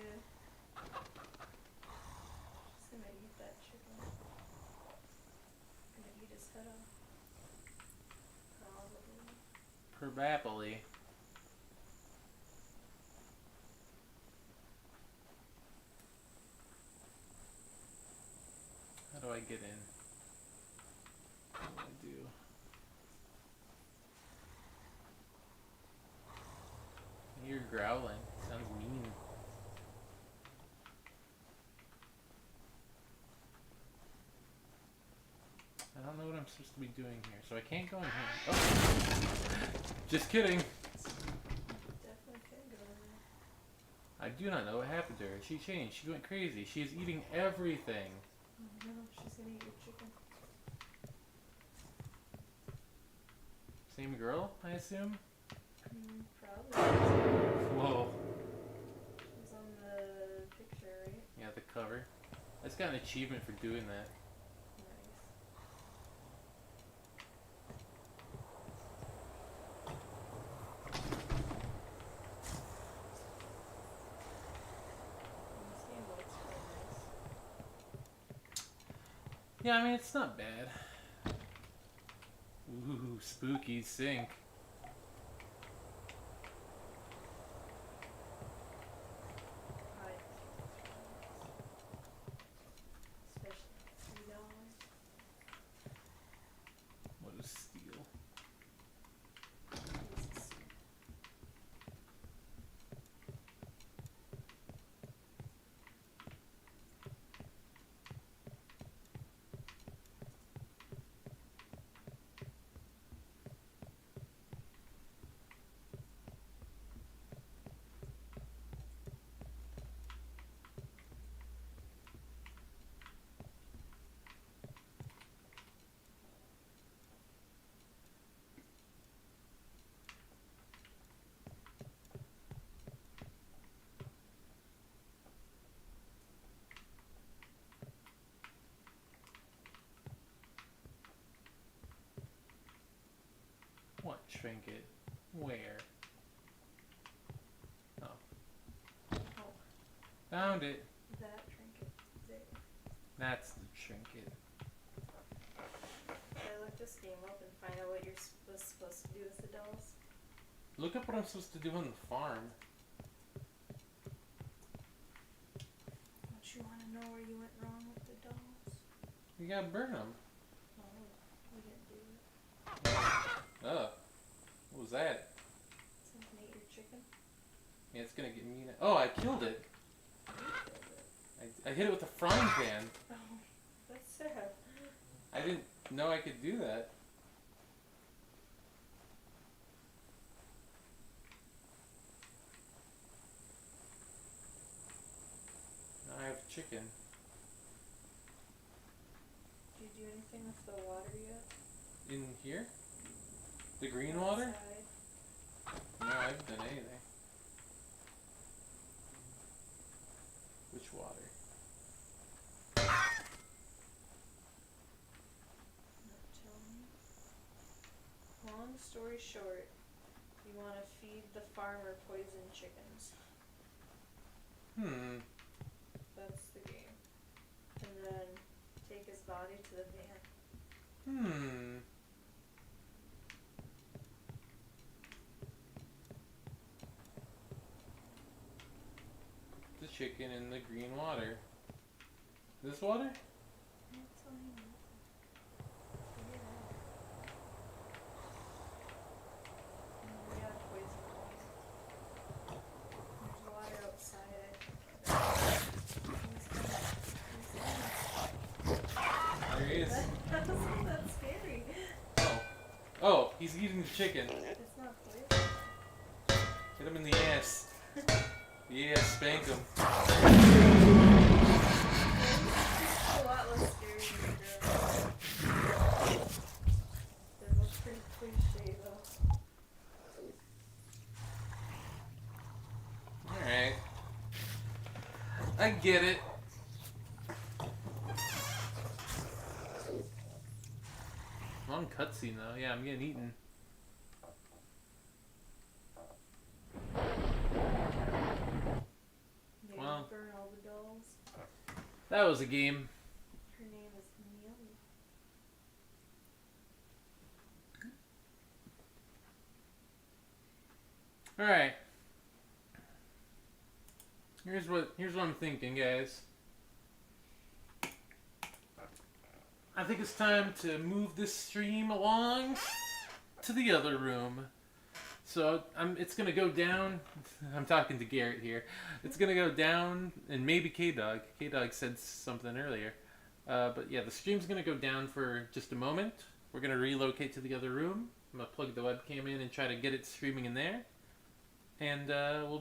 Just gonna eat that chicken. Gonna eat his head off. Probably. Probably. How do I get in? What do I do? You're growling. Sounds mean. I don't know what I'm supposed to be doing here, so I can't go in here. Oh. Just kidding. Definitely could go in I do not know what happened to her. She changed. She went crazy. She is eating everything. Oh no, she's gonna eat your chicken. Same girl, I assume? Probably. Whoa. She's on the picture, right? Yeah, the cover. I just got an achievement for doing that. Yeah, I mean, it's not bad. Ooh, spooky sink. What is steel? What trinket? Where? Oh. Found it. That trinket there. That's the trinket. I looked this game up and find out what you're supposed to do with the dolls. Look up what I'm supposed to do on the farm. Don't you want to know where you went wrong with the dolls? You gotta burn them. Oh, we didn't do it. Oh. What was that? Something ate your chicken? Yeah, it's gonna get me. Oh, I killed it. I hit it with a frying pan. Oh, that's sad. I didn't know I could do that. Now I have chicken. Did you do anything with the water yet? In here? The green water? Outside. No, I haven't done anything. Which water? Not telling me. Long story short, you want to feed the farmer poison chickens. That's the game. And then take his body to the van. The chicken in the green water. This water? I'm not telling you nothing. Figure it out. We got poison balls. There's water outside. There he is. That wasn't that scary. Oh, he's eating the chicken. It's not poison. Hit him in the ass. Yeah, spank him. It's a lot less scary than the girl. They're both pretty cliche though. Alright. I get it. Long cutscene though. Yeah, I'm getting eaten. They Well. burn all the dolls. That was a game. Her name is Millie. Alright. Here's what I'm thinking, guys. I think it's time to move this stream along to the other room. So it's gonna go down. I'm talking to Garrett here. It's gonna go down, and maybe K-Dog. K-Dog said something earlier. But yeah, the stream's gonna go down for just a moment. We're gonna relocate to the other room. I'm gonna plug the webcam in and try to get it streaming in there. And we'll